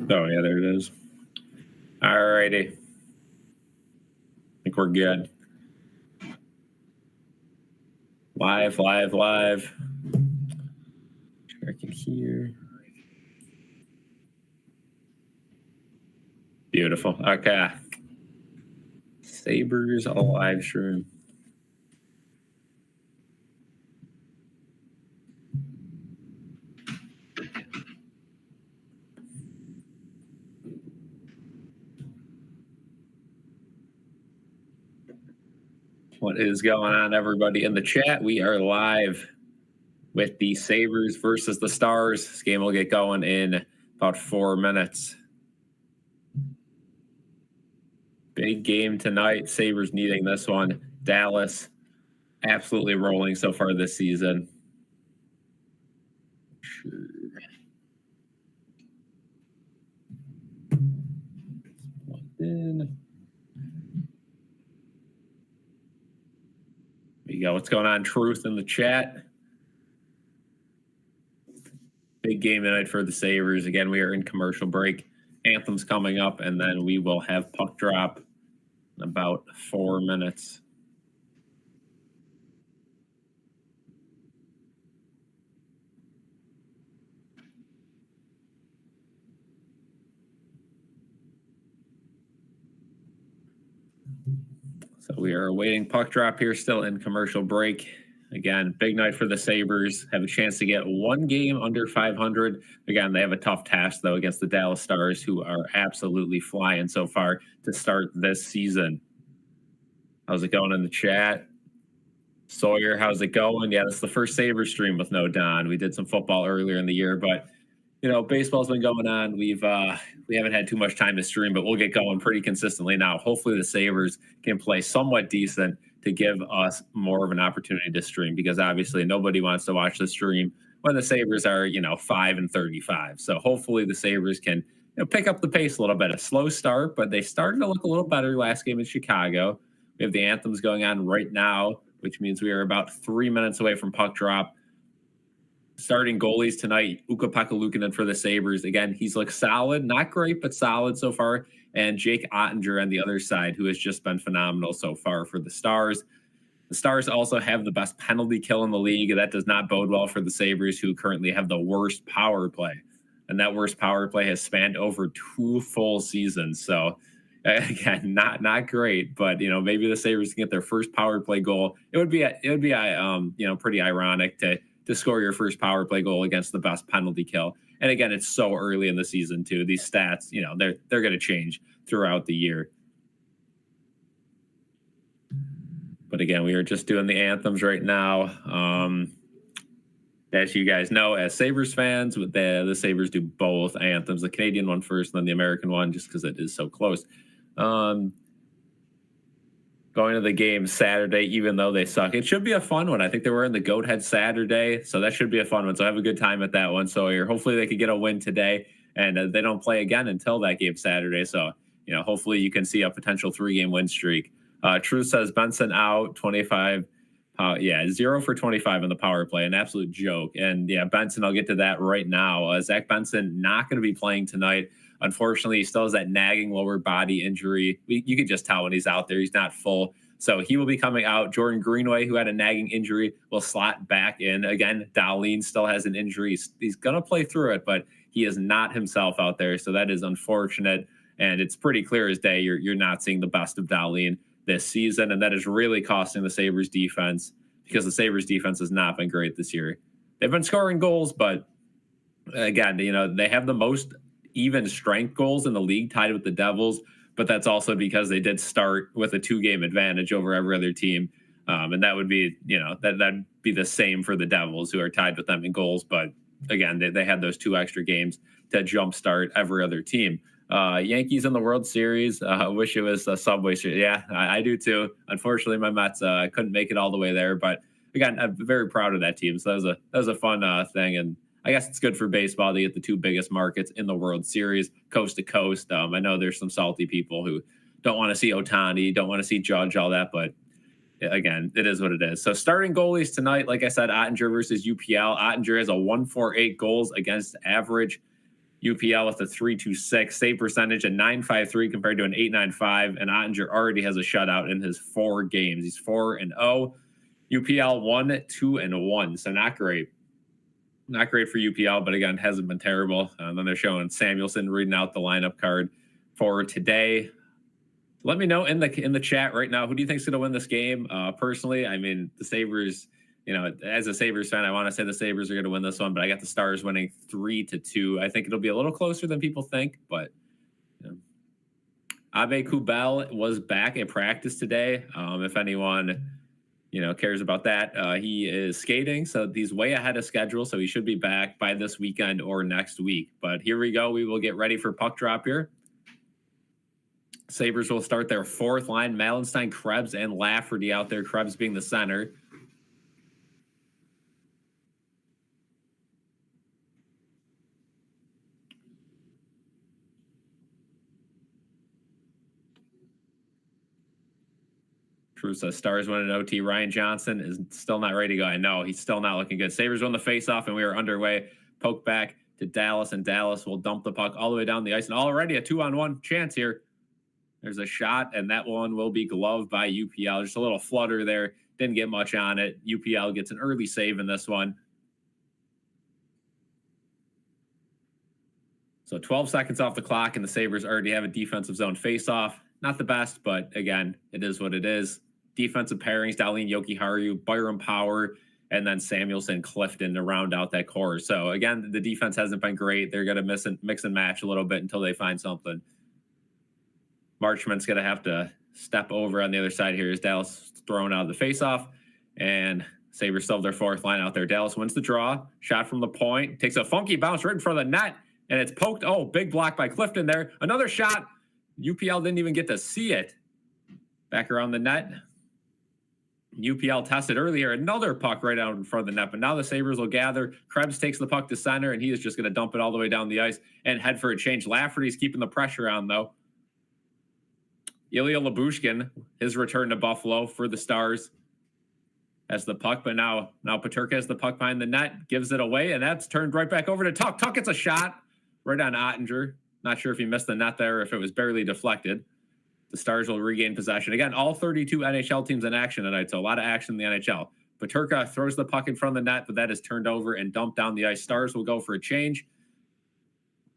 Oh, yeah, there it is. All righty. I think we're good. Live. Checking here. Beautiful. Okay. Sabres live stream. What is going on, everybody in the chat? We are live with the Sabres versus the Stars. This game will get going in about 4 minutes. Big game tonight. Sabres needing this one. Dallas absolutely rolling so far this season. Sure. In. There you go. What's going on, Truth, in the chat? Big game tonight for the Sabres. Again, we are in commercial break. Anthem's coming up, and then we will have puck drop in about 4 minutes. So we are awaiting puck drop here, still in commercial break. Again, big night for the Sabres. Have a chance to get one game under 500. Again, they have a tough task, though, against the Dallas Stars, who are absolutely flying so far to start this season. How's it going in the chat? Sawyer, how's it going? Yeah, this is the first Sabres stream with no Don. We did some football earlier in the year, but baseball's been going on. We haven't had too much time to stream, but we'll get going pretty consistently now. Hopefully the Sabres can play somewhat decent to give us more of an opportunity to stream, because obviously nobody wants to watch the stream when the Sabres are 5-35. So hopefully the Sabres can pick up the pace a little bit. A slow start, but they started to look a little better last game in Chicago. We have the anthems going on right now, which means we are about 3 minutes away from puck drop. Starting goalies tonight, Ukko-Pekka Luukkonen for the Sabres. Again, he's looked solid, not great, but solid so far. And Jake Ottinger on the other side, who has just been phenomenal so far for the Stars. The Stars also have the best penalty kill in the league. That does not bode well for the Sabres, who currently have the worst power play. And that worst power play has spanned over 2 full seasons. So, again, not great, but maybe the Sabres can get their first power play goal. It would be pretty ironic to score your first power play goal against the best penalty kill. And again, it's so early in the season too. These stats, they're going to change throughout the year. But again, we are just doing the anthems right now. As you guys know, as Sabres fans, the Sabres do both anthems, the Canadian one first, and then the American one, just because it is so close. Going to the game Saturday, even though they suck. It should be a fun one. I think they were in the Goat Head Saturday, so that should be a fun one. So have a good time at that one. So hopefully they could get a win today, and they don't play again until that game Saturday. So, hopefully you can see a potential 3-game win streak. Truth says Benson out, 25. 0 for 25 in the power play, an absolute joke. And yeah, Benson, I'll get to that right now. Zach Benson not going to be playing tonight. Unfortunately, he still has that nagging lower body injury. You can just tell when he's out there, he's not full. So he will be coming out. Jordan Greenway, who had a nagging injury, will slot back in. Again, Dahlin still has an injury. He's going to play through it, but he is not himself out there. So that is unfortunate. And it's pretty clear as day you're not seeing the best of Dahlin this season. And that is really costing the Sabres defense, because the Sabres defense has not been great this year. They've been scoring goals, but again, they have the most even strength goals in the league, tied with the Devils, but that's also because they did start with a 2-game advantage over every other team. And that would be, that'd be the same for the Devils, who are tied with them in goals. But again, they had those 2 extra games to jumpstart every other team. Yankees in the World Series. I wish it was a Subway Series. Yeah, I do too. Unfortunately, my Mets couldn't make it all the way there. But again, I'm very proud of that team. So that was a fun thing. And I guess it's good for baseball to get the 2 biggest markets in the World Series coast to coast. I know there's some salty people who don't want to see Ohtani, don't want to see Judge, all that. But again, it is what it is. So starting goalies tonight, like I said, Ottinger versus UPL. Ottinger has a 1.48 goals against average. UPL with a 3.26 save percentage at 9.53 compared to an 8.95, and Ottinger already has a shutout in his 4 games. He's 4-0. UPL 1-2-1, so not great. Not great for UPL, but again, hasn't been terrible. And then they're showing Samuelson reading out the lineup card for today. Let me know in the chat right now, who do you think is going to win this game? Personally, I mean, the Sabres, you know, as a Sabres fan, I want to say the Sabres are going to win this one, but I got the Stars winning 3-2. I think it'll be a little closer than people think, but you know. Abe Kubel was back at practice today. If anyone, you know, cares about that, he is skating, so he's way ahead of schedule, so he should be back by this weekend or next week. But here we go. We will get ready for puck drop here. Sabres will start their 4th line. Malenstein, Krebs, and Lafferty out there. Krebs being the center. True says Stars win an OT. Ryan Johnson is still not ready to go. I know he's still not looking good. Sabres won the faceoff, and we are underway. Poke back to Dallas, and Dallas will dump the puck all the way down the ice. And already a 2-on-1 chance here. There's a shot, and that one will be gloved by UPL. Just a little flutter there. Didn't get much on it. UPL gets an early save in this one. So 12 seconds off the clock, and the Sabres already have a defensive zone faceoff. Not the best, but again, it is what it is. Defensive pairings, Darlene Jokiharju, Byram Power, and then Samuelson, Clifton to round out that core. So again, the defense hasn't been great. They're going to mix and match a little bit until they find something. Marchment's going to have to step over on the other side here as Dallas thrown out of the faceoff, and Sabres still have their 4th line out there. Dallas wins the draw. Shot from the point. Takes a funky bounce right in front of the net, and it's poked. Oh, big block by Clifton there. Another shot. UPL didn't even get to see it. Back around the net. UPL tested earlier. Another puck right out in front of the net, but now the Sabres will gather. Krebs takes the puck to center, and he is just going to dump it all the way down the ice and head for a change. Lafferty's keeping the pressure on, though. Ilya Lyubushkin, his return to Buffalo for the Stars, has the puck, but now Peterka has the puck behind the net, gives it away, and that's turned right back over to Tuck. Tuck gets a shot right on Ottinger. Not sure if he missed the net there or if it was barely deflected. The Stars will regain possession. Again, all 32 NHL teams in action tonight, so a lot of action in the NHL. Peterka throws the puck in front of the net, but that is turned over and dumped down the ice. Stars will go for a change.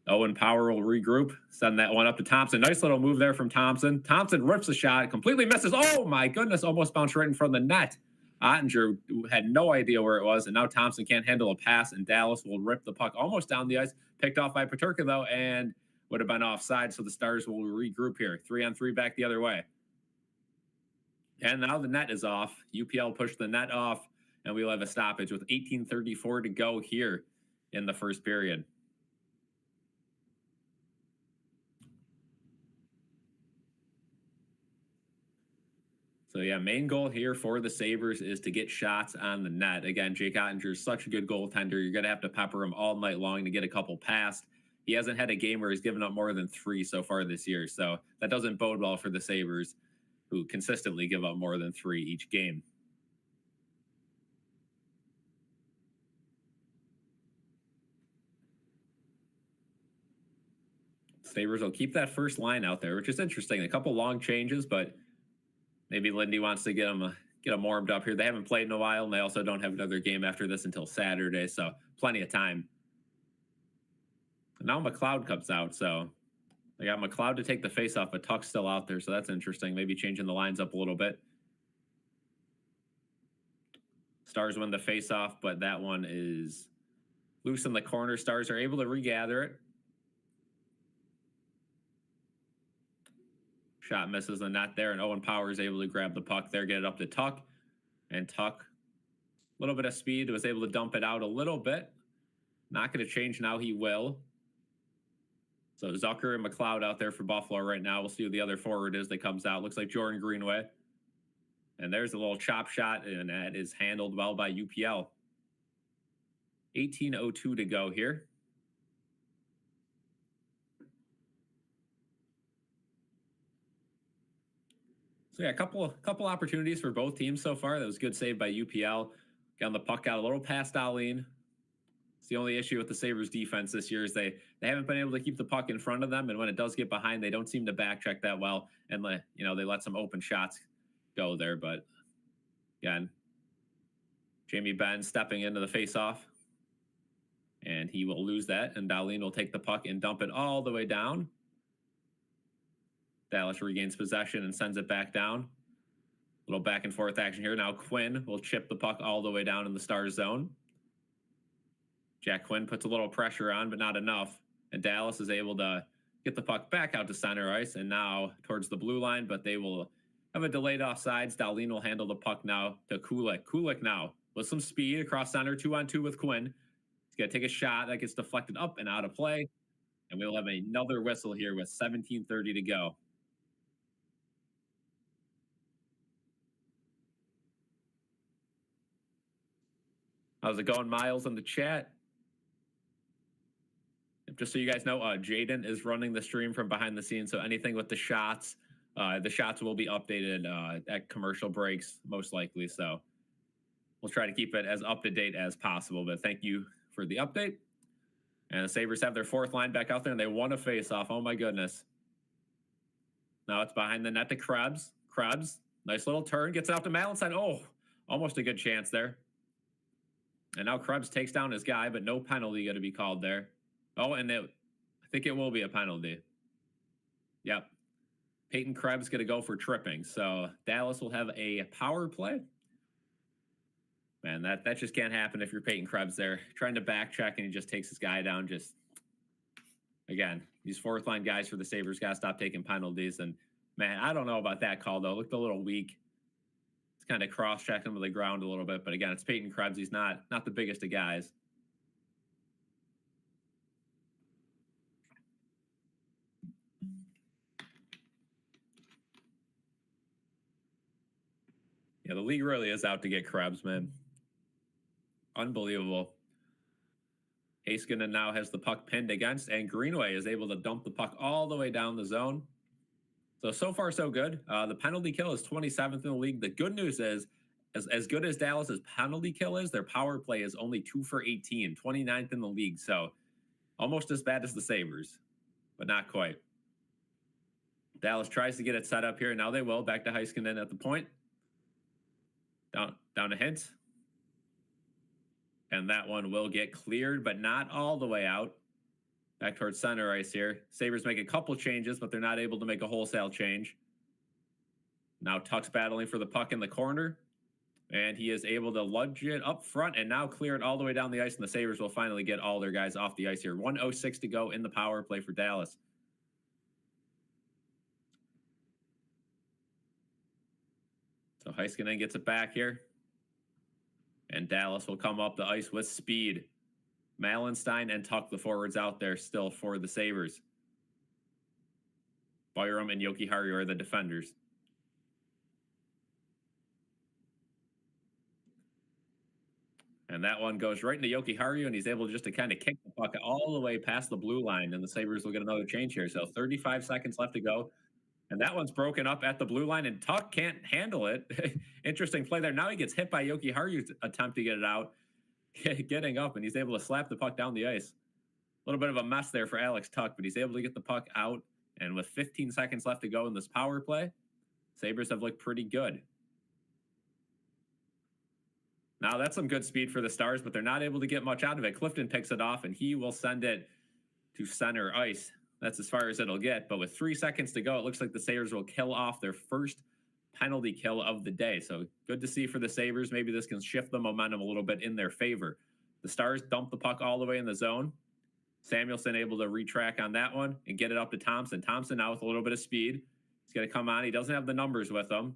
Owen Power will regroup, send that one up to Thompson. Nice little move there from Thompson. Thompson rips a shot, completely misses. Oh, my goodness, almost bounced right in front of the net. Ottinger had no idea where it was, and now Thompson can't handle a pass, and Dallas will rip the puck almost down the ice. Picked off by Peterka, though, and would have been offside, so the Stars will regroup here. 3-on-3 back the other way. And now the net is off. UPL pushed the net off, and we'll have a stoppage with 18:34 to go here in the first period. So, yeah, main goal here for the Sabres is to get shots on the net. Again, Jake Ottinger is such a good goaltender. You're going to have to pepper him all night long to get a couple past. He hasn't had a game where he's given up more than 3 so far this year. So that doesn't bode well for the Sabres, who consistently give up more than 3 each game. Sabres will keep that first line out there, which is interesting. A couple long changes, but maybe Lindy wants to get them warmed up here. They haven't played in a while, and they also don't have another game after this until Saturday, so plenty of time. Now McLeod comes out, so they got McLeod to take the face-off, but Tuck's still out there, so that's interesting. Maybe changing the lines up a little bit. Stars win the face-off, but that one is loose in the corner. Stars are able to regather it. Shot misses the net there, and Owen Power is able to grab the puck there, get it up to Tuck. And Tuck, a little bit of speed, was able to dump it out a little bit. Not going to change now. He will. So Zucker and McLeod out there for Buffalo right now. We'll see who the other forward is that comes out. Looks like Jordan Greenway. And there's a little chop shot, and that is handled well by UPL. 18:02 to go here. So yeah, a couple opportunities for both teams so far. That was a good save by UPL. Got the puck out a little past Darlene. It's the only issue with the Sabres defense this year is they haven't been able to keep the puck in front of them, and when it does get behind, they don't seem to backcheck that well, and they let some open shots go there. But again, Jamie Benn stepping into the faceoff, and he will lose that, and Dahlin will take the puck and dump it all the way down. Dallas regains possession and sends it back down. A little back and forth action here. Now Quinn will chip the puck all the way down in the Stars zone. Jack Quinn puts a little pressure on, but not enough. And Dallas is able to get the puck back out to center ice and now towards the blue line, but they will have a delayed offsides. Dahlin will handle the puck now to Kulik. Kulik now with some speed across center, 2-on-2 with Quinn. He's going to take a shot that gets deflected up and out of play. And we'll have another whistle here with 17:30 to go. How's it going, Miles, in the chat? Just so you guys know, Jaden is running the stream from behind the scenes, so anything with the shots will be updated at commercial breaks, most likely. So we'll try to keep it as up to date as possible. But thank you for the update. And the Sabres have their fourth line back out there, and they won a face-off. Oh, my goodness. Now it's behind the net to Krebs. Krebs, nice little turn, gets out to Malenstein. Oh, almost a good chance there. And now Krebs takes down his guy, but no penalty going to be called there. Oh, and I think it will be a penalty. Yep. Peyton Krebs going to go for tripping. So Dallas will have a power play. Man, that just can't happen if you're Peyton Krebs there. Trying to back check, and he just takes his guy down. Just, again, these fourth line guys for the Sabres got to stop taking penalties. And, man, I don't know about that call, though. It looked a little weak. Kind of cross-checked him to the ground a little bit, but again, it's Peyton Krebs. He's not the biggest of guys. Yeah, the league really is out to get Krebs, man. Unbelievable. Heiskanen now has the puck pinned against, and Greenway is able to dump the puck all the way down the zone. So far, so good. The penalty kill is 27th in the league. The good news is, as good as Dallas's penalty kill is, their power play is only 2 for 18, 29th in the league. So almost as bad as the Sabres, but not quite. Dallas tries to get it set up here. Now they will. Back to Heiskanen at the point. Down to Hintz. And that one will get cleared, but not all the way out. Back towards center ice here. Sabres make a couple changes, but they're not able to make a wholesale change. Now Tuck's battling for the puck in the corner. And he is able to lunge it up front and now clear it all the way down the ice. And the Sabres will finally get all their guys off the ice here. 1:06 to go in the power play for Dallas. So Heiskanen gets it back here. And Dallas will come up the ice with speed. Malenstein and Tuck, the forwards out there still for the Sabres. Byram and Jokiharju are the defenders. And that one goes right into Jokiharju, and he's able just to kind of kick the puck all the way past the blue line, and the Sabres will get another change here. So 35 seconds left to go. And that one's broken up at the blue line, and Tuck can't handle it. Interesting play there. Now he gets hit by Jokiharju's attempt to get it out, getting up, and he's able to slap the puck down the ice. A little bit of a mess there for Alex Tuck, but he's able to get the puck out. And with 15 seconds left to go in this power play, Sabres have looked pretty good. Now that's some good speed for the Stars, but they're not able to get much out of it. Clifton picks it off, and he will send it to center ice. That's as far as it'll get. But with 3 seconds to go, it looks like the Sabres will kill off their first penalty kill of the day. So good to see for the Sabres. Maybe this can shift the momentum a little bit in their favor. The Stars dump the puck all the way in the zone. Samuelson able to retrack on that one and get it up to Thompson. Thompson now with a little bit of speed. He's going to come on. He doesn't have the numbers with him.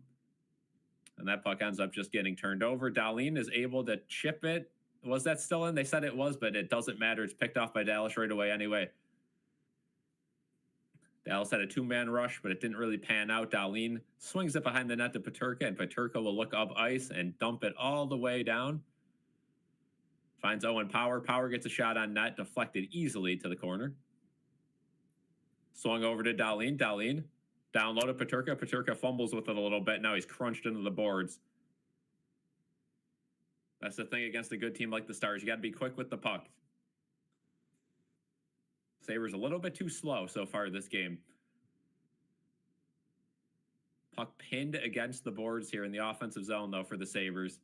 And that puck ends up just getting turned over. Dahlin is able to chip it. Was that still in? They said it was, but it doesn't matter. It's picked off by Dallas right away anyway. Dallas had a two-man rush, but it didn't really pan out. Dahlin swings it behind the net to Peterka, and Peterka will look up ice and dump it all the way down. Finds Owen Power. Power gets a shot on net, deflected easily to the corner. Swung over to Dahlin. Dahlin downloaded Peterka. Peterka fumbles with it a little bit. Now he's crunched into the boards. That's the thing against a good team like the Stars. You got to be quick with the puck. Sabres a little bit too slow so far this game. Puck pinned against the boards here in the offensive zone, though, for the Sabres.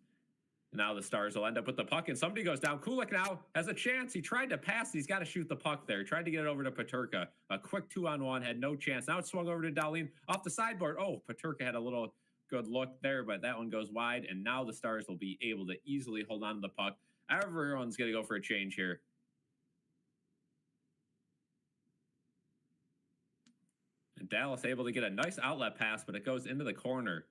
And now the Stars will end up with the puck, and somebody goes down. Kulik now has a chance. He tried to pass. He's got to shoot the puck there. He tried to get it over to Peterka. A quick 2-on-1, had no chance. Now it swung over to Dahlin off the sideboard. Oh, Peterka had a little good look there, but that one goes wide, and now the Stars will be able to easily hold on to the puck. Everyone's going to go for a change here. And Dallas able to get a nice outlet pass, but it goes into the corner.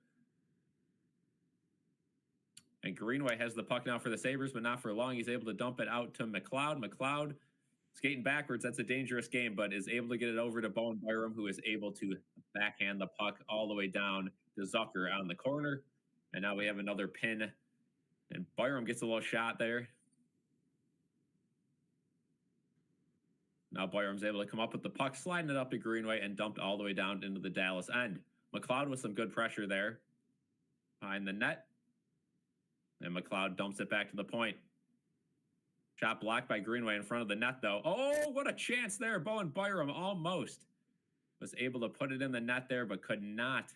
And Greenway has the puck now for the Sabres, but not for long. He's able to dump it out to McLeod. McLeod skating backwards. That's a dangerous game, but is able to get it over to Bowen Byram, who is able to backhand the puck all the way down to Zucker on the corner. And now we have another pin. And Byram gets a little shot there. Now Byram's able to come up with the puck, sliding it up to Greenway, and dumped all the way down into the Dallas end. McLeod with some good pressure there behind the net. And McLeod dumps it back to the point. Shot blocked by Greenway in front of the net, though. Oh, what a chance there. Bowen Byram almost was able to put it in the net there, but could not.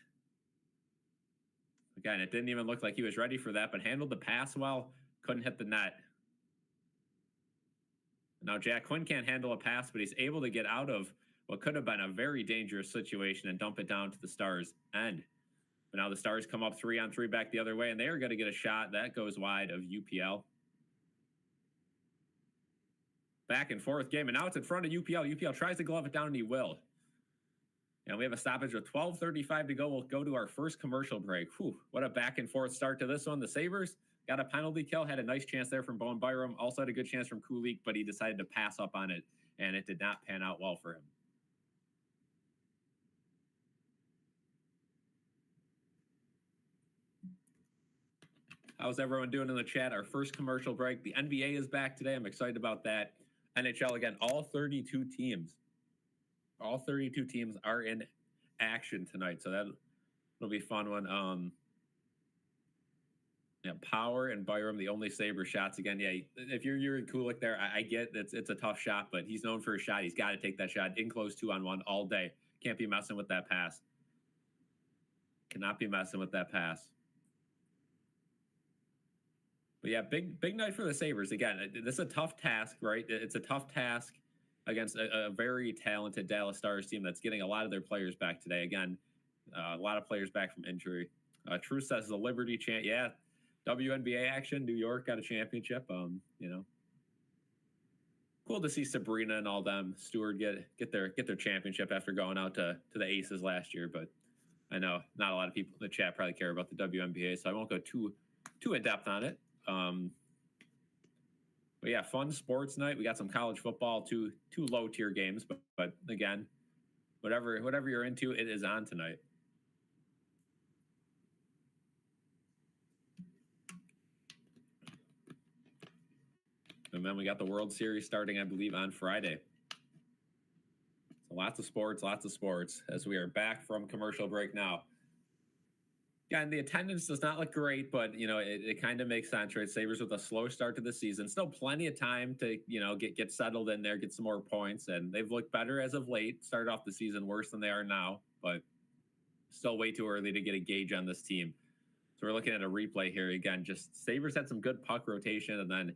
Again, it didn't even look like he was ready for that, but handled the pass well. Couldn't hit the net. Now Jack Quinn can't handle a pass, but he's able to get out of what could have been a very dangerous situation and dump it down to the Stars' end. But now the Stars come up 3-on-3 back the other way, and they are going to get a shot. That goes wide of UPL. Back and forth game, and now it's in front of UPL. UPL tries to glove it down, and he will. And we have a stoppage with 12:35 to go. We'll go to our first commercial break. Whew, what a back and forth start to this one. The Sabres got a penalty kill, had a nice chance there from Bowen Byram. Also had a good chance from Kulik, but he decided to pass up on it, and it did not pan out well for him. How's everyone doing in the chat? Our first commercial break. The NBA is back today. I'm excited about that. NHL, again, all 32 teams. All 32 teams are in action tonight, so that'll be a fun one. Yeah, Power and Byram, the only Sabre shots again. Yeah, if you're in Kulik there, I get it's a tough shot, but he's known for a shot. He's got to take that shot in close 2-on-1 all day. Can't be messing with that pass. Cannot be messing with that pass. But yeah, big night for the Sabres. Again, this is a tough task, right? It's a tough task against a very talented Dallas Stars team that's getting a lot of their players back today. Again, a lot of players back from injury. True says the Liberty chant. Yeah, WNBA action. New York got a championship. You know, cool to see Sabrina and all them Stewart get their championship after going out to the Aces last year. But I know not a lot of people in the chat probably care about the WNBA, so I won't go too in depth on it. But yeah, fun sports night. We got some college football, two low tier games, but again, whatever you're into, it is on tonight. And then we got the World Series starting, I believe, on Friday. So lots of sports as we are back from commercial break now. Yeah, and the attendance does not look great, but, you know, it kind of makes sense, right? Sabres with a slow start to the season. Still plenty of time to, you know, get settled in there, get some more points, and they've looked better as of late. Started off the season worse than they are now, but still way too early to get a gauge on this team. So we're looking at a replay here again. Just Sabres had some good puck rotation, and then, you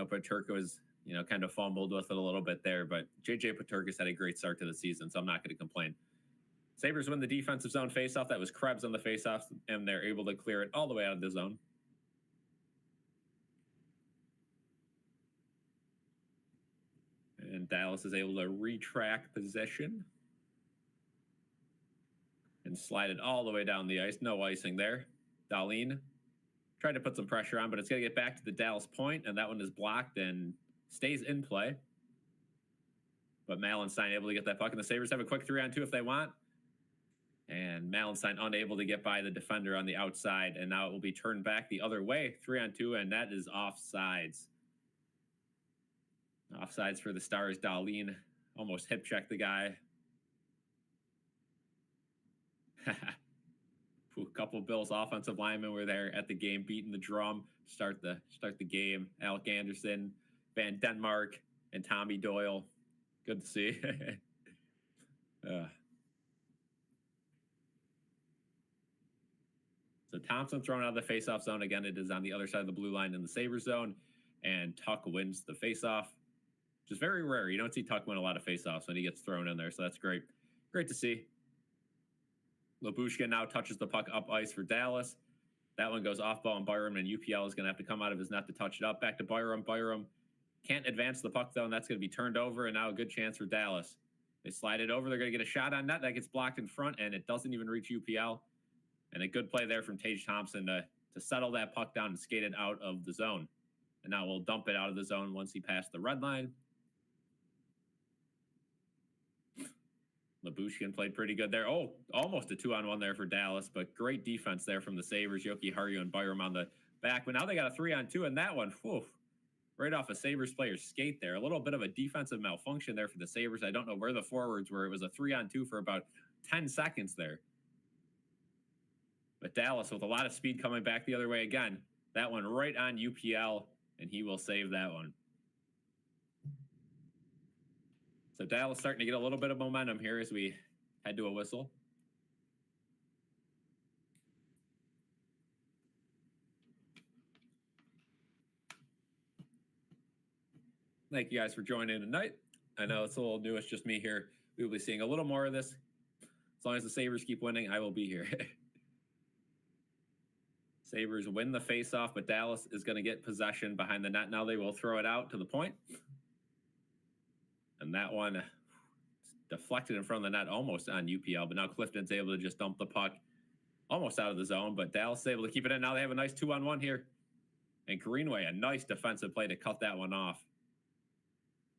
know, Peterka was, you know, kind of fumbled with it a little bit there, but JJ Peterka's had a great start to the season, so I'm not going to complain. Sabres win the defensive zone faceoff. That was Krebs on the faceoff, and they're able to clear it all the way out of the zone. And Dallas is able to retrack possession and slide it all the way down the ice. No icing there. Dahlin tried to put some pressure on, but it's going to get back to the Dallas point, and that one is blocked and stays in play. But Malenstein able to get that puck, and the Sabres have a quick 3-on-2 if they want. And Malenstein unable to get by the defender on the outside, and now it will be turned back the other way, 3-on-2, and that is offsides. Offsides for the Stars. Dahlin almost hip checked the guy. A couple of Bills offensive linemen were there at the game, beating the drum to start the game. Alec Anderson, Van Denmark, and Tommy Doyle Good to see. So Thompson thrown out of the faceoff zone. Again, it is on the other side of the blue line in the Sabres zone. And Tuck wins the faceoff, which is very rare. You don't see Tuck win a lot of faceoffs when he gets thrown in there. So that's great. Great to see. Labushkin now touches the puck up ice for Dallas. That one goes off ball, and Byram and UPL is going to have to come out of his net to touch it up. Back to Byram. Byram can't advance the puck, though, and that's going to be turned over, and now a good chance for Dallas. They slide it over. They're going to get a shot on net. That gets blocked in front, and it doesn't even reach UPL. And a good play there from Tage Thompson to settle that puck down and skate it out of the zone. And now we'll dump it out of the zone once he passed the red line. Labushkin played pretty good there. Oh, almost a 2-on-1 there for Dallas, but great defense there from the Sabres. Yoki Haru and Byram on the back. But now they got a 3-on-2, and that one, whew, right off a Sabres player's skate there. A little bit of a defensive malfunction there for the Sabres. I don't know where the forwards were. It was a 3-on-2 for about 10 seconds there. But Dallas with a lot of speed coming back the other way again. That one right on UPL, and he will save that one. So Dallas starting to get a little bit of momentum here as we head to a whistle. Thank you guys for joining tonight. I know it's a little new. It's just me here. We will be seeing a little more of this. As long as the Sabres keep winning, I will be here. Sabres win the faceoff, but Dallas is going to get possession behind the net. Now they will throw it out to the point. And that one deflected in front of the net, almost on UPL. But now Clifton's able to just dump the puck almost out of the zone. But Dallas is able to keep it in. Now they have a nice 2-on-1 here. And Greenway, a nice defensive play to cut that one off.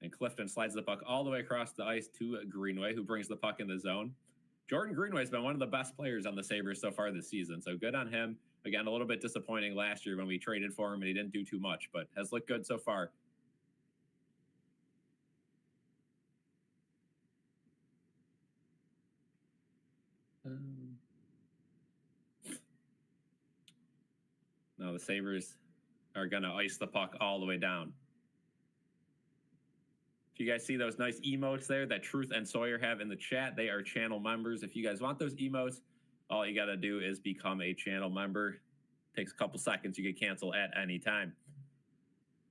And Clifton slides the puck all the way across the ice to Greenway, who brings the puck in the zone. Jordan Greenway has been one of the best players on the Sabres so far this season. So good on him. Again, a little bit disappointing last year when we traded for him and he didn't do too much, but has looked good so far. Now the Sabres are going to ice the puck all the way down. If you guys see those nice emotes there that Truth and Sawyer have in the chat, they are channel members. If you guys want those emotes, all you got to do is become a channel member. Takes a couple seconds. You can cancel at any time.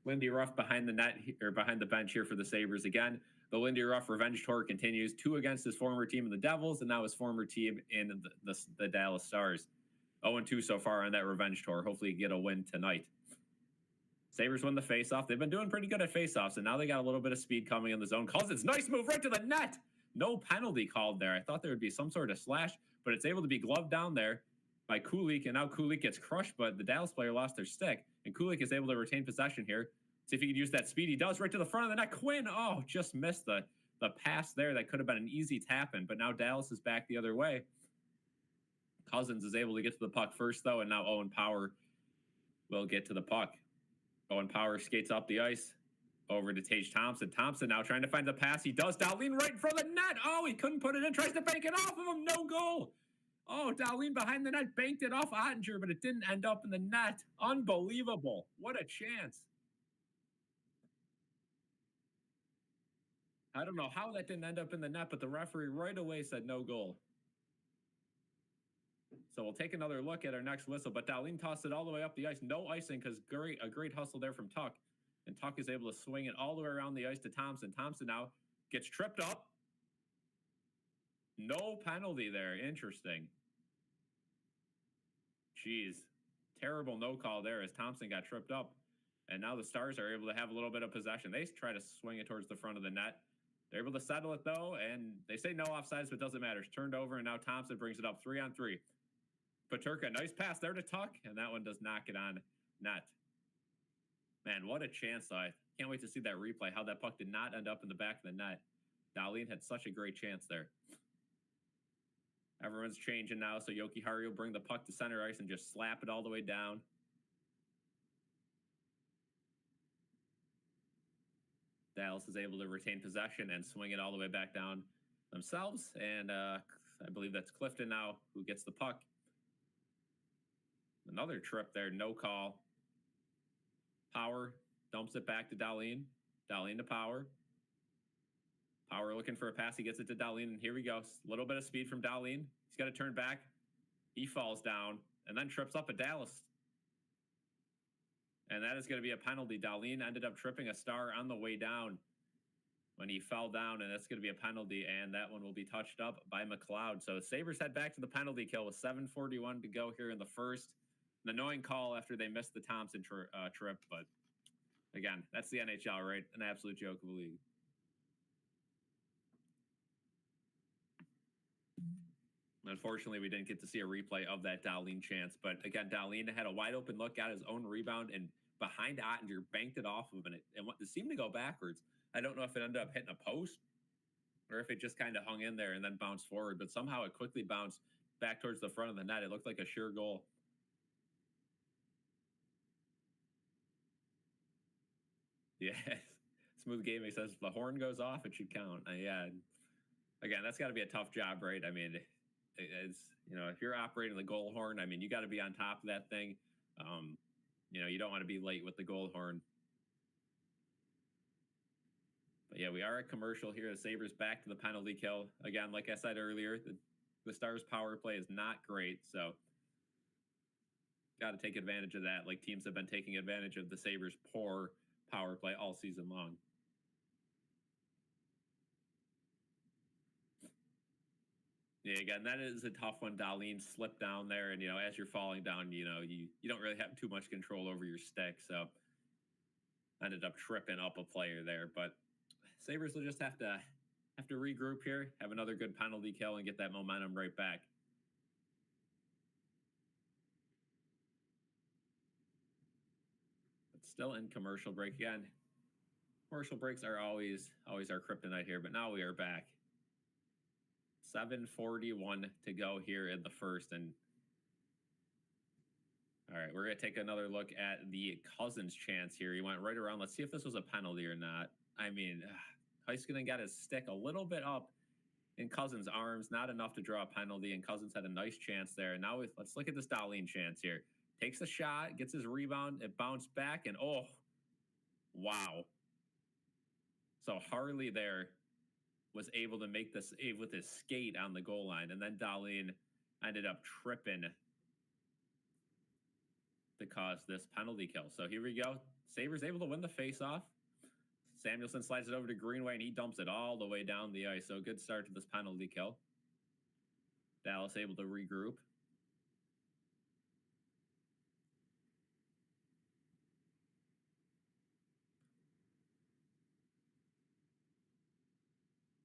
Lindy Ruff behind the net or behind the bench here for the Sabres again. The Lindy Ruff revenge tour continues. 2 against his former team in the Devils, and now his former team in the Dallas Stars. 0-2 so far on that revenge tour. Hopefully get a win tonight. Sabres win the faceoff. They've been doing pretty good at faceoffs, and now they got a little bit of speed coming in the zone. Cousins, nice move right to the net. No penalty called there. I thought there would be some sort of slash, but it's able to be gloved down there by Kulik, and now Kulik gets crushed, but the Dallas player lost their stick, and Kulik is able to retain possession here. See if he could use that speed. He does right to the front of the net. Quinn, oh, just missed the pass there. That could have been an easy tap-in, but now Dallas is back the other way. Cousins is able to get to the puck first, though, and now Owen Power will get to the puck. Owen Power skates up the ice over to Tage Thompson. Thompson now trying to find the pass. He does. Dahlin right in front of the net. Oh, he couldn't put it in. Tries to bank it off of him. No goal. Oh, Dahlin behind the net banked it off Ottinger, but it didn't end up in the net. Unbelievable. What a chance. I don't know how that didn't end up in the net, but the referee right away said no goal. So we'll take another look at our next whistle, but Dahlin tossed it all the way up the ice. No icing because a great hustle there from Tuck. And Tuck is able to swing it all the way around the ice to Thompson. Thompson now gets tripped up. No penalty there. Interesting. Jeez. Terrible no call there as Thompson got tripped up. And now the Stars are able to have a little bit of possession. They try to swing it towards the front of the net. They're able to settle it, though, and they say no offsides, but it doesn't matter. It's turned over, and now Thompson brings it up 3-on-3. Paterka, nice pass there to Tuck, and that one does not get on net. Man, what a chance, though. I can't wait to see that replay, how that puck did not end up in the back of the net. Dahlin had such a great chance there. Everyone's changing now, so Yoki Hari will bring the puck to center ice and just slap it all the way down. Dallas is able to retain possession and swing it all the way back down themselves. And I believe that's Clifton now who gets the puck. Another trip there, no call. Power dumps it back to Dahlin. Dahlin to Power. Power looking for a pass. He gets it to Dahlin, and here we go. A little bit of speed from Dahlin. He's got to turn back. He falls down and then trips up a Dallas. And that is going to be a penalty. Dahlin ended up tripping a Star on the way down when he fell down, and that's going to be a penalty, and that one will be touched up by McLeod. So the Sabres head back to the penalty kill with 7:41 to go here in the first. An annoying call after they missed the Thompson trip, but again, that's the NHL, right? An absolute joke of a league. Unfortunately, we didn't get to see a replay of that Dahlin chance. But again, Dahlin had a wide open look, got his own rebound, and behind Ottinger banked it off of it. And it seemed to go backwards. I don't know if it ended up hitting a post or if it just kind of hung in there and then bounced forward. But somehow it quickly bounced back towards the front of the net. It looked like a sure goal. Yeah. Smooth Gaming says if the horn goes off, it should count. Yeah. Again, that's got to be a tough job, right? I mean, it's, you know, if you're operating the goal horn, I mean, you got to be on top of that thing. You know, you don't want to be late with the goal horn. But yeah, we are at commercial here. The Sabres back to the penalty kill. Again, like I said earlier, the Stars power play is not great. So got to take advantage of that. Like teams have been taking advantage of the Sabres' poor power play all season long. Yeah, again, that is a tough one. Dahlin slipped down there, and you know, as you're falling down, you know, you don't really have too much control over your stick, so ended up tripping up a player there. But Sabres will just have to regroup here, have another good penalty kill, and get that momentum right back. But still in commercial break again. Commercial breaks are always our kryptonite here, but now we are back. 7:41 to go here in the first. And all right, we're going to take another look at the Cousins chance here. He went right around. Let's see if this was a penalty or not. I mean, Heiskanen got his stick a little bit up in Cousins' arms, not enough to draw a penalty, and Cousins had a nice chance there. And now let's look at this Dahlin chance here. Takes a shot, gets his rebound, it bounced back, and oh, wow. So Harley there was able to make the save with his skate on the goal line, and then Dahlin ended up tripping to cause this penalty kill. So here we go. Sabres able to win the faceoff. Samuelsson slides it over to Greenway, and he dumps it all the way down the ice. So good start to this penalty kill. Dallas able to regroup.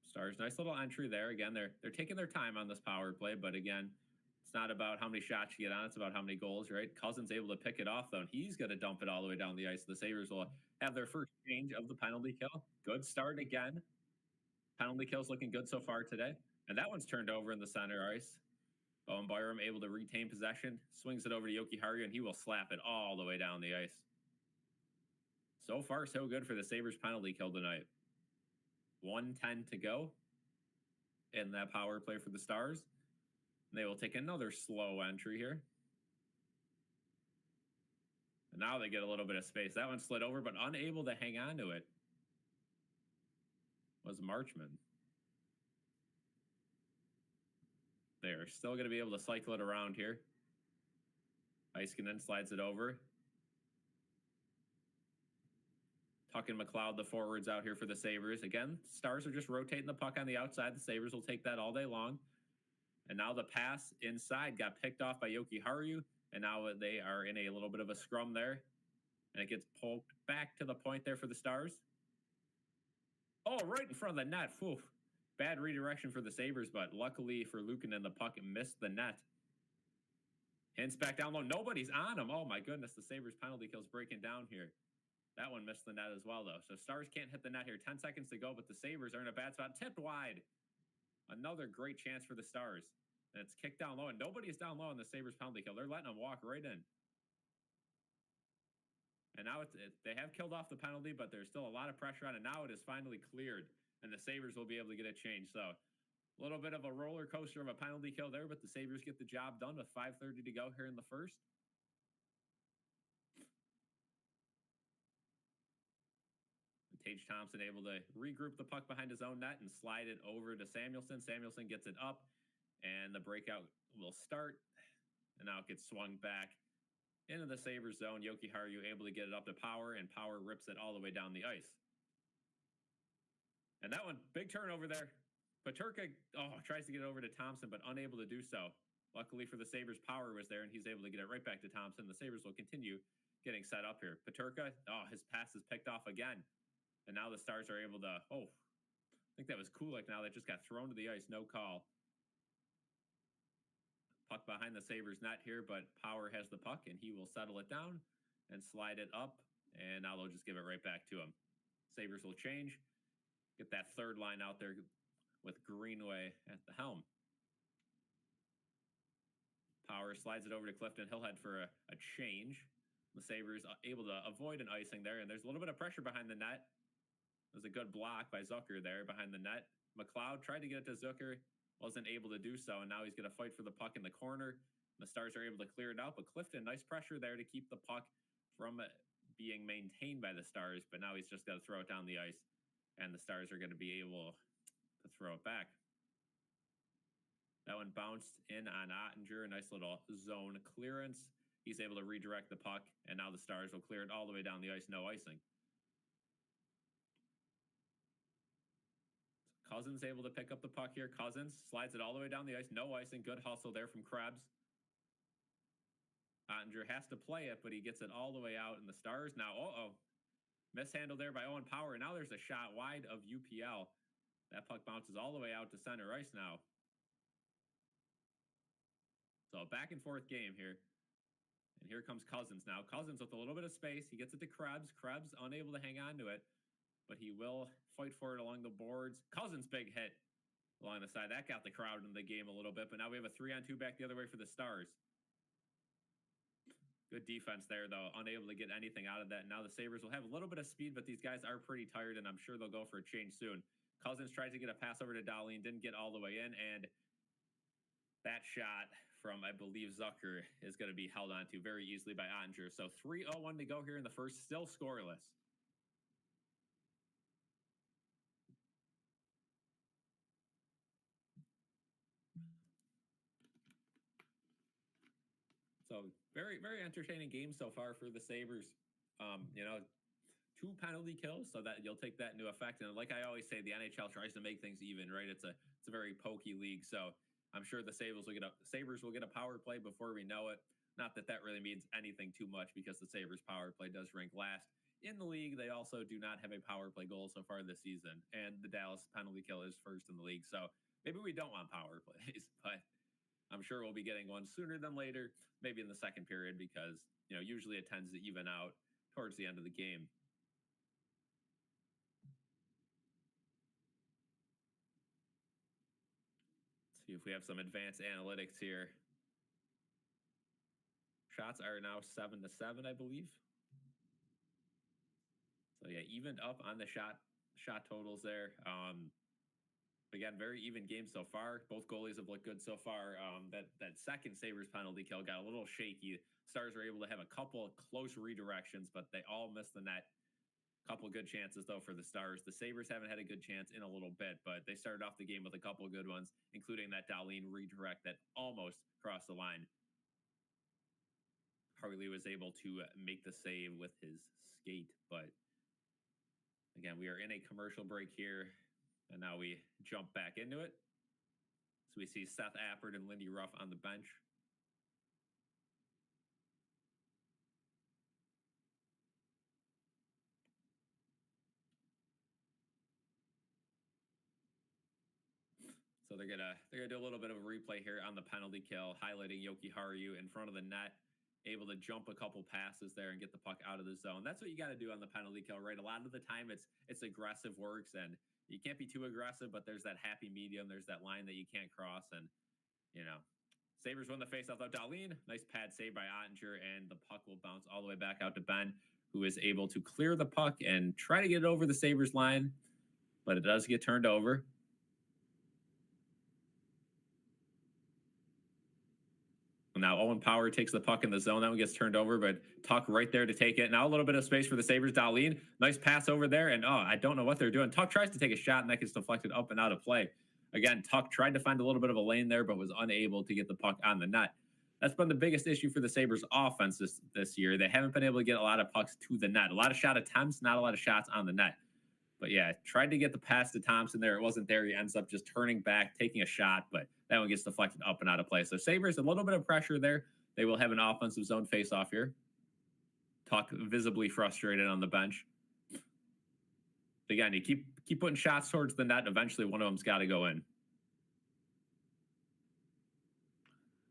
Stars, nice little entry there. Again, they're taking their time on this power play, but again, it's not about how many shots you get on. It's about how many goals, right? Cousins able to pick it off, though, and he's going to dump it all the way down the ice. The Sabres will have their first change of the penalty kill. Good start again. Penalty kill's looking good so far today. And that one's turned over in the center ice. Bowen Byram able to retain possession, swings it over to Jokiharju, and he will slap it all the way down the ice. So far, so good for the Sabres penalty kill tonight. 1:10 to go in that power play for the Stars. And they will take another slow entry here. And now they get a little bit of space. That one slid over, but unable to hang on to it was Marchman. They are still going to be able to cycle it around here. Heiskanen slides it over. Tuck and McLeod, the forwards out here for the Sabres. Again, Stars are just rotating the puck on the outside. The Sabres will take that all day long. And now the pass inside got picked off by Jokiharju. And now they are in a little bit of a scrum there. And it gets poked back to the point there for the Stars. Oh, right in front of the net. Whew. Bad redirection for the Sabres, but luckily for Luukkonen, the puck missed the net. Hints back down low. Nobody's on him. Oh, my goodness. The Sabres penalty kill's breaking down here. That one missed the net as well, though. So Stars can't hit the net here. 10 seconds to go, but the Sabres are in a bad spot. Tipped wide. Another great chance for the Stars. And it's kicked down low, and nobody is down low on the Sabres penalty kill. They're letting them walk right in. And now they have killed off the penalty, but there's still a lot of pressure on it. Now it is finally cleared, and the Sabres will be able to get it changed. So a little bit of a roller coaster of a penalty kill there, but the Sabres get the job done with 5:30 to go here in the first. Tage Thompson able to regroup the puck behind his own net and slide it over to Samuelsson. Samuelsson gets it up, and the breakout will start. And now it gets swung back into the Sabres zone. Jokiharju able to get it up to Power, and Power rips it all the way down the ice. And that one, big turnover there. Peterka tries to get it over to Thompson, but unable to do so. Luckily for the Sabres, Power was there, and he's able to get it right back to Thompson. The Sabres will continue getting set up here. Peterka, his pass is picked off again. And now the Stars are able to, I think that was Kulik now that just got thrown to the ice, no call. Puck behind the Sabres net here, but Power has the puck, and he will settle it down and slide it up, and now they'll just give it right back to him. Sabres will change, get that third line out there with Greenway at the helm. Power slides it over to Clifton. He'll head for a change. The Sabres able to avoid an icing there, and there's a little bit of pressure behind the net. There's a good block by Zucker there behind the net. McLeod tried to get it to Zucker, wasn't able to do so, and now he's going to fight for the puck in the corner. The Stars are able to clear it out, but Clifton, nice pressure there to keep the puck from being maintained by the Stars, but now he's just got to throw it down the ice, and the Stars are going to be able to throw it back. That one bounced in on Ottinger, a nice little zone clearance. He's able to redirect the puck, and now the Stars will clear it all the way down the ice, no icing. Cousins able to pick up the puck here. Cousins slides it all the way down the ice, no icing. Good hustle there from Krebs. Ottinger has to play it, but he gets it all the way out, and the Stars now, mishandled there by Owen Power. Now there's a shot wide of UPL. That puck bounces all the way out to center ice now. So a back and forth game here. And here comes Cousins now. Cousins with a little bit of space. He gets it to Krebs. Krebs unable to hang on to it, but he will fight for it along the boards. Cousins big hit along the side. That got the crowd in the game a little bit, but now we have a 3-on-2 back the other way for the Stars. Good defense there, though. Unable to get anything out of that. Now the Sabres will have a little bit of speed, but these guys are pretty tired, and I'm sure they'll go for a change soon. Cousins tries to get a pass over to Dahlin. Didn't get all the way in, and that shot from, I believe, Zucker is going to be held on to very easily by Ottinger. So 3:01 to go here in the first, still scoreless. So very, very entertaining game so far for the Sabres. 2 penalty kills, so that you'll take that into effect. And like I always say, the NHL tries to make things even, right? It's a very pokey league, so I'm sure the Sabres will get a power play before we know it. Not that that really means anything too much, because the Sabres power play does rank last in the league. They also do not have a power play goal so far this season, and the Dallas penalty kill is first in the league. So maybe we don't want power plays, but I'm sure we'll be getting one sooner than later, maybe in the second period, because usually it tends to even out towards the end of the game. See if we have some advanced analytics here. Shots are now 7-7, I believe. So yeah, evened up on the shot totals there. Again, very even game so far. Both goalies have looked good so far. That second Sabres penalty kill got a little shaky. Stars were able to have a couple of close redirections, but they all missed the net. Couple good chances, though, for the Stars. The Sabres haven't had a good chance in a little bit, but they started off the game with a couple of good ones, including that Dahlin redirect that almost crossed the line. Harley was able to make the save with his skate, but again, we are in a commercial break here, and now we jump back into it. So we see Seth Appert and Lindy Ruff on the bench. So they're gonna do a little bit of a replay here on the penalty kill, highlighting Jokiharju in front of the net, able to jump a couple passes there and get the puck out of the zone. That's what you got to do on the penalty kill, right? A lot of the time it's aggressive works, and you can't be too aggressive, but there's that happy medium. There's that line that you can't cross, and Sabres win the faceoff though. Dahlin, nice pad save by Ottinger, and the puck will bounce all the way back out to Ben, who is able to clear the puck and try to get it over the Sabres line, but it does get turned over. And Now Owen Power takes the puck in the zone. That one gets turned over, but Tuck right there to take it. Now a little bit of space for the Sabres. Dahlin, nice pass over there. And I don't know what they're doing. Tuck tries to take a shot, and that gets deflected up and out of play. Again, Tuck tried to find a little bit of a lane there, but was unable to get the puck on the net. That's been the biggest issue for the Sabres offense this year. They haven't been able to get a lot of pucks to the net. A lot of shot attempts, not a lot of shots on the net. But yeah, tried to get the pass to Thompson there. It wasn't there. He ends up just turning back, taking a shot, but that one gets deflected up and out of play. So Sabres, a little bit of pressure there. They will have an offensive zone face-off here. Tuck visibly frustrated on the bench. Again, you keep putting shots towards the net. Eventually, one of them's got to go in.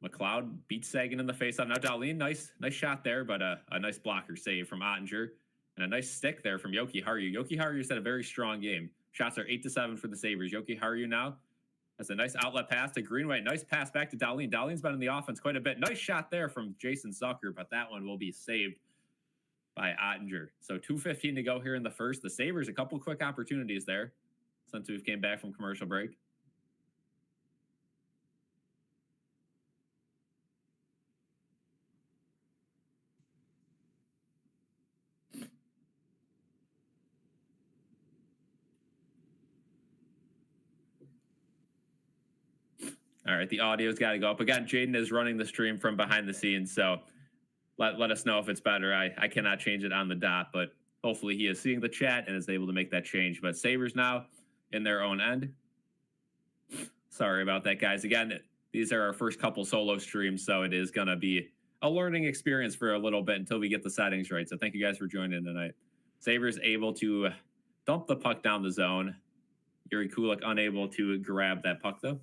McLeod beats Sagan in the faceoff. Now Dahlin, nice shot there, but a nice blocker save from Ottinger. And a nice stick there from Yoki Haru. Yoki Haru's had a very strong game. Shots are 8-7 for the Sabres. Yoki Haru now has a nice outlet pass to Greenway. Nice pass back to Dahlin. Dahlin's been in the offense quite a bit. Nice shot there from Jason Zucker, but that one will be saved by Ottinger. So 2:15 to go here in the first. The Sabres, a couple quick opportunities there since we've came back from commercial break. All right, the audio's got to go up. Again, Jaden is running the stream from behind the scenes, so let us know if it's better. I cannot change it on the dot, but hopefully he is seeing the chat and is able to make that change. But Sabres now in their own end. Sorry about that, guys. Again, these are our first couple solo streams, so it is going to be a learning experience for a little bit until we get the settings right. So thank you guys for joining tonight. Sabres able to dump the puck down the zone. Yuri Kulik unable to grab that puck, though.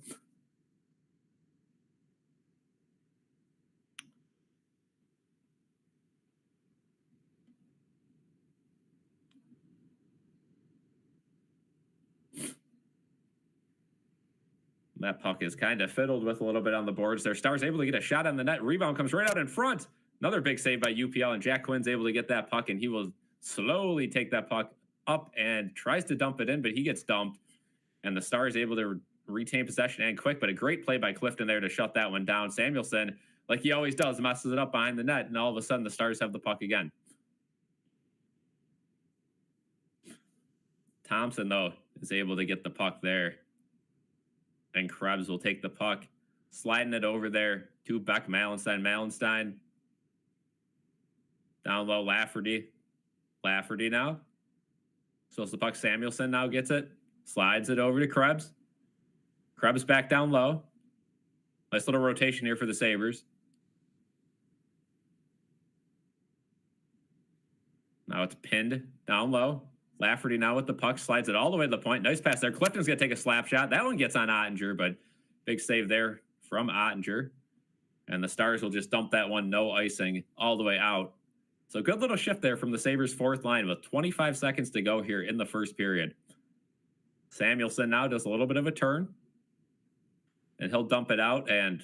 That puck is kind of fiddled with a little bit on the boards there. Stars able to get a shot on the net. Rebound comes right out in front. Another big save by UPL, and Jack Quinn's able to get that puck, and he will slowly take that puck up and tries to dump it in, but he gets dumped. And the Stars able to retain possession and quick, but a great play by Clifton there to shut that one down. Samuelson, like he always does, messes it up behind the net, and all of a sudden the Stars have the puck again. Thompson, though, is able to get the puck there. And Krebs will take the puck, sliding it over there to Beck Malenstein. Malenstein down low, Lafferty. Lafferty now. So it's the puck. Samuelson now gets it, slides it over to Krebs. Krebs back down low. Nice little rotation here for the Sabres. Now it's pinned down low. Lafferty now with the puck, slides it all the way to the point. Nice pass there. Clifton's going to take a slap shot. That one gets on Ottinger, but big save there from Ottinger. And the Stars will just dump that one, no icing, all the way out. So good little shift there from the Sabres' fourth line with 25 seconds to go here in the first period. Samuelson now does a little bit of a turn. And he'll dump it out, and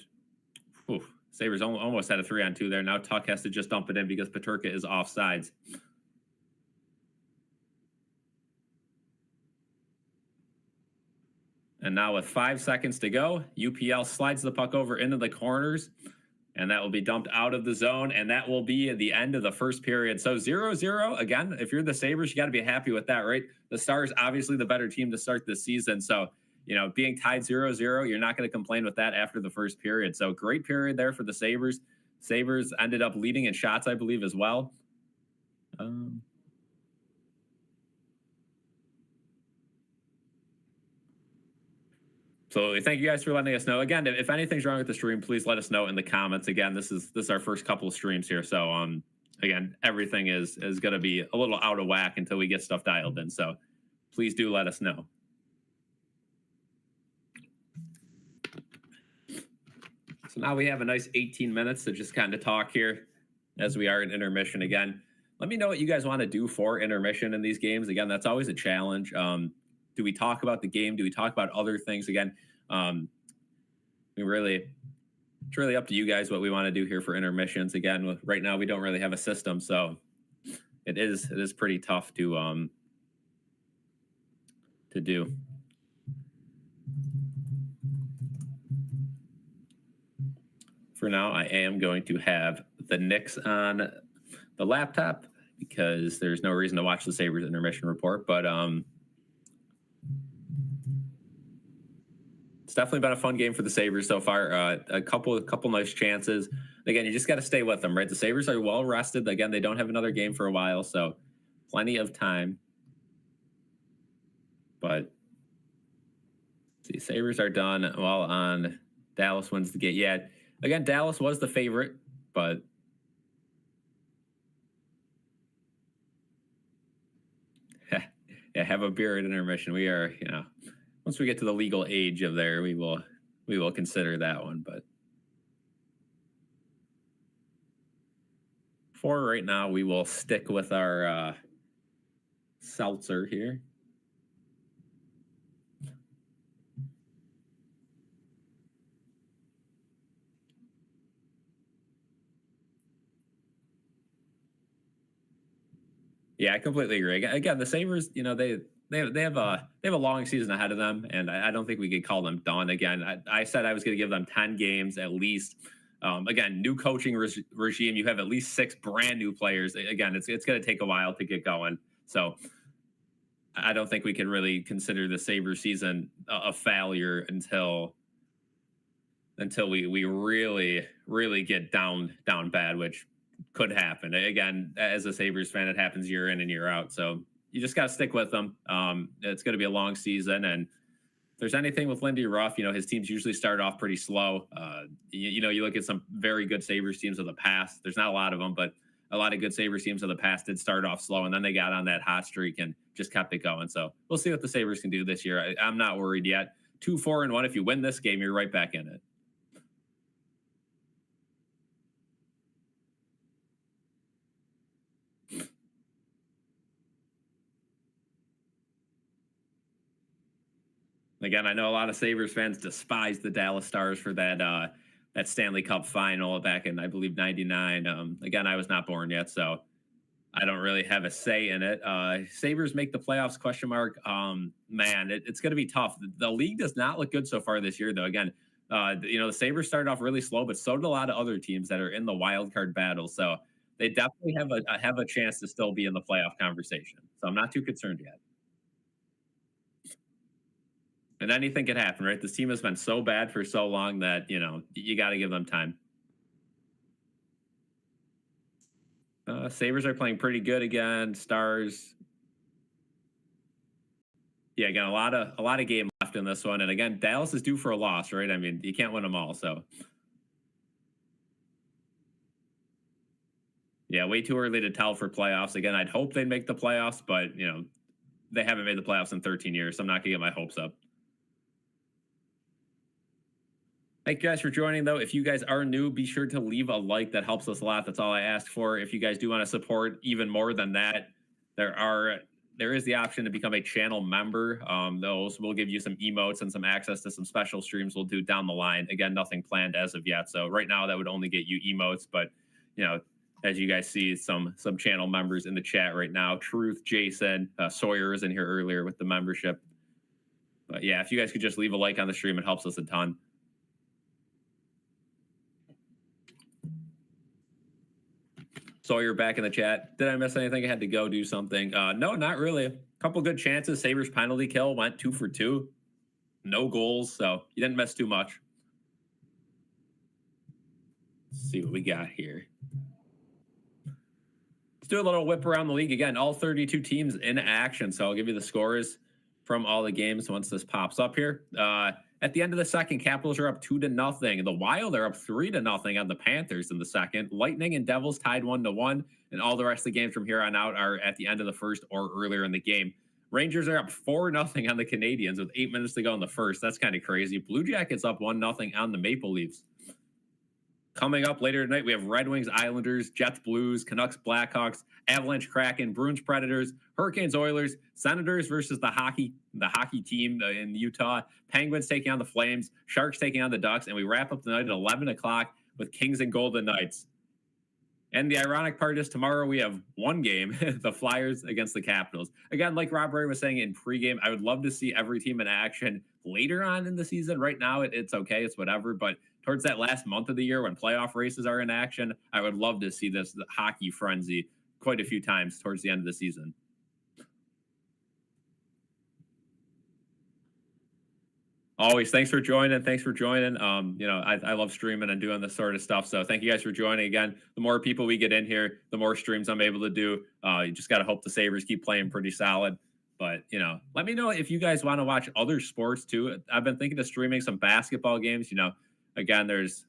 Sabres almost had a 3-on-2 there. Now Tuck has to just dump it in because Peterka is offsides. And now with 5 seconds to go, UPL slides the puck over into the corners, and that will be dumped out of the zone, and that will be the end of the first period. So 0-0, again, if you're the Sabres, you got to be happy with that, right? The Stars, obviously the better team to start this season, so, you know, being tied 0-0, you're not going to complain with that after the first period. So great period there for the Sabres. Sabres ended up leading in shots, I believe, as well. So thank you guys for letting us know. Again, if anything's wrong with the stream, please let us know in the comments. Again, this is our first couple of streams here. So again, everything is going to be a little out of whack until we get stuff dialed in. So please do let us know. So now we have a nice 18 minutes to just kind of talk here as we are in intermission again. Let me know what you guys want to do for intermission in these games. Again, that's always a challenge. Do we talk about the game? Do we talk about other things? Again, it's really up to you guys what we want to do here for intermissions. Again, right now we don't really have a system, so it is pretty tough to do. for now, I am going to have the Knicks on the laptop because there's no reason to watch the Sabres intermission report. But it's definitely been a fun game for the Sabres so far. A couple nice chances. Again, you just got to stay with them, right? The Sabres are well rested. Again, they don't have another game for a while, so plenty of time. But see, Sabres are done while on Dallas wins the game. Yeah, again, Dallas was the favorite, but yeah, have a beer at intermission. We are, once we get to the legal age of there, we will consider that one. But for right now, we will stick with our seltzer here. Yeah, I completely agree. Again, the Sabres, they have a long season ahead of them, and I don't think we could call them done. Again, I said I was going to give them 10 games at least. Again, new coaching regime. You have at least 6 brand new players. Again, it's going to take a while to get going. So I don't think we can really consider the Sabres season a failure until we really get down bad, which could happen. Again, as a Sabres fan, it happens year in and year out. So you just got to stick with them. It's going to be a long season, and if there's anything with Lindy Ruff, his teams usually start off pretty slow. You look at some very good Sabres teams of the past. There's not a lot of them, but a lot of good Sabres teams of the past did start off slow, and then they got on that hot streak and just kept it going. So we'll see what the Sabres can do this year. I'm not worried yet. 2-4-1. If you win this game, you're right back in it. Again, I know a lot of Sabres fans despise the Dallas Stars for that Stanley Cup final back in, I believe, '99. Again, I was not born yet, so I don't really have a say in it. Sabres make the playoffs? Question mark. Man, it's going to be tough. The league does not look good so far this year, though. Again, the Sabres started off really slow, but so did a lot of other teams that are in the wild card battle. So they definitely have a chance to still be in the playoff conversation. So I'm not too concerned yet. And anything can happen, right? This team has been so bad for so long that, you got to give them time. Sabres are playing pretty good again. Stars. Yeah, again, a lot of game left in this one. And again, Dallas is due for a loss, right? I mean, you can't win them all. So yeah, way too early to tell for playoffs. Again, I'd hope they'd make the playoffs, but they haven't made the playoffs in 13 years. So I'm not gonna get my hopes up. Thank you guys for joining, though. If you guys are new, be sure to leave a like. That helps us a lot. That's all I ask for. If you guys do want to support even more than that, there is the option to become a channel member. Those will give you some emotes and some access to some special streams we'll do down the line. Again, nothing planned as of yet. So right now that would only get you emotes, but as you guys see, some channel members in the chat right now. Truth, Jason, Sawyer was in here earlier with the membership. But yeah, if you guys could just leave a like on the stream, it helps us a ton. Sawyer back in the chat. Did I miss anything? I had to go do something. No, not really. A couple good chances. Sabres penalty kill went 2 for 2. No goals, so you didn't miss too much. Let's see what we got here. Let's do a little whip around the league again. All 32 teams in action. So I'll give you the scores from all the games once this pops up here. At the end of the second, Capitals are up 2-0. The Wild are up 3-0 on the Panthers in the second. Lightning and Devils tied 1-1, and all the rest of the games from here on out are at the end of the first or earlier in the game. Rangers are up 4-0 on the Canadiens with 8 minutes to go in the first. That's kind of crazy. Blue Jackets up 1-0 on the Maple Leafs. Coming up later tonight, we have Red Wings, Islanders, Jets, Blues, Canucks, Blackhawks, Avalanche, Kraken, Bruins, Predators, Hurricanes, Oilers, Senators versus the hockey team in Utah, Penguins taking on the Flames, Sharks taking on the Ducks, and we wrap up the night at 11 o'clock with Kings and Golden Knights. And the ironic part is tomorrow we have one game, the Flyers against the Capitals. Again, like Rob Ray was saying in pregame, I would love to see every team in action later on in the season. Right now, it's okay. It's whatever. But towards that last month of the year when playoff races are in action, I would love to see this hockey frenzy quite a few times towards the end of the season. Always, thanks for joining. Thanks for joining. I love streaming and doing this sort of stuff. So thank you guys for joining again. The more people we get in here, the more streams I'm able to do. You just got to hope the Sabres keep playing pretty solid. But let me know if you guys want to watch other sports too. I've been thinking of streaming some basketball games. Again, there's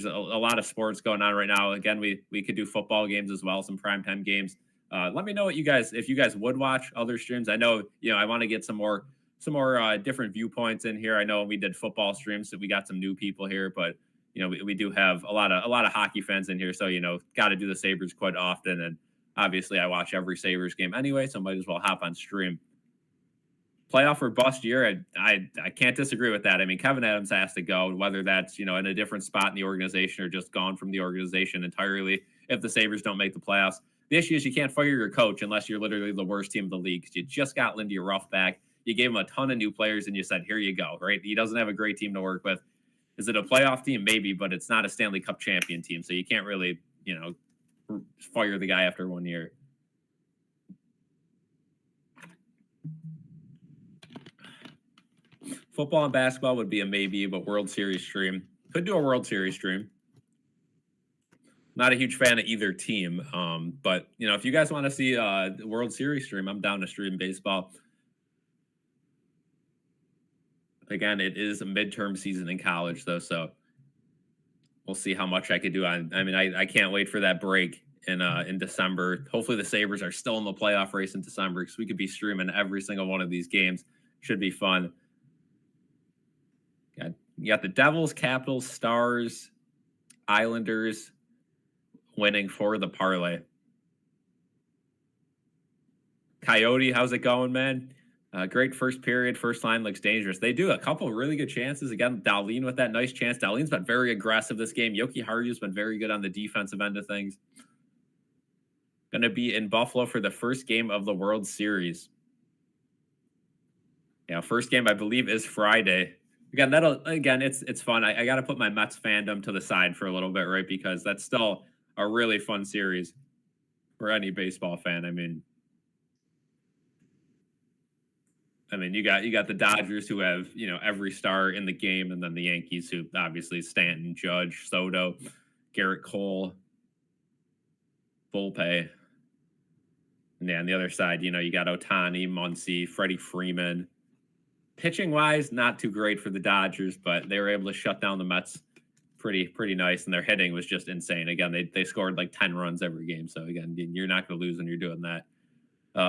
a lot of sports going on right now. Again, we could do football games as well, some primetime games. Let me know what if you guys would watch other streams. I know I want to get some more different viewpoints in here. I know we did football streams, so we got some new people here, but we do have a lot of hockey fans in here, so got to do the Sabres quite often, and obviously I watch every Sabres game anyway, so might as well hop on stream. Playoff or bust year, I can't disagree with that. I mean, Kevin Adams has to go, whether that's in a different spot in the organization or just gone from the organization entirely if the Sabres don't make the playoffs. The issue is you can't fire your coach unless you're literally the worst team in the league, because you just got Lindy Ruff back. You gave him a ton of new players and you said, here you go, right? He doesn't have a great team to work with. Is it a playoff team? Maybe, but it's not a Stanley Cup champion team. So you can't really, fire the guy after 1 year. Football and basketball would be a maybe, but World Series stream. Could do a World Series stream. Not a huge fan of either team. But, if you guys want to see a World Series stream, I'm down to stream baseball. Again, it is a midterm season in college, though, so we'll see how much I could do. I can't wait for that break in December. Hopefully, the Sabres are still in the playoff race in December, because we could be streaming every single one of these games. Should be fun. You got the Devils, Capitals, Stars, Islanders winning for the parlay. Coyote, how's it going, man? Great first period. First line looks dangerous. They do a couple really good chances. Again, Dahlin with that nice chance. Dahlin's been very aggressive this game. Yoki Haru's been very good on the defensive end of things. Going to be in Buffalo for the first game of the World Series. Yeah, first game, I believe, is Friday. Again, it's fun. I got to put my Mets fandom to the side for a little bit, right? Because that's still a really fun series for any baseball fan. I mean, you got the Dodgers, who have every star in the game, and then the Yankees, who obviously Stanton, Judge, Soto, Garrett Cole, Volpe. And yeah, on the other side, you got Ohtani, Muncy, Freddie Freeman. Pitching wise, not too great for the Dodgers, but they were able to shut down the Mets pretty nice, and their hitting was just insane. Again, they scored like 10 runs every game, so again, you're not going to lose when you're doing that.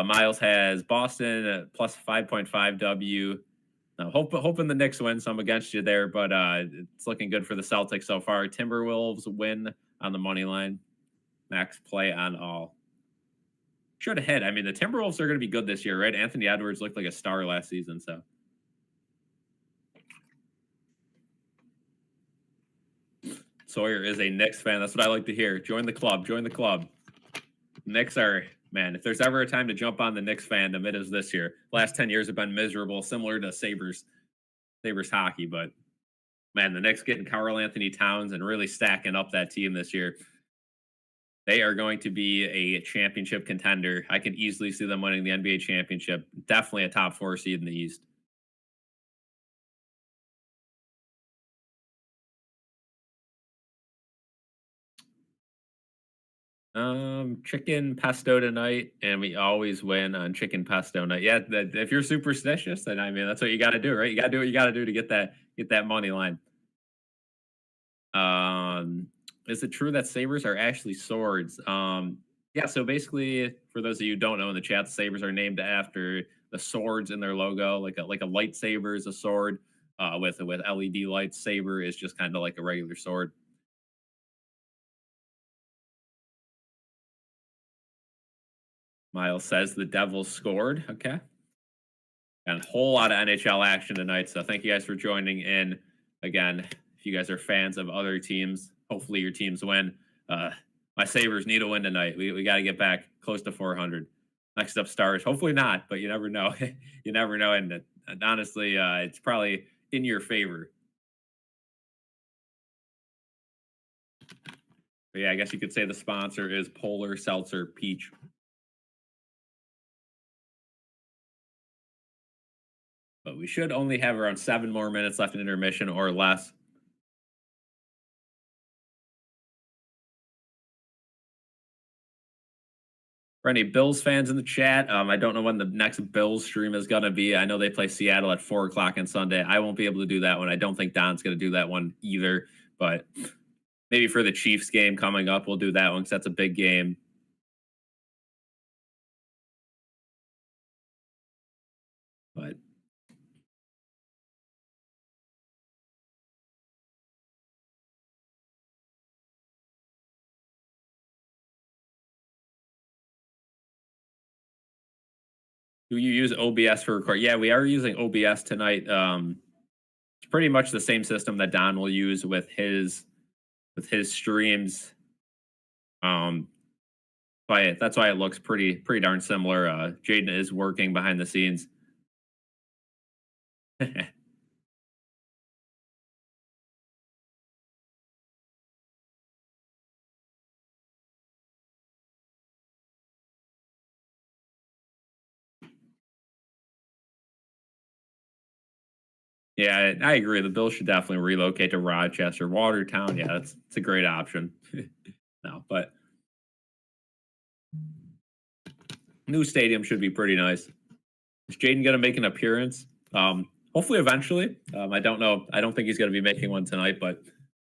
Miles has Boston plus 5.5 W. Hoping the Knicks win, so I'm against you there, but it's looking good for the Celtics so far. Timberwolves win on the money line. Max play on all. Should have hit. The Timberwolves are going to be good this year, right? Anthony Edwards looked like a star last season, so. Sawyer is a Knicks fan. That's what I like to hear. Join the club. Join the club. Knicks are, man, if there's ever a time to jump on the Knicks fandom, it is this year. Last 10 years have been miserable, similar to Sabres hockey. But, man, the Knicks getting Karl Anthony Towns and really stacking up that team this year. They are going to be a championship contender. I can easily see them winning the NBA championship. Definitely a top 4 seed in the East. Chicken pesto tonight, and we always win on chicken pesto night. Yeah, if you're superstitious, then that's what you got to do, right? You got to do what you got to do to get that money line. Is it true that sabers are actually swords? Yeah. So basically, for those of you who don't know in the chat, the Sabres are named after the swords in their logo. Like a lightsaber is a sword. With LED lights, saber is just kind of like a regular sword. Miles says the Devils scored. Okay. And a whole lot of NHL action tonight. So thank you guys for joining in. Again, if you guys are fans of other teams, hopefully your teams win. My Sabres need a win tonight. We got to get back close to 400. Next up, Stars. Hopefully not, but you never know. You never know. And honestly, it's probably in your favor. But yeah, I guess you could say the sponsor is Polar Seltzer Peach. But we should only have around 7 more minutes left in intermission or less. For any Bills fans in the chat, I don't know when the next Bills stream is going to be. I know they play Seattle at 4 o'clock on Sunday. I won't be able to do that one. I don't think Don's going to do that one either. But maybe for the Chiefs game coming up, we'll do that one because that's a big game. But do you use OBS for record? Yeah, we are using OBS tonight. It's pretty much the same system that Don will use with his streams. Um, that's why it looks pretty darn similar. Jaden is working behind the scenes. Yeah, I agree. The Bills should definitely relocate to Rochester, Watertown. Yeah, it's a great option. No, but new stadium should be pretty nice. Is Jaden going to make an appearance? Hopefully, eventually. I don't know. I don't think he's going to be making one tonight, but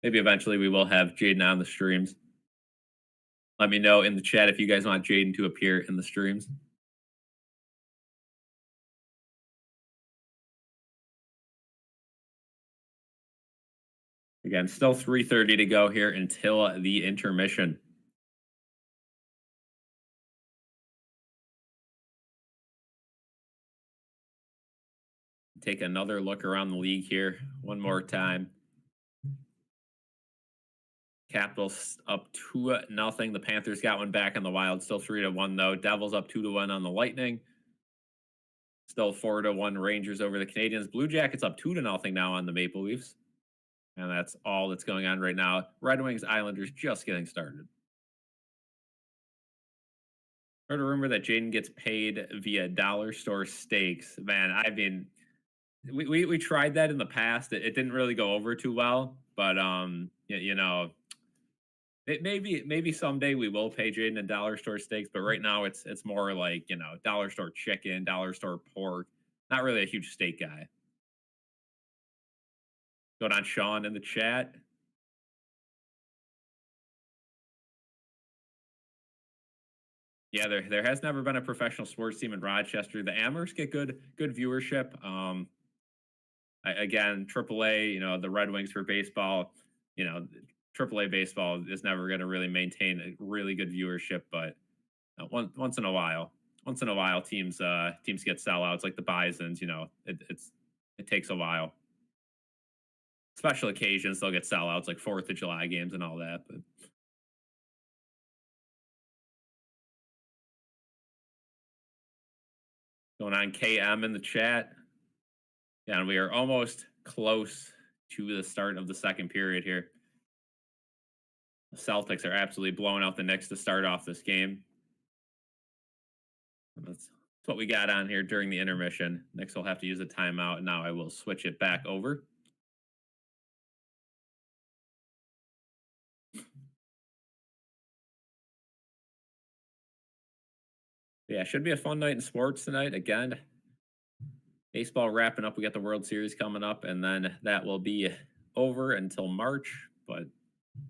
maybe eventually we will have Jaden on the streams. Let me know in the chat if you guys want Jaden to appear in the streams. Again, still 3:30 to go here until the intermission. Take another look around the league here one more time. Capitals up 2-0. The Panthers got one back on the Wild. Still 3-1 though. Devils up 2-1 on the Lightning. Still 4-1 Rangers over the Canadians. Blue Jackets up 2-0 now on the Maple Leafs. And that's all that's going on right now. Red Wings Islanders just getting started. Heard a rumor that Jaden gets paid via dollar store steaks. Man, I mean, we tried that in the past. It didn't really go over too well, but you know, maybe someday we will pay Jaden in dollar store steaks, but right now it's more like, dollar store chicken, dollar store pork. Not really a huge steak guy. Going on Sean in the chat. Yeah, there has never been a professional sports team in Rochester. The Amherst get good viewership. Again, AAA, the Red Wings for baseball, you know, AAA baseball is never going to really maintain a really good viewership, but once in a while, teams get sellouts like the Bisons. It takes a while. Special occasions they'll get sellouts like 4th of July games and all that. But going on KM in the chat. Yeah, and we are almost close to the start of the second period here. The Celtics are absolutely blowing out the Knicks to start off this game. That's what we got on here during the intermission. Knicks will have to use a timeout, and now I will switch it back over. Yeah, should be a fun night in sports tonight. Again, baseball wrapping up. We got the World Series coming up, and then that will be over until March. But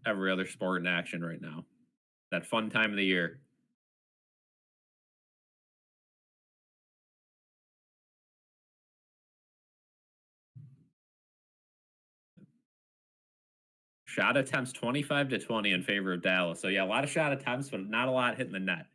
every other sport in action right now. That fun time of the year. Shot attempts 25-20 in favor of Dallas. So yeah, a lot of shot attempts, but not a lot hitting the net.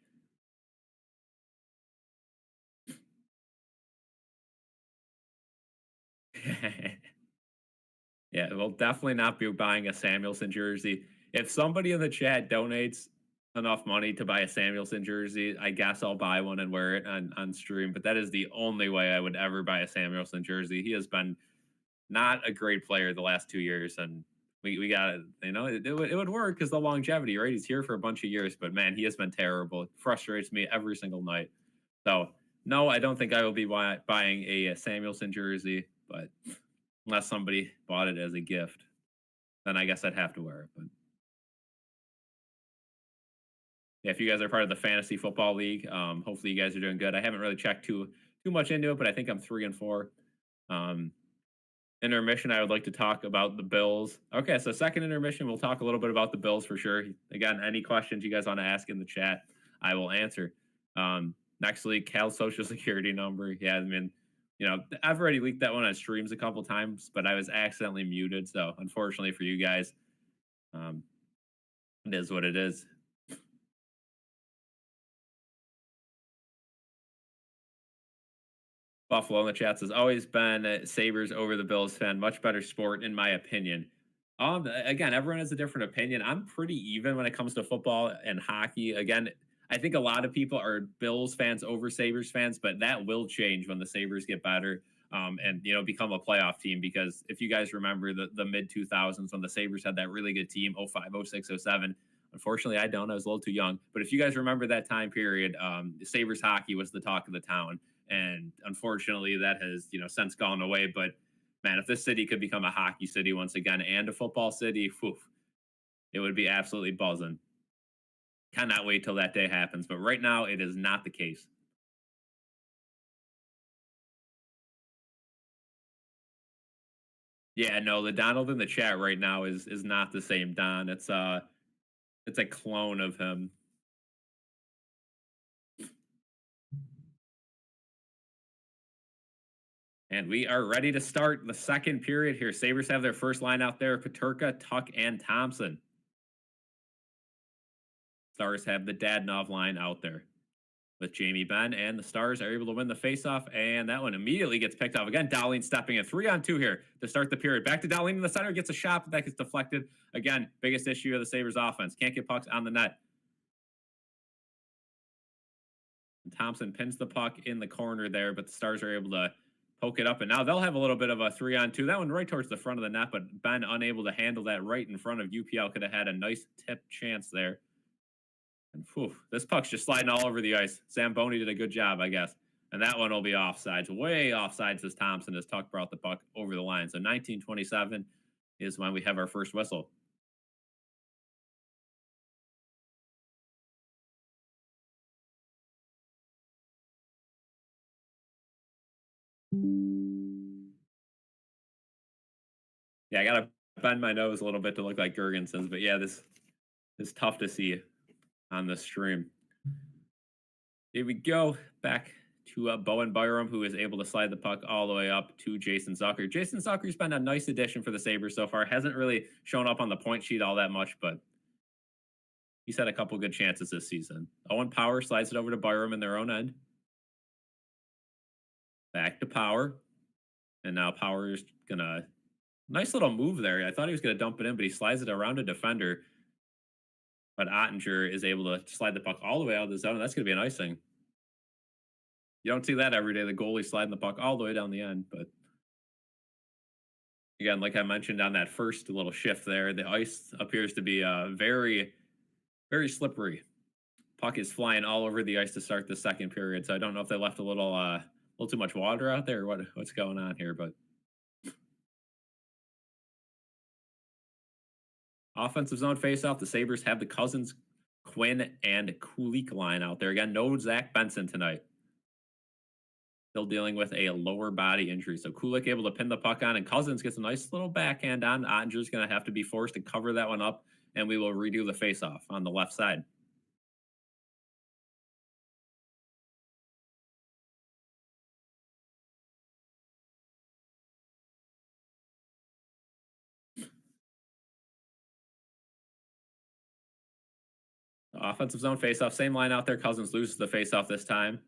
Yeah, we'll definitely not be buying a Samuelson jersey. If somebody in the chat donates enough money to buy a Samuelson jersey, I guess I'll buy one and wear it on stream. But that is the only way I would ever buy a Samuelson jersey. He has been not a great player the last 2 years, and We got it. It would work because the longevity, right? He's here for a bunch of years, but man, he has been terrible. It frustrates me every single night. So no, I don't think I will be buying a Samuelson jersey, but unless somebody bought it as a gift, then I guess I'd have to wear it. But yeah, if you guys are part of the fantasy football league, hopefully you guys are doing good. I haven't really checked too much into it, but I think I'm 3-4. Um, Intermission, I would like to talk about the Bills. Okay, so second intermission, we'll talk a little bit about the Bills for sure. Again, any questions you guys want to ask in the chat, I will answer. Next week, Cal's social security number. Yeah, I mean, I've already leaked that one on streams a couple times, but I was accidentally muted. So unfortunately for you guys, um, it is what it is. Buffalo in the chats has always been Sabres over the Bills fan. Much better sport, in my opinion. Again, everyone has a different opinion. I'm pretty even when it comes to football and hockey. Again, I think a lot of people are Bills fans over Sabres fans, but that will change when the Sabres get better and become a playoff team. Because if you guys remember the mid 2000s when the Sabres had that really good team, 05, 06, 07. Unfortunately, I don't. I was a little too young. But if you guys remember that time period, Sabres hockey was the talk of the town, and unfortunately, that has since gone away. But man, if this city could become a hockey city once again and a football city, whew, it would be absolutely buzzing. Cannot wait till that day happens. But right now, it is not the case. Yeah, no, the Donald in the chat right now is not the same Don. It's a clone of him. And we are ready to start the second period here. Sabres have their first line out there: Paterka, Tuck, and Thompson. Stars have the Dadnov line out there with Jamie Benn, and the Stars are able to win the faceoff, and that one immediately gets picked off. Again, Dahlin stepping in 3-on-2 here to start the period. Back to Dahlin in the center, gets a shot, but that gets deflected. Again, biggest issue of the Sabres offense. Can't get pucks on the net. And Thompson pins the puck in the corner there, but the Stars are able to poke it up, and now they'll have a little bit of a 3-on-2. That one right towards the front of the net, but Ben unable to handle that right in front of UPL. Could have had a nice tip chance there. And whew, this puck's just sliding all over the ice. Zamboni did a good job, I guess. And that one will be offsides, way offsides as Thompson, as Tuck brought the puck over the line. So 19:27 is when we have our first whistle. Yeah, I gotta bend my nose a little bit to look like Gergensons, but yeah, this is tough to see on the stream. Here we go. Back to Bowen Byram, who is able to slide the puck all the way up to Jason Zucker. Jason Zucker's been a nice addition for the Sabres so far. Hasn't really shown up on the point sheet all that much, but he's had a couple good chances this season. Owen Power slides it over to Byram in their own end. Back to Power. And now Power's gonna nice little move there. I thought he was gonna dump it in, but he slides it around a defender. But Ottinger is able to slide the puck all the way out of the zone. That's gonna be a nice thing. You don't see that every day. The goalie sliding the puck all the way down the end, but again, like I mentioned on that first little shift there, the ice appears to be very, very slippery. Puck is flying all over the ice to start the second period. So I don't know if they left a little too much water out there or what's going on here, but offensive zone faceoff. The Sabres have the Cousins, Quinn, and Kulik line out there. Again, no Zach Benson tonight. Still dealing with a lower body injury. So Kulik able to pin the puck on, and Cousins gets a nice little backhand on. Ottinger's going to have to be forced to cover that one up, and we will redo the faceoff on the left side. Offensive zone faceoff, same line out there. Cousins loses the faceoff this time.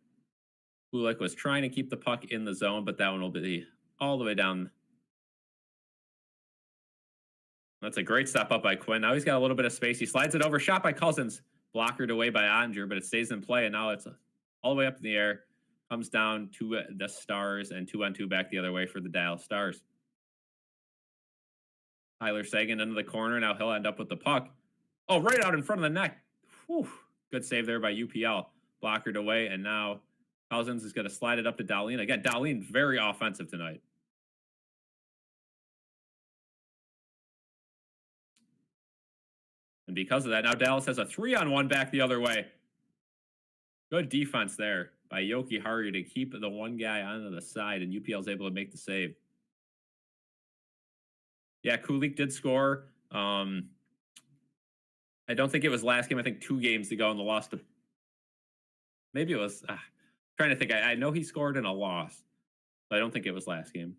Kulik was trying to keep the puck in the zone, but that one will be all the way down. That's a great step up by Quinn. Now he's got a little bit of space. He slides it over. Shot by Cousins. Blockered away by Ottinger, but it stays in play, and now it's all the way up in the air. Comes down to the Stars, and 2-on-2 back the other way for the Dallas Stars. Tyler Seguin into the corner. Now he'll end up with the puck. Oh, right out in front of the net. Whew. Good save there by UPL. Blockered away, and now Cousins is going to slide it up to Dahlin. Again, Dahlin very offensive tonight. And because of that, now Dallas has a 3-on-1 back the other way. Good defense there by Yoki Haru to keep the one guy onto the side, and UPL is able to make the save. Yeah, Kulik did score. I don't think it was last game. I think 2 games ago in the loss to... Maybe it was... trying to think. I know he scored in a loss, but I don't think it was last game.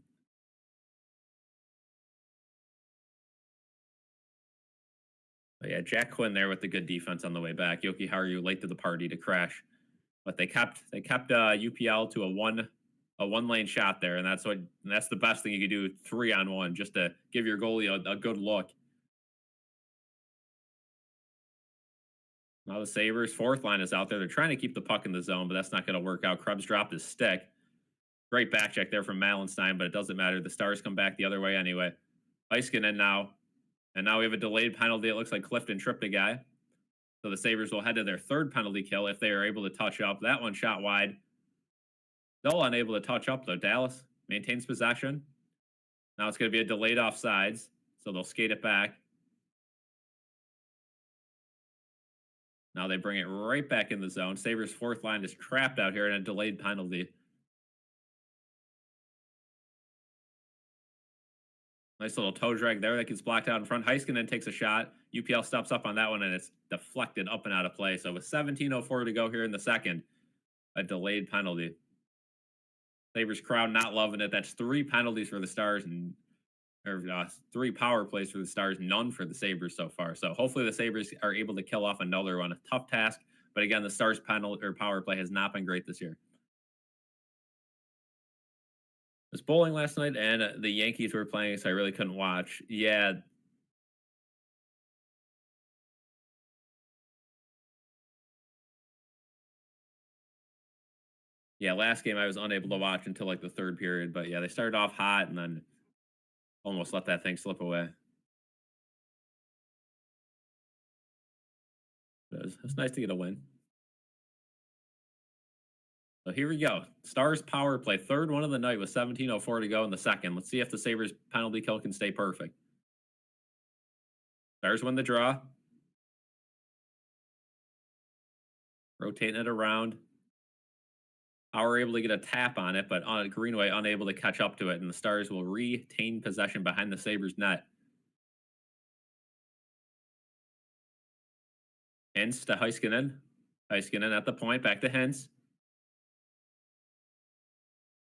But yeah, Jack Quinn there with the good defense on the way back. Yoki Haru late to the party to crash, but they kept UPL to a one lane shot there, and that's the best thing you could do 3-on-1 just to give your goalie a good look. Now the Sabres' fourth line is out there. They're trying to keep the puck in the zone, but that's not going to work out. Krebs dropped his stick. Great back check there from Malenstein, but it doesn't matter. The Stars come back the other way anyway. Heiskanen now. And now we have a delayed penalty. It looks like Clifton tripped a guy. So the Sabres will head to their third penalty kill if they are able to touch up. That one shot wide. Still unable to touch up, though. Dallas maintains possession. Now it's going to be a delayed offsides, so they'll skate it back. Now they bring it right back in the zone. Sabres' fourth line is trapped out here in a delayed penalty. Nice little toe drag there that gets blocked out in front. Heiskanen takes a shot. UPL steps up on that one, and it's deflected up and out of play. So with 17:04 to go here in the second, a delayed penalty. Sabres crowd not loving it. That's 3 penalties for the Stars, and 3 power plays for the Stars, none for the Sabres so far. So hopefully the Sabres are able to kill off another one. A tough task, but again, the Stars' penalty or power play has not been great this year. Was bowling last night, and the Yankees were playing, so I really couldn't watch. Yeah. Yeah, last game I was unable to watch until like the third period, but yeah, they started off hot and then almost let that thing slip away. It was nice to get a win. So here we go. Stars power play, third one of the night with 17:04 to go in the second. Let's see if the Sabres penalty kill can stay perfect. Stars win the draw. Rotating it around. Power able to get a tap on it, but Greenway unable to catch up to it, and the Stars will retain possession behind the Sabres net. Hintz to Heiskanen. Heiskanen at the point, back to Hintz.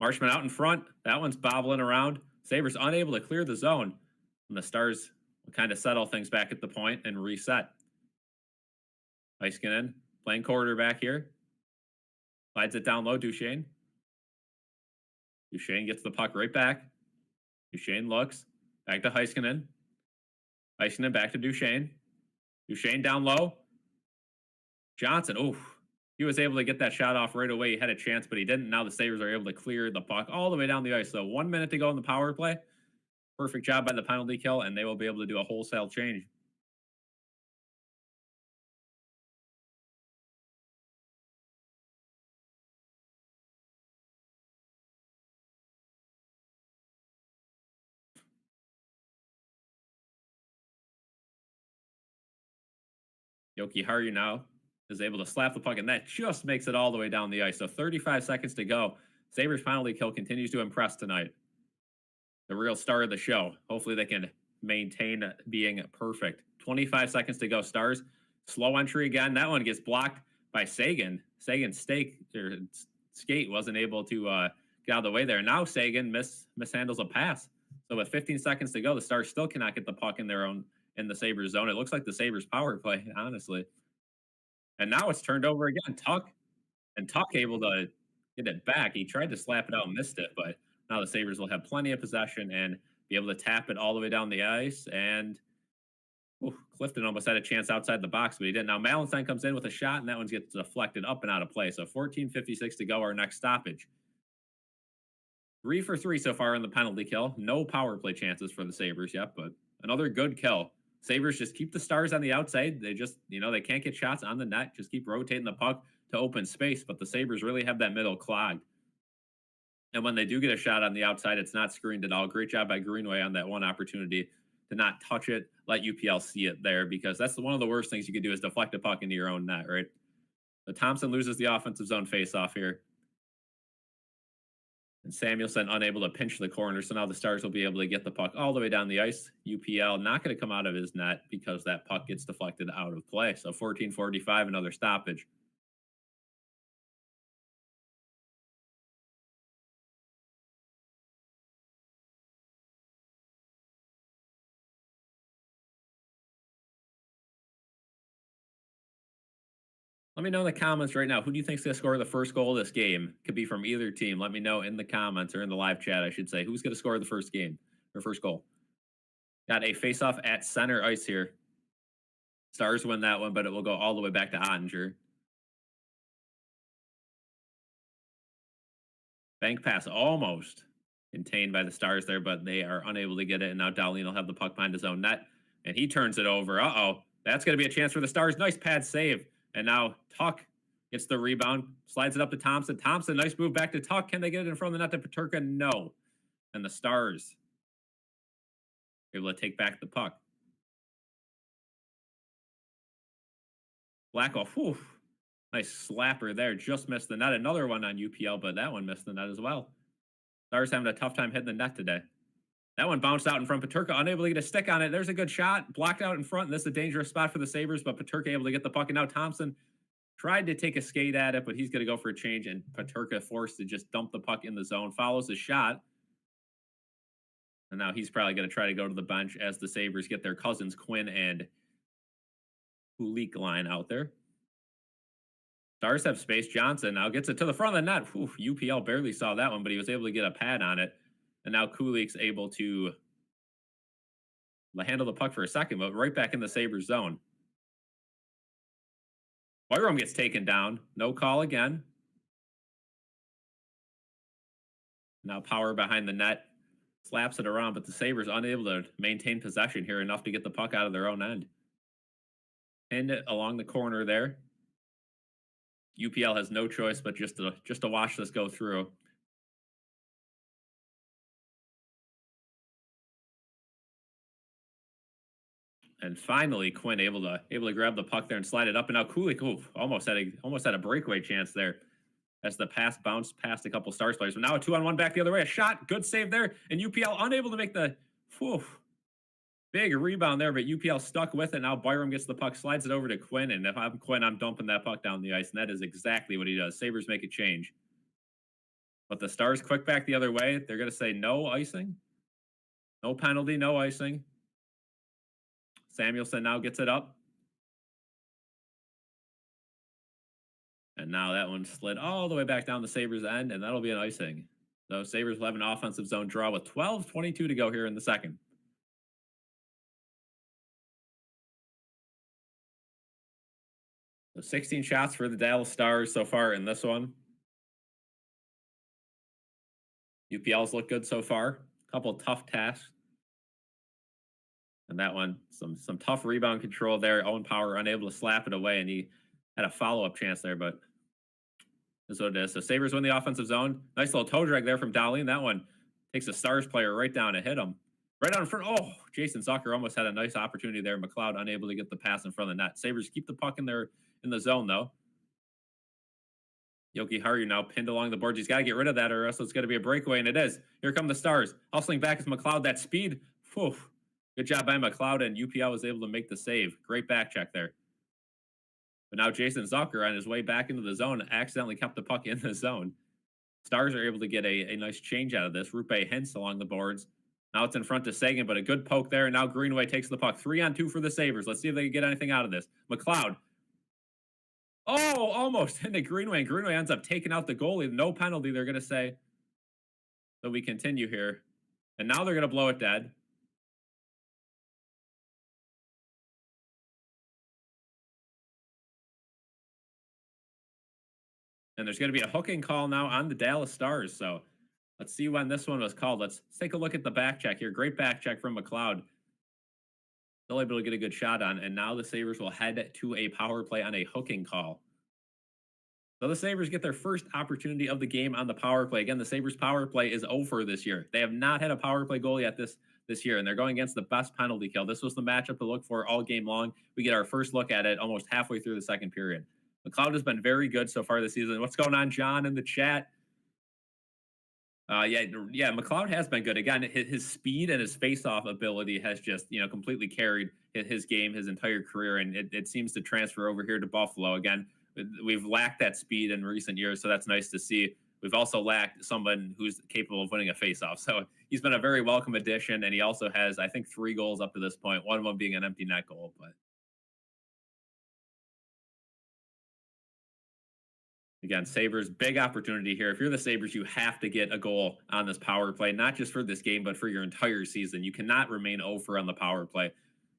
Marshman out in front. That one's bobbling around. Sabres unable to clear the zone. And the Stars will kind of settle things back at the point and reset. Heiskanen playing quarterback here. Slides it down low, Duchesne. Duchesne gets the puck right back. Duchesne looks. Back to Heiskanen. Heiskanen back to Duchesne. Duchesne down low. Johnson, oof. He was able to get that shot off right away. He had a chance, but he didn't. Now the Sabres are able to clear the puck all the way down the ice. So 1 minute to go in the power play. Perfect job by the penalty kill, and they will be able to do a wholesale change. Yoki Haru now is able to slap the puck, and that just makes it all the way down the ice. So 35 seconds to go. Sabres penalty kill continues to impress tonight. The real star of the show. Hopefully they can maintain being perfect. 25 seconds to go. Stars, slow entry again. That one gets blocked by Seguin. Sagan's skate wasn't able to get out of the way there. Now Seguin mishandles a pass. So with 15 seconds to go, the Stars still cannot get the puck in the Sabres zone. It looks like the Sabres power play, honestly. And now it's turned over again. Tuck able to get it back. He tried to slap it out and missed it, but now the Sabres will have plenty of possession and be able to tap it all the way down the ice. And Clifton almost had a chance outside the box, but he didn't. Now Malenstein comes in with a shot, and that one gets deflected up and out of play. So 14:56 to go, our next stoppage. 3 for 3 so far in the penalty kill. No power play chances for the Sabres yet, but Another good kill. Sabres just keep the Stars on the outside. They just, they can't get shots on the net. Just keep rotating the puck to open space. But the Sabres really have that middle clogged. And when they do get a shot on the outside, it's not screened at all. Great job by Greenway on that one opportunity to not touch it, let UPL see it there, because that's one of the worst things you could do is deflect a puck into your own net, right? But Thompson loses the offensive zone faceoff here. And Samuelson unable to pinch the corner, so now the Stars will be able to get the puck all the way down the ice. UPL not going to come out of his net because that puck gets deflected out of play. So 14:45, another stoppage. Let me know in the comments right now. Who do you think's going to score the first goal of this game? Could be from either team. Let me know in the comments or in the live chat, I should say. Who's going to score the first game or first goal? Got a face-off at center ice here. Stars win that one, but it will go all the way back to Ottinger. Bank pass almost contained by the Stars there, but they are unable to get it. And now Dahlin will have the puck behind his own net, and he turns it over. Uh-oh. That's going to be a chance for the Stars. Nice pad save. And now Tuck gets the rebound, slides it up to Thompson. Thompson, nice move back to Tuck. Can they get it in front of the net to Peterka? No. And the Stars are able to take back the puck. Blackwell, whew. Nice slapper there. Just missed the net. Another one on UPL, but that one missed the net as well. Stars having a tough time hitting the net today. That one bounced out in front. Peterka unable to get a stick on it. There's a good shot. Blocked out in front. And this is a dangerous spot for the Sabres, but Peterka able to get the puck. And now Thompson tried to take a skate at it, but he's going to go for a change. And Peterka forced to just dump the puck in the zone. Follows his shot. And now he's probably going to try to go to the bench as the Sabres get their cousins, Quinn and Kulik line out there. Stars have space. Johnson now gets it to the front of the net. Whew, UPL barely saw that one, but he was able to get a pad on it. And now Kulik's able to handle the puck for a second, but right back in the Sabres zone. Byram gets taken down. No call again. Now Power behind the net. Slaps it around, but the Sabres unable to maintain possession here enough to get the puck out of their own end. Pinned it along the corner there. UPL has no choice but just to watch this go through. And finally, Quinn able to grab the puck there and slide it up. And now Kulik almost had a breakaway chance there as the pass bounced past a couple Stars players. But now a 2-on-1 back the other way. A shot, good save there. And UPL unable to make the big rebound there, but UPL stuck with it. Now Byram gets the puck, slides it over to Quinn. And if I'm Quinn, I'm dumping that puck down the ice. And that is exactly what he does. Sabres make a change. But the Stars quick back the other way. They're going to say no icing. No penalty, no icing. Samuelson now gets it up. And now that one slid all the way back down the Sabres end, and that'll be an icing. So Sabres will have an offensive zone draw with 12:22 to go here in the second. So 16 shots for the Dallas Stars so far in this one. UPL's look good so far. A couple tough tasks. And that one, some tough rebound control there. Owen Power unable to slap it away, and he had a follow-up chance there, but that's what it is. So Sabres win the offensive zone. Nice little toe drag there from Dahlin. That one takes a Stars player right down to hit him. Right out in front. Oh, Jason Zucker almost had a nice opportunity there. McLeod unable to get the pass in front of the net. Sabres keep the puck in the zone, though. Yoki Haru now pinned along the boards. He's got to get rid of that, or else it's going to be a breakaway, and it is. Here come the Stars. Hustling back is McLeod. That speed. Whew. Good job by McLeod, and UPL was able to make the save. Great back check there. But now Jason Zucker, on his way back into the zone, accidentally kept the puck in the zone. Stars are able to get a nice change out of this. Rupe hints along the boards. Now it's in front to Sagan, but a good poke there. And now Greenway takes the puck. 3-on-2 for the Sabres. Let's see if they can get anything out of this. McLeod. Oh, almost into Greenway. And Greenway ends up taking out the goalie. No penalty, they're going to say. So we continue here. And now they're going to blow it dead. And there's going to be a hooking call now on the Dallas Stars. So let's see when this one was called. Let's take a look at the back check here. Great back check from McLeod. Still able to get a good shot on, and now the Sabres will head to a power play on a hooking call. So the Sabres get their first opportunity of the game on the power play. Again, the Sabres power play is over this year. They have not had a power play goal yet this year, and they're going against the best penalty kill. This was the matchup to look for all game long. We get our first look at it almost halfway through the second period. McLeod has been very good so far this season. What's going on, John, in the chat? Yeah, McLeod has been good. Again, his speed and his face-off ability has just, completely carried his game his entire career, and it seems to transfer over here to Buffalo. Again, we've lacked that speed in recent years, so that's nice to see. We've also lacked someone who's capable of winning a face-off. So he's been a very welcome addition, and he also has, I think, 3 goals up to this point, one of them being an empty net goal. But again, Sabres, big opportunity here. If you're the Sabres, you have to get a goal on this power play, not just for this game, but for your entire season. You cannot remain over on the power play.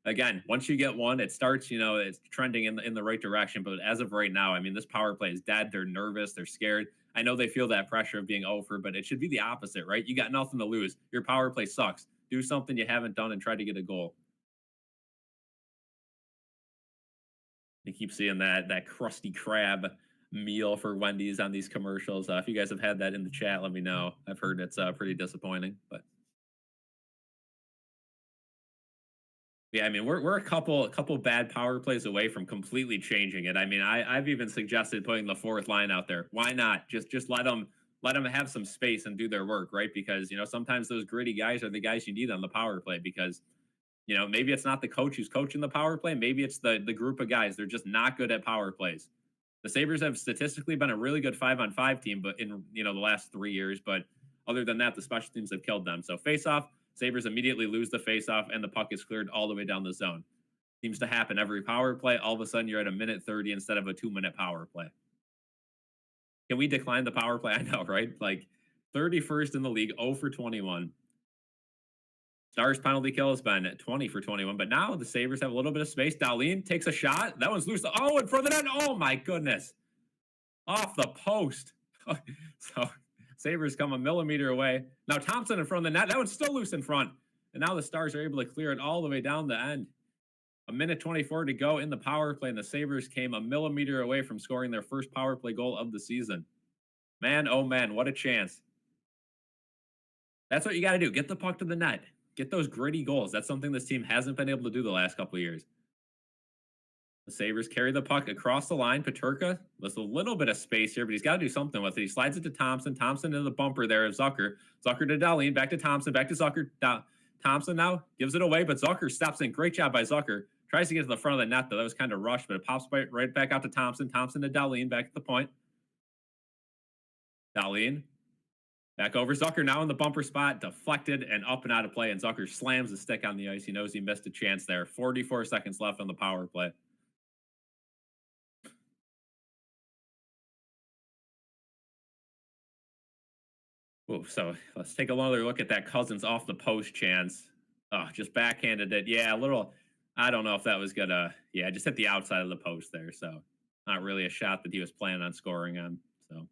Again, once you get one, it starts, it's trending in the right direction. But as of right now, I mean, this power play is dead. They're nervous. They're scared. I know they feel that pressure of being over, but it should be the opposite, right? You got nothing to lose. Your power play sucks. Do something you haven't done and try to get a goal. You keep seeing that crusty crab meal for Wendy's on these commercials. If you guys have had that in the chat, let me know. I've heard it's pretty disappointing, but yeah, I mean we're a couple bad power plays away from completely changing it. I mean, I've even suggested putting the fourth line out there. Why not? Just let them have some space and do their work, right? Because sometimes those gritty guys are the guys you need on the power play because maybe it's not the coach who's coaching the power play. Maybe it's the group of guys. They're just not good at power plays. The Sabres have statistically been a really good 5-on-5 team, but in the last 3 years. But other than that, the special teams have killed them. So face-off, Sabres immediately lose the face-off, and the puck is cleared all the way down the zone. Seems to happen every power play. All of a sudden, you're at a minute 30 instead of a 2-minute power play. Can we decline the power play? I know, right? Like 31st in the league, 0 for 21. Stars penalty kill has been 20 for 21, but now the Sabres have a little bit of space. Dahlin takes a shot. That one's loose. Oh, in front of the net. Oh, my goodness. Off the post. So Sabres come a millimeter away. Now Thompson in front of the net. That one's still loose in front. And now the Stars are able to clear it all the way down the end. A minute 24 to go in the power play, and the Sabres came a millimeter away from scoring their first power play goal of the season. Man, oh man, what a chance. That's what you got to do. Get the puck to the net. Get those gritty goals. That's something this team hasn't been able to do the last couple of years. The Sabres carry the puck across the line. Peterka with a little bit of space here, but he's got to do something with it. He slides it to Thompson. Thompson into the bumper there of Zucker. Zucker to Dahlin. Back to Thompson. Back to Zucker. Thompson now gives it away, but Zucker stops in. Great job by Zucker. Tries to get to the front of the net, though. That was kind of rushed, but it pops right back out to Thompson. Thompson to Dahlin. Back at the point. Dahlin. Back over Zucker now in the bumper spot, deflected and up and out of play, and Zucker slams the stick on the ice. He knows he missed a chance there. 44 seconds left on the power play. Ooh, so let's take another look at that Cousins off the post chance. Oh, just backhanded it. Yeah, a little, I don't know if that was gonna, yeah, just hit the outside of the post there. So not really a shot that he was planning on scoring on. So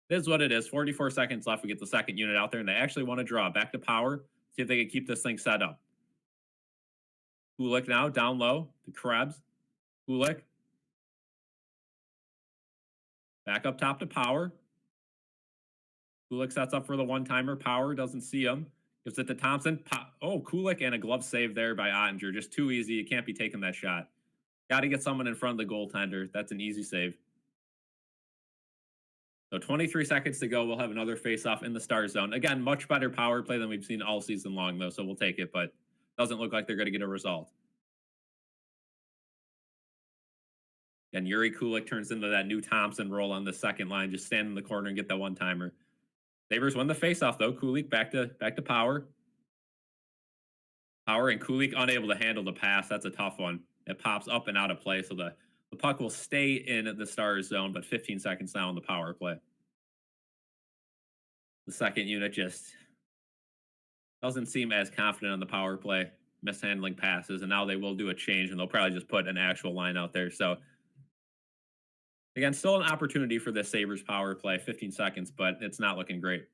it is what it is. 44 seconds left. We get the second unit out there, and they actually want to draw back to power. See if they can keep this thing set up. Kulik now down low. The Krebs. Kulik. Back up top to power. Kulik sets up for the one-timer. Power doesn't see him. Gives it to Thompson. Oh, Kulik and a glove save there by Ottinger. Just too easy. You can't be taking that shot. Got to get someone in front of the goaltender. That's an easy save. So 23 seconds to go. We'll have another face-off in the Star zone. Again, much better power play than we've seen all season long, though, so we'll take it, but doesn't look like they're going to get a result. And Yuri Kulik turns into that new Thompson role on the second line. Just stand in the corner and get that one-timer. Sabres win the face-off, though. Kulik back to Power. Power and Kulik unable to handle the pass. That's a tough one. It pops up and out of play, so the puck will stay in the Stars zone, but 15 seconds now on the power play. The second unit just doesn't seem as confident on the power play, mishandling passes, and now they will do a change, and they'll probably just put an actual line out there. So, again, still an opportunity for this Sabres power play, 15 seconds, but it's not looking great.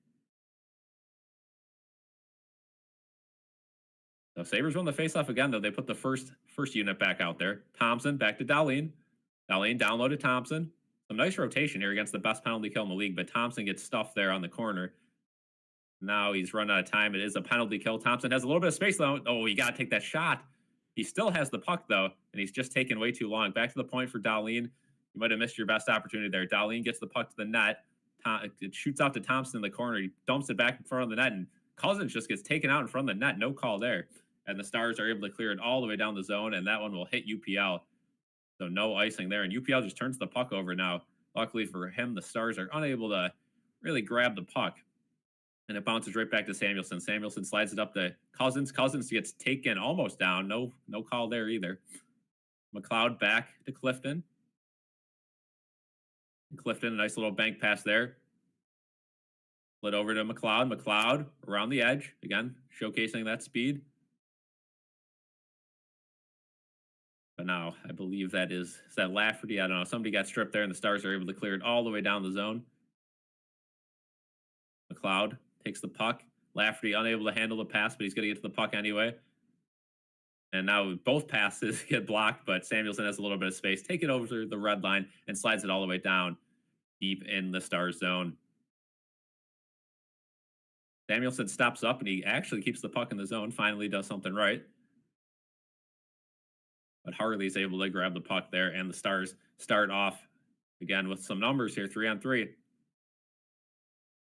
So Sabres won the faceoff again, though. They put the first unit back out there. Thompson back to Dahlin. Dahlin downloaded Thompson. Some nice rotation here against the best penalty kill in the league, but Thompson gets stuffed there on the corner. Now he's run out of time. It is a penalty kill. Thompson has a little bit of space, though. Oh, you got to take that shot. He still has the puck, though, and he's just taken way too long. Back to the point for Dahlin. You might have missed your best opportunity there. Dahlin gets the puck to the net. It shoots out to Thompson in the corner. He dumps it back in front of the net, and Cousins just gets taken out in front of the net. No call there. And the Stars are able to clear it all the way down the zone, and that one will hit UPL. So no icing there, and UPL just turns the puck over now. Luckily for him, the Stars are unable to really grab the puck. And it bounces right back to Samuelson. Samuelson slides it up to Cousins. Cousins gets taken almost down. No call there either. McLeod back to Clifton. Clifton, a nice little bank pass there. Slid over to McLeod. McLeod around the edge. Again, showcasing that speed. But now, I believe is that Lafferty? I don't know. Somebody got stripped there, and the Stars are able to clear it all the way down the zone. McLeod takes the puck. Lafferty unable to handle the pass, but he's going to get to the puck anyway. And now both passes get blocked, but Samuelson has a little bit of space. Take it over the red line and slides it all the way down deep in the Stars zone. Samuelson stops up, and he actually keeps the puck in the zone. Finally does something right. But Harley's able to grab the puck there, and the Stars start off again with some numbers here, 3-on-3.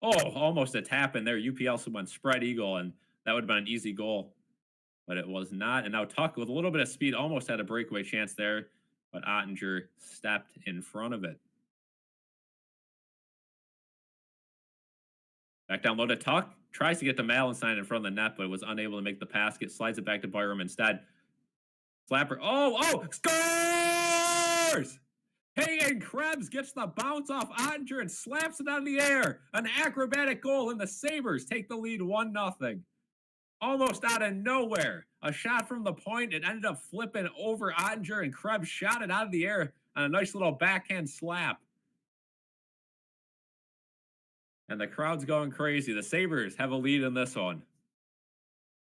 Oh, almost a tap in there. UPL went spread eagle, and that would have been an easy goal. But it was not. And now Tuck, with a little bit of speed, almost had a breakaway chance there. But Ottinger stepped in front of it. Back down low to Tuck. Tries to get to Malenstein in front of the net, but was unable to make the pass. Slides it back to Byram instead. Slapper. Oh, scores! Hayden Krebs gets the bounce off Ottinger and slaps it out of the air. An acrobatic goal, and the Sabres take the lead 1-0. Almost out of nowhere. A shot from the point. It ended up flipping over Ottinger, and Krebs shot it out of the air on a nice little backhand slap. And the crowd's going crazy. The Sabres have a lead in this one.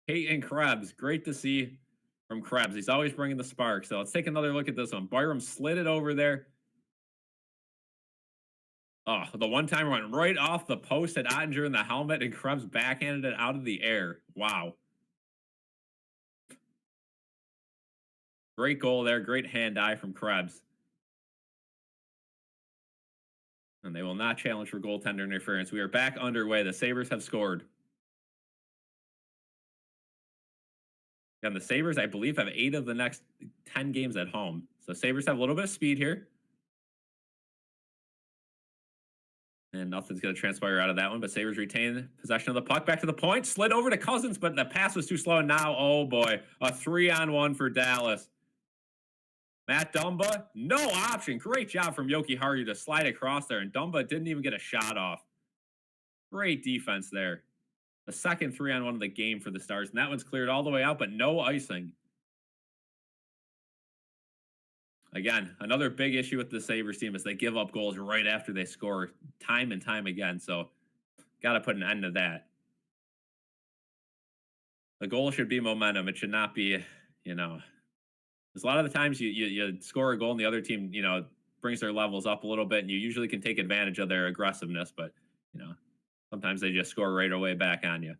Hayden Krebs. Great to see from Krebs. He's always bringing the spark. So let's take another look at this one. Byram slid it over there. Oh, the one-timer went right off the post at Ottinger in the helmet, and Krebs backhanded it out of the air. Wow. Great goal there. Great hand-eye from Krebs. And they will not challenge for goaltender interference. We are back underway. The Sabres have scored. And the Sabres, I believe, have 8 of the next 10 games at home. So Sabres have a little bit of speed here. And nothing's going to transpire out of that one. But Sabres retain possession of the puck. Back to the point. Slid over to Cousins, but the pass was too slow. And now, oh boy, a 3-on-1 for Dallas. Matt Dumba, no option. Great job from Yoki Haru to slide across there. And Dumba didn't even get a shot off. Great defense there. The second 3-on-1 of the game for the Stars. And that one's cleared all the way out, but no icing. Again, another big issue with the Sabres team is they give up goals right after they score time and time again. So, got to put an end to that. The goal should be momentum. It should not be, because a lot of the times you score a goal and the other team, brings their levels up a little bit, and you usually can take advantage of their aggressiveness. But, sometimes they just score right away back on you.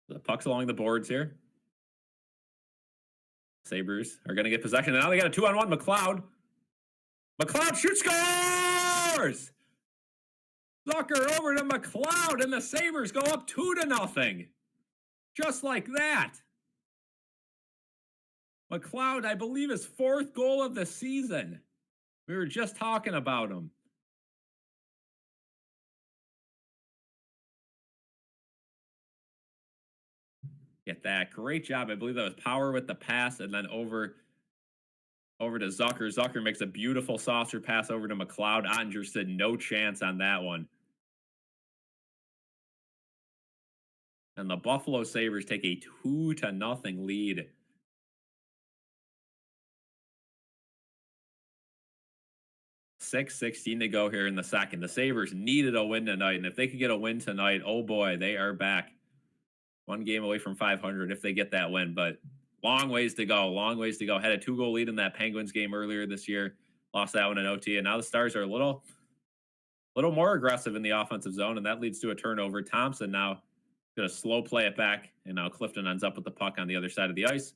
The puck's along the boards here. Sabres are going to get possession. And now they got a 2-on-1. McLeod. McLeod shoots, scores! Zucker over to McLeod, and the Sabres go up 2-0. Just like that. McLeod, I believe, his 4th goal of the season. We were just talking about him. Get that. Great job. I believe that was Power with the pass, and then over to Zucker. Zucker makes a beautiful saucer pass over to McLeod. Ottinger stood no chance on that one. And the Buffalo Sabres take a 2-0 lead. – 6:16 to go here in the second. The Sabres needed a win tonight, and if they could get a win tonight, oh boy, they are back. One game away from 500 if they get that win, but long ways to go. Long ways to go. Had a 2-goal lead in that Penguins game earlier this year. Lost that one in OT, and now the Stars are a little more aggressive in the offensive zone, and that leads to a turnover. Thompson now going to slow play it back, and now Clifton ends up with the puck on the other side of the ice.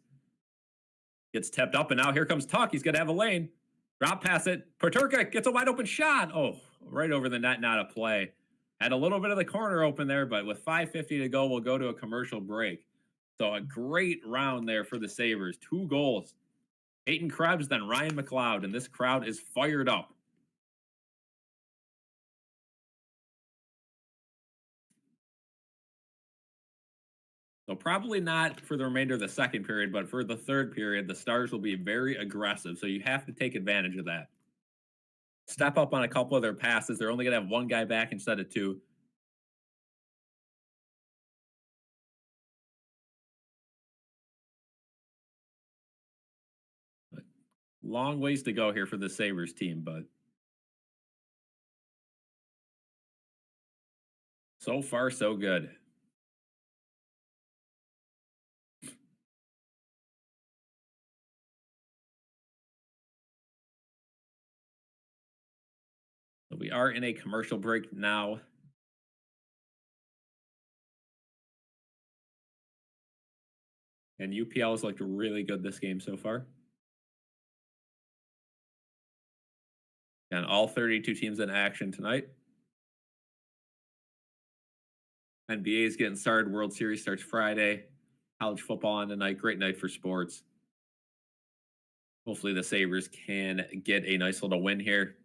Gets tipped up, and now here comes Tuck. He's going to have a lane. Drop pass it. Peterka gets a wide open shot. Oh, right over the net, not a play. Had a little bit of the corner open there, but with 5:50 to go, we'll go to a commercial break. So a great round there for the Sabres. 2 goals. Peyton Krebs, then Ryan McLeod, and this crowd is fired up. So probably not for the remainder of the second period, but for the third period, the Stars will be very aggressive. So you have to take advantage of that. Step up on a couple of their passes. They're only going to have one guy back instead of 2. But long ways to go here for the Sabres team, but so far so good. So we are in a commercial break now. And UPL has looked really good this game so far. And all 32 teams in action tonight. NBA is getting started. World Series starts Friday. College football on tonight. Great night for sports. Hopefully the Sabres can get a nice little win here.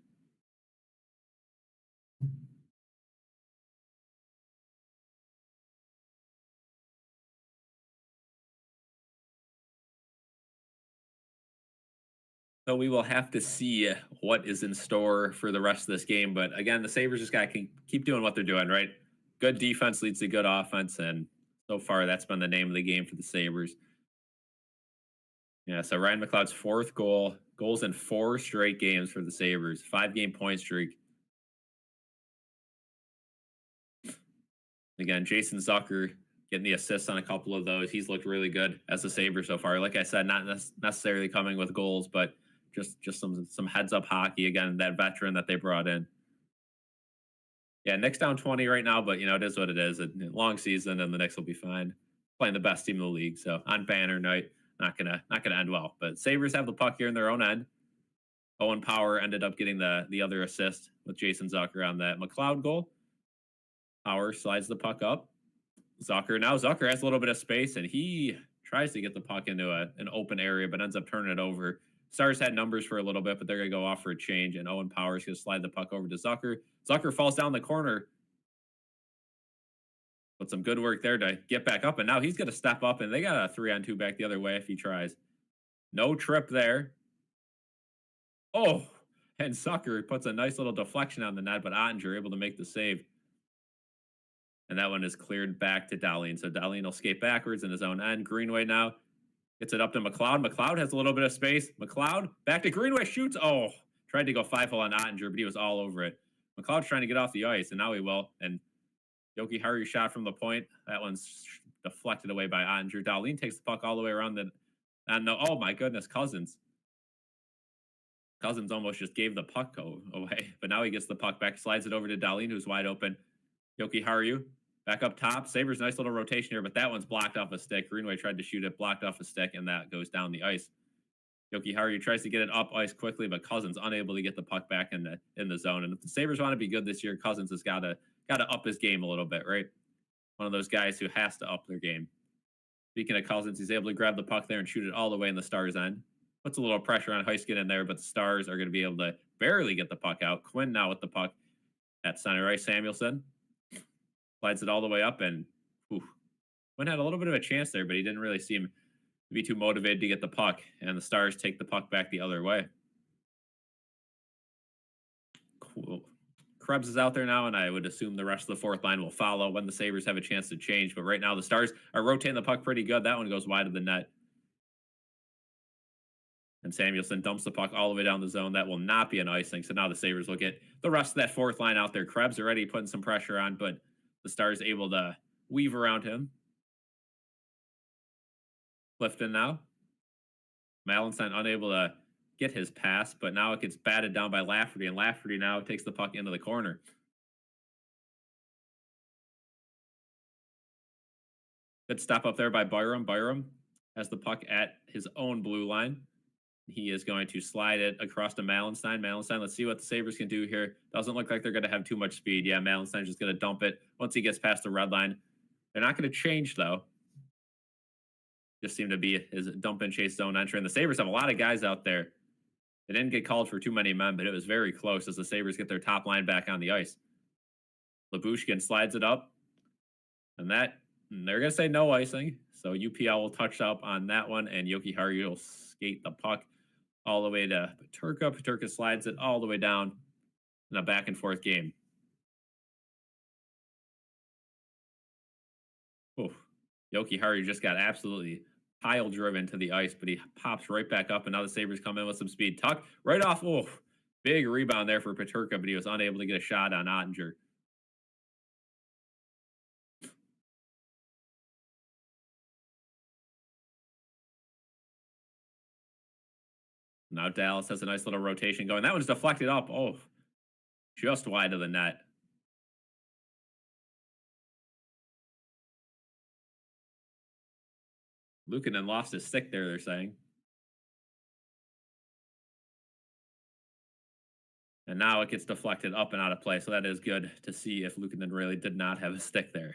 So we will have to see what is in store for the rest of this game. But again, the Sabres just got to keep doing what they're doing, right? Good defense leads to good offense. And so far, that's been the name of the game for the Sabres. Yeah, so Ryan McLeod's 4th goals in 4 straight games for the Sabres. 5-game point streak. Again, Jason Zucker getting the assists on a couple of those. He's looked really good as a Sabre so far. Like I said, not necessarily coming with goals, but just some heads up hockey. Again, that veteran that they brought in. Yeah, Knicks down 20 right now, but it is what it is. A long season, and the Knicks will be fine. Playing the best team in the league, so on banner night, not gonna end well. But Sabres have the puck here in their own end. Owen Power ended up getting the other assist with Jason Zucker on that McLeod goal. Power slides the puck up. Zucker has a little bit of space, and he tries to get the puck into an open area, but ends up turning it over. Stars had numbers for a little bit, but they're going to go off for a change, and Owen Power is going to slide the puck over to Zucker. Zucker falls down the corner. But some good work there to get back up, and now he's going to step up, and they got a 3-on-2 back the other way if he tries. No trip there. Oh, and Zucker puts a nice little deflection on the net, but Ottinger able to make the save. And that one is cleared back to Dahlin. So Dahlin will skate backwards in his own end. Greenway now gets it up to McLeod. McLeod has a little bit of space. McLeod back to Greenway, shoots. Oh, tried to go 5-hole on Ottinger, but he was all over it. McLeod's trying to get off the ice, and now he will. And Yoki Haru shot from the point. That one's deflected away by Ottinger. Dahlin takes the puck all the way around oh my goodness, Cousins. Cousins almost just gave the puck away, but now he gets the puck back, slides it over to Dahlin, who's wide open. Yoki Haru back up top. Sabres nice little rotation here, but that one's blocked off a stick. Greenway tried to shoot it, blocked off a stick, and that goes down the ice. Yoki Haru tries to get it up ice quickly, but Cousins unable to get the puck back in the zone. And if the Sabres want to be good this year, Cousins has got to up his game a little bit, right? One of those guys who has to up their game. Speaking of Cousins, he's able to grab the puck there and shoot it all the way in the Stars' end. Puts a little pressure on Heiskin in there, but the Stars are going to be able to barely get the puck out. Quinn now with the puck at center ice. Samuelson slides it all the way up, and Quinn had a little bit of a chance there, but he didn't really seem to be too motivated to get the puck, and the Stars take the puck back the other way. Cool. Krebs is out there now, and I would assume the rest of the fourth line will follow when the Sabres have a chance to change. But right now, the Stars are rotating the puck pretty good. That one goes wide of the net. And Samuelson dumps the puck all the way down the zone. That will not be an icing. So now the Sabres will get the rest of that fourth line out there. Krebs already putting some pressure on, but the Stars able to weave around him. Clifton now. Malenstein unable to get his pass, but now it gets batted down by Lafferty, and Lafferty now takes the puck into the corner. Good stop up there by Byram. Byram has the puck at his own blue line. He is going to slide it across to Malenstein. Malenstein, let's see what the Sabres can do here. Doesn't look like they're going to have too much speed. Yeah, Malenstein's just going to dump it once he gets past the red line. They're not going to change, though. Just seem to be his dump and chase zone entry. And the Sabres have a lot of guys out there. They didn't get called for too many men, but it was very close as the Sabres get their top line back on the ice. Lyubushkin slides it up. And they're going to say no icing. So UPL will touch up on that one, and Jokiharju will skate the puck all the way to Peterka. Peterka slides it all the way down in a back and forth game. Oof. Jokiharju just got absolutely pile driven to the ice, but he pops right back up, and now the Sabres come in with some speed. Tuck right off. Oh, big rebound there for Peterka, but he was unable to get a shot on Ottinger. Now Dallas has a nice little rotation going. That one's deflected up. Oh, just wide of the net. Luukkonen lost his stick there, they're saying. And now it gets deflected up and out of play. So that is good to see if Luukkonen really did not have a stick there.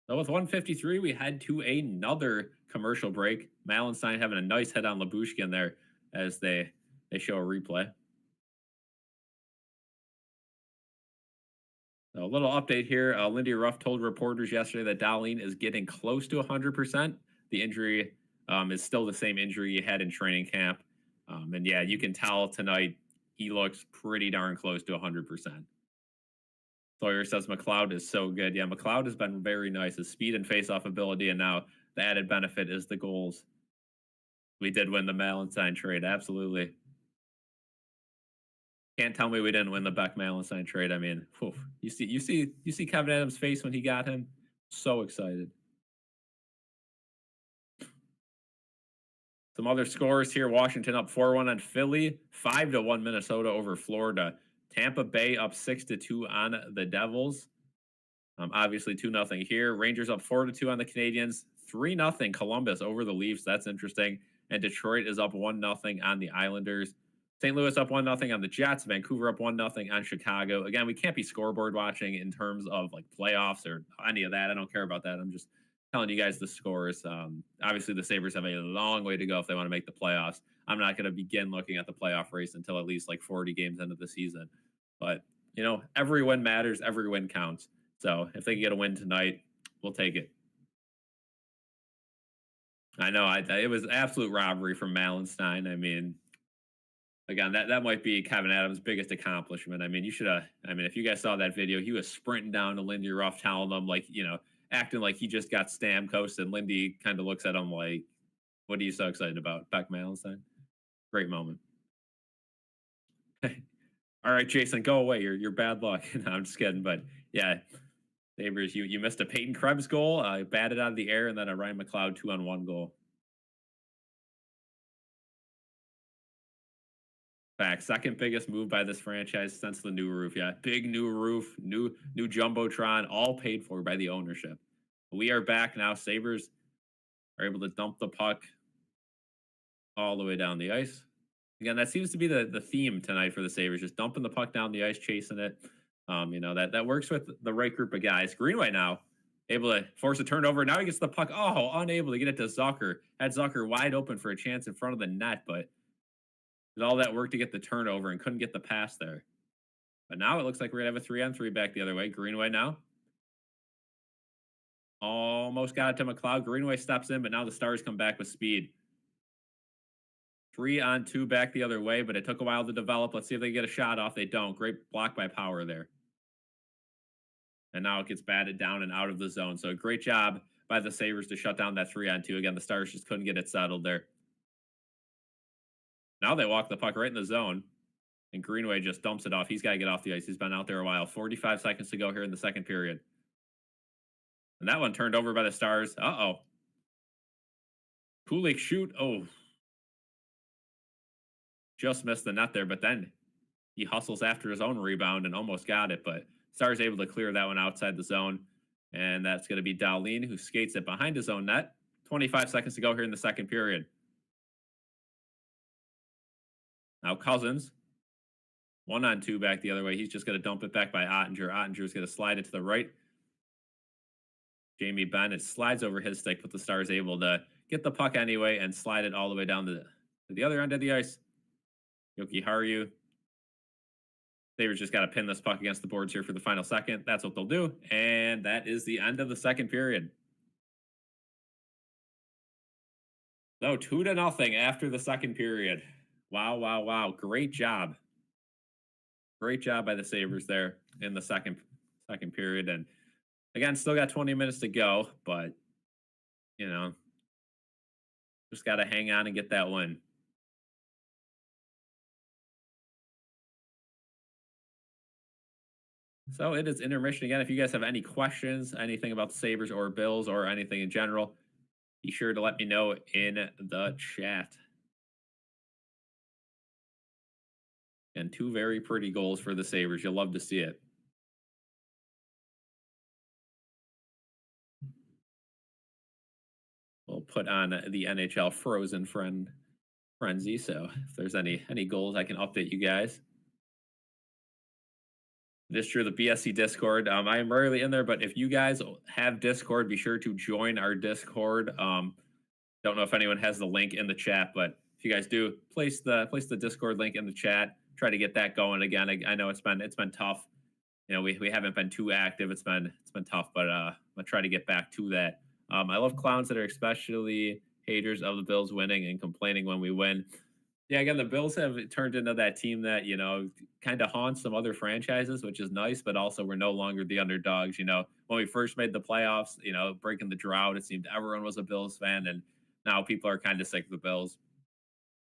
So with 153, we head to another commercial break. Malenstein having a nice hit on Lyubushkin there as they show a replay. So a little update here. Lindy Ruff told reporters yesterday that Dahlin is getting close to 100%. The injury is still the same injury he had in training camp. And yeah, you can tell tonight he looks pretty darn close to 100%. Sawyer says McLeod is so good. Yeah, McLeod has been very nice. His speed and face-off ability, and now the added benefit is the goals. We did win the Malenstein trade, absolutely. Can't tell me we didn't win the Beck Malenstein trade. I mean, whew, you see Kevin Adams' face when he got him. So excited. Some other scores here. Washington up 4-1 on Philly, 5-1 Minnesota over Florida. Tampa Bay up 6-2 on the Devils. Obviously 2-0 here. Rangers up 4-2 on the Canadiens. 3-0 Columbus over the Leafs. That's interesting. And Detroit is up 1-0 on the Islanders. St. Louis up 1-0 on the Jets. Vancouver up 1-0 on Chicago. Again, we can't be scoreboard watching in terms of like playoffs or any of that. I don't care about that. I'm just telling you guys the scores. Obviously, the Sabres have a long way to go if they want to make the playoffs. I'm not going to begin looking at the playoff race until at least like 40 games into the season. But, you know, every win matters. Every win counts. So if they can get a win tonight, we'll take it. I know. It was absolute robbery from Malenstein. I mean, again, that might be Kevin Adams' biggest accomplishment. I mean, you should have. I mean, if you guys saw that video, he was sprinting down to Lindy Ruff, telling them like, you know, acting like he just got Stamkos, and Lindy kind of looks at him like, "What are you so excited about, Beck Malenstein?" Great moment. All right, Jason, go away. You're bad luck. No, I'm just kidding, but yeah, Sabres, you missed a Peyton Krebs goal, batted out of the air, and then a Ryan McLeod 2-on-1 goal. Fact, second biggest move by this franchise since the new roof. Yeah, big new roof, new jumbotron, all paid for by the ownership. We are back now. Sabres are able to dump the puck all the way down the ice. Again, that seems to be the theme tonight for the Sabres, just dumping the puck down the ice, chasing it. You know, that works with the right group of guys. Greenway now able to force a turnover. Now he gets the puck. Oh, unable to get it to Zucker. Had Zucker wide open for a chance in front of the net, but did all that work to get the turnover and couldn't get the pass there. But now it looks like we're going to have a 3-on-3 back the other way. Greenway now. Almost got it to McLeod. Greenway steps in, but now the Stars come back with speed. 3-on-2 back the other way, but it took a while to develop. Let's see if they get a shot off. They don't. Great block by Power there. And now it gets batted down and out of the zone. So a great job by the Sabres to shut down that 3-on-2. Again, the Stars just couldn't get it settled there. Now they walk the puck right in the zone, and Greenway just dumps it off. He's got to get off the ice. He's been out there a while. 45 seconds to go here in the second period. And that one turned over by the Stars. Uh-oh. Kulik shoot. Oh, just missed the net there, but then he hustles after his own rebound and almost got it, but Stars able to clear that one outside the zone. And that's going to be Dahlin, who skates it behind his own net. 25 seconds to go here in the second period. Now Cousins, 1-on-2 back the other way. He's just going to dump it back by Ottinger. Ottinger's going to slide it to the right. Jamie Benn, slides over his stick, but the Stars able to get the puck anyway and slide it all the way down to the other end of the ice. Yoki Haru. Sabres just got to pin this puck against the boards here for the final second. That's what they'll do. And that is the end of the second period. So 2-0 after the second period. Wow, wow, wow. Great job. Great job by the Sabres there in the second period. And again, still got 20 minutes to go, but, you know, just got to hang on and get that win. So it is intermission again. If you guys have any questions, anything about the Sabres or Bills or anything in general, be sure to let me know in the chat. And 2 very pretty goals for the Sabres. You'll love to see it. We'll put on the NHL Frozen Frenzy. So if there's any goals, I can update you guys. It is true, the BSC Discord. I am rarely in there, but if you guys have Discord, be sure to join our Discord. Don't know if anyone has the link in the chat, but if you guys do, place the Discord link in the chat. Try to get that going again. I know it's been tough. You know, we haven't been too active. It's been tough, but I'm gonna try to get back to that. I love clowns that are especially haters of the Bills winning and complaining when we win. Yeah, again, the Bills have turned into that team that, you know, kind of haunts some other franchises, which is nice, but also we're no longer the underdogs. You know, when we first made the playoffs, you know, breaking the drought, it seemed everyone was a Bills fan, and now people are kind of sick of the Bills.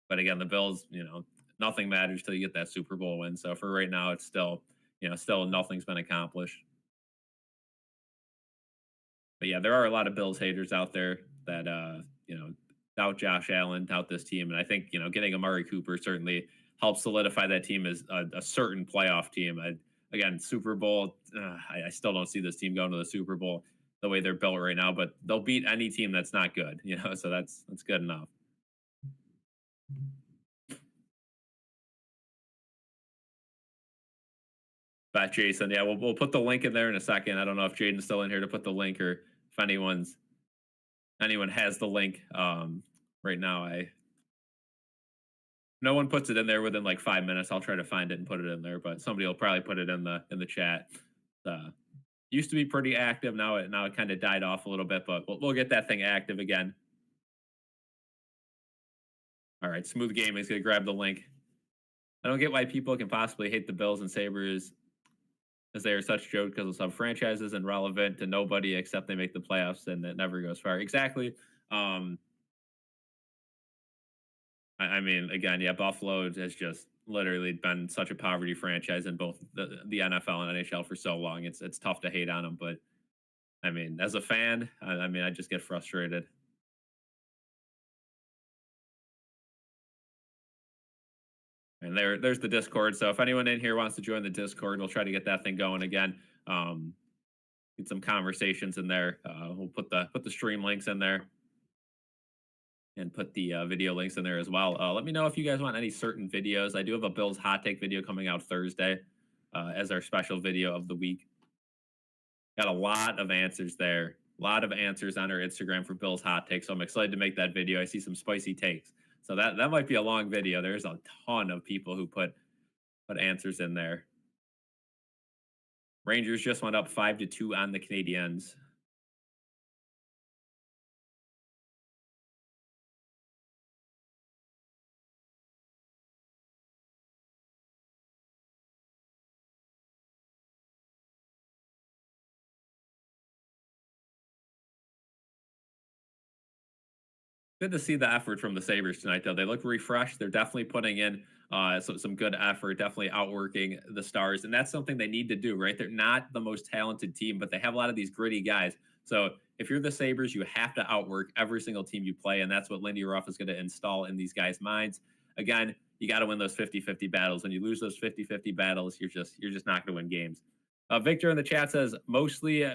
But again, the Bills, you know, nothing matters till you get that Super Bowl win. So for right now, it's still, you know, still nothing's been accomplished. But yeah, there are a lot of Bills haters out there that, you know, doubt Josh Allen, doubt this team. And I think, you know, getting Amari Cooper certainly helps solidify that team as a certain playoff team. Again, Super Bowl, I still don't see this team going to the Super Bowl the way they're built right now, but they'll beat any team that's not good, you know, so that's good enough. But Jason, yeah, we'll put the link in there in a second. I don't know if Jaden's still in here to put the link, or if anyone has the link. Right now, no one puts it in there within like 5 minutes. I'll try to find it and put it in there, but somebody will probably put it in the chat. Used to be pretty active. Now it kind of died off a little bit, but we'll get that thing active again. All right, Smooth Gaming is going to grab the link. I don't get why people can possibly hate the Bills and Sabres, as they are such joke because of some franchises and relevant to nobody except they make the playoffs and it never goes far. Exactly. I mean, again, yeah, Buffalo has just literally been such a poverty franchise in both the NFL and NHL for so long. It's tough to hate on them, but I mean, as a fan, I mean, I just get frustrated. And there's the Discord. So if anyone in here wants to join the Discord, we'll try to get that thing going again. Get some conversations in there. We'll put the stream links in there and put the video links in there as well. Let me know if you guys want any certain videos. I do have a Bills hot take video coming out Thursday as our special video of the week. Got a lot of answers there. A lot of answers on our Instagram for Bills hot take. So I'm excited to make that video. I see some spicy takes. So that might be a long video. There's a ton of people who put answers in there. Rangers just went up 5-2 on the Canadiens. Good to see the effort from the Sabres tonight, though. They look refreshed. They're definitely putting in some good effort, definitely outworking the Stars. And that's something they need to do, right? They're not the most talented team, but they have a lot of these gritty guys. So if you're the Sabres, you have to outwork every single team you play. And that's what Lindy Ruff is going to install in these guys' minds. Again, you got to win those 50-50 battles. When you lose those 50-50 battles, you're just not going to win games. Victor in the chat says mostly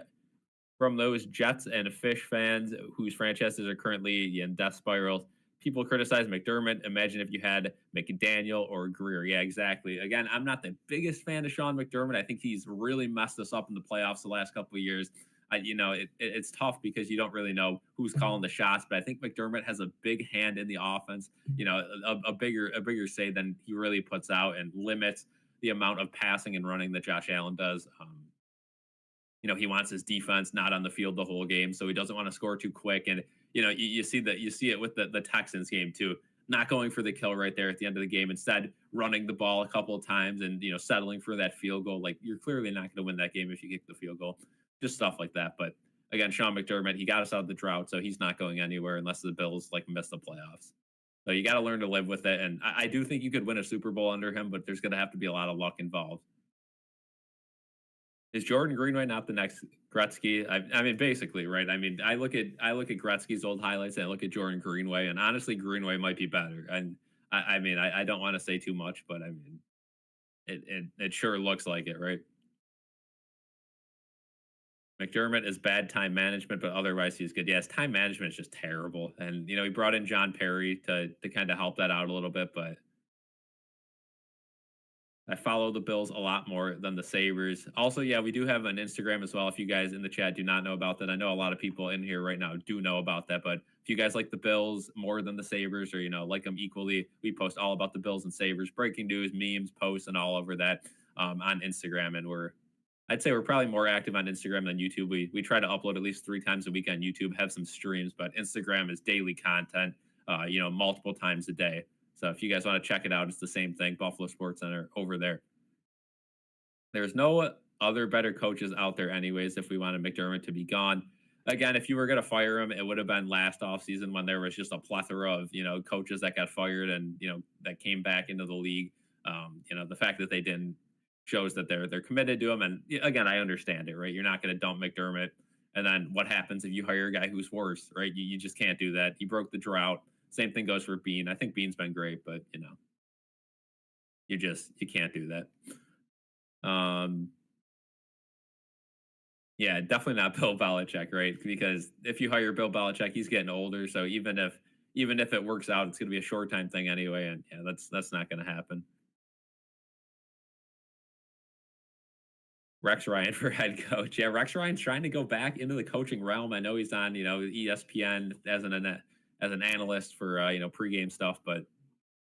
from those Jets and Fish fans whose franchises are currently in death spirals. People criticize McDermott. Imagine if you had McDaniel or Greer. Yeah, exactly. Again, I'm not the biggest fan of Sean McDermott. I think he's really messed us up in the playoffs the last couple of years. It's tough because you don't really know who's calling the shots, but I think McDermott has a big hand in the offense. A bigger say than he really puts out, and limits the amount of passing and running that Josh Allen does. He wants his defense not on the field the whole game, so he doesn't want to score too quick. And you see it with the Texans game too, not going for the kill right there at the end of the game, instead running the ball a couple of times and settling for that field goal. Like, you're clearly not going to win that game if you kick the field goal, just stuff like that. But again, Sean McDermott, he got us out of the drought, so he's not going anywhere unless the Bills miss the playoffs. So you got to learn to live with it. And I do think you could win a Super Bowl under him, but there's going to have to be a lot of luck involved. Is Jordan Greenway not the next Gretzky? I mean, basically, right? I mean, I look at Gretzky's old highlights and I look at Jordan Greenway, and honestly, Greenway might be better. And I don't want to say too much, but I mean, it sure looks like it, right? McDermott is bad time management, but otherwise he's good. Yes, time management is just terrible. And he brought in John Perry to kind of help that out a little bit, but I follow the Bills a lot more than the Sabres. Also, yeah, we do have an Instagram as well. If you guys in the chat do not know about that, I know a lot of people in here right now do know about that. But if you guys like the Bills more than the Sabres, or like them equally, we post all about the Bills and Sabres, breaking news, memes, posts, and all over that on Instagram. And I'd say we're probably more active on Instagram than YouTube. We try to upload at least 3 times a week on YouTube, have some streams, but Instagram is daily content, multiple times a day. So if you guys want to check it out, it's the same thing. Buffalo SportsCenter over there. There's no other better coaches out there anyways if we wanted McDermott to be gone. Again, if you were going to fire him, it would have been last offseason when there was just a plethora of, coaches that got fired and, that came back into the league. The fact that they didn't shows that they're committed to him. And again, I understand it, right? You're not going to dump McDermott. And then what happens if you hire a guy who's worse, right? You just can't do that. He broke the drought. Same thing goes for Bean. I think Bean's been great, but you can't do that. Yeah, definitely not Bill Belichick, right? Because if you hire Bill Belichick, he's getting older. So even if it works out, it's going to be a short time thing anyway, and yeah, that's not going to happen. Rex Ryan for head coach. Yeah, Rex Ryan's trying to go back into the coaching realm. I know he's on ESPN as an analyst for pregame stuff, but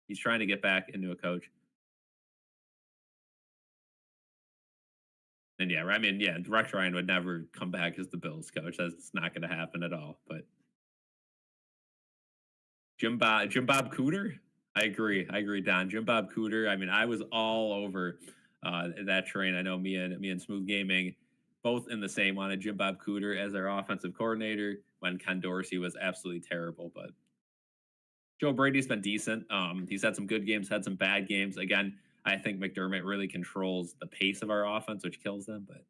he's trying to get back into a coach. And yeah, I mean, yeah, Rex Ryan would never come back as the Bills coach. That's not going to happen at all. But Jim Bob Cooter, I agree, Don. Jim Bob Cooter. I mean, I was all over that train. I know me and Smooth Gaming both in the same wanted Jim Bob Cooter as our offensive coordinator when Ken Dorsey was absolutely terrible. But Joe Brady's been decent. He's had some good games, had some bad games. Again, I think McDermott really controls the pace of our offense, which kills them. But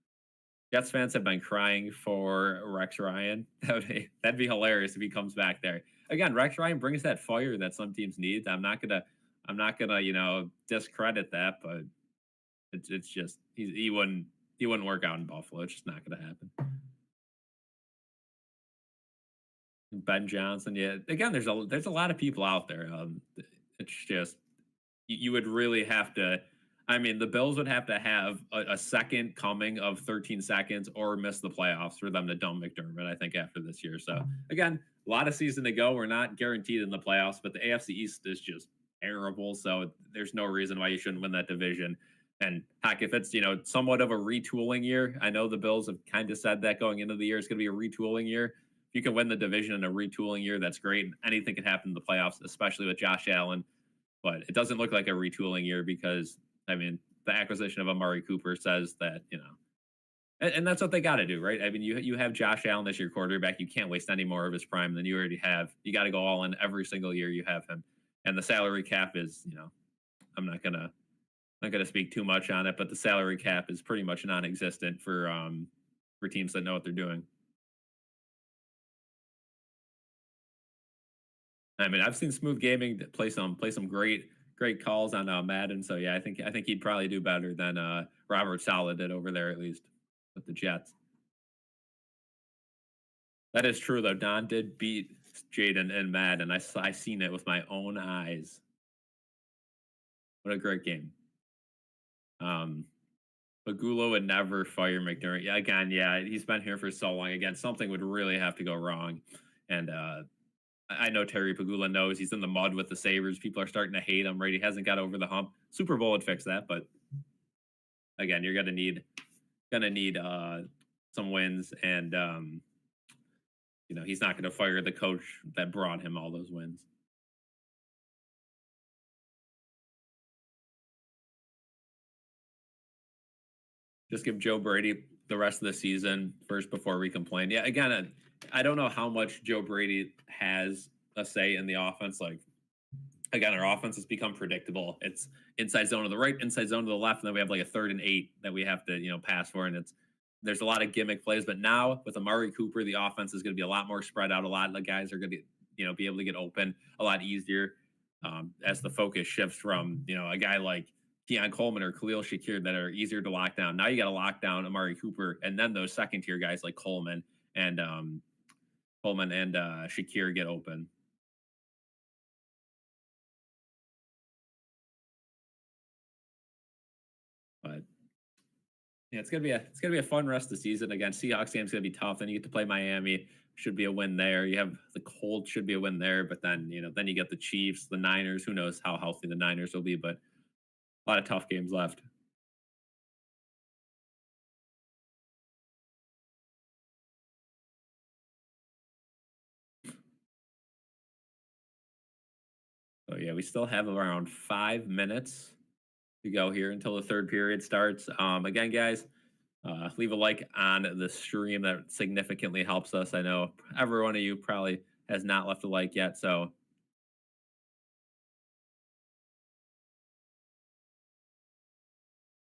Jets fans have been crying for Rex Ryan. That'd be hilarious if he comes back there. Again, Rex Ryan brings that fire that some teams need. I'm not gonna discredit that, but it's just he wouldn't work out in Buffalo. It's just not gonna happen. Ben Johnson, yeah. Again, there's a lot of people out there. It's just you would really have to. I mean, the Bills would have to have a second coming of 13 seconds or miss the playoffs for them to dump McDermott, I think, after this year. So, again, a lot of season to go. We're not guaranteed in the playoffs, but the AFC East is just terrible. So, there's no reason why you shouldn't win that division. And heck, if it's, somewhat of a retooling year, I know the Bills have kind of said that going into the year, it's going to be a retooling year. If you can win the division in a retooling year, that's great. Anything can happen in the playoffs, especially with Josh Allen. But it doesn't look like a retooling year because, I mean, the acquisition of Amari Cooper says that, And that's what they got to do, right? I mean, you have Josh Allen as your quarterback. You can't waste any more of his prime than you already have. You got to go all in every single year you have him. And the salary cap is, I'm not gonna speak too much on it, but the salary cap is pretty much non-existent for teams that know what they're doing. I mean, I've seen Smooth Gaming play some great calls on Madden. So yeah, I think he'd probably do better than Robert Saleh did over there, at least with the Jets. That is true though. Don did beat Jaden and Madden. I seen it with my own eyes. What a great game. Um, Pagula would never fire McDermott. Yeah, again, yeah, he's been here for so long. Again, something would really have to go wrong. And I know Terry Pagula knows he's in the mud with the Sabres. People are starting to hate him, right? He hasn't got over the hump. Super Bowl would fix that, but again, you're gonna need some wins, and he's not gonna fire the coach that brought him all those wins. Just give Joe Brady the rest of the season first before we complain. Yeah, again, I don't know how much Joe Brady has a say in the offense. Like, again, our offense has become predictable. It's inside zone to the right, inside zone to the left, and then we have like a 3rd and 8 that we have to pass for, and there's a lot of gimmick plays. But now with Amari Cooper, the offense is going to be a lot more spread out. A lot of the guys are going to be able to get open a lot easier as the focus shifts from a guy like Keon Coleman or Khalil Shakir that are easier to lock down. Now you got to lock down Amari Cooper, and then those second tier guys like and Shakir get open. But yeah, it's gonna be a fun rest of the season. Again, Seahawks game's gonna be tough. Then you get to play Miami. Should be a win there. You have the Colts, should be a win there. But then then you get the Chiefs, the Niners. Who knows how healthy the Niners will be? But a lot of tough games left. So yeah, we still have around 5 minutes to go here until the third period starts. Again, guys, leave a like on the stream. That significantly helps us. I know every one of you probably has not left a like yet. So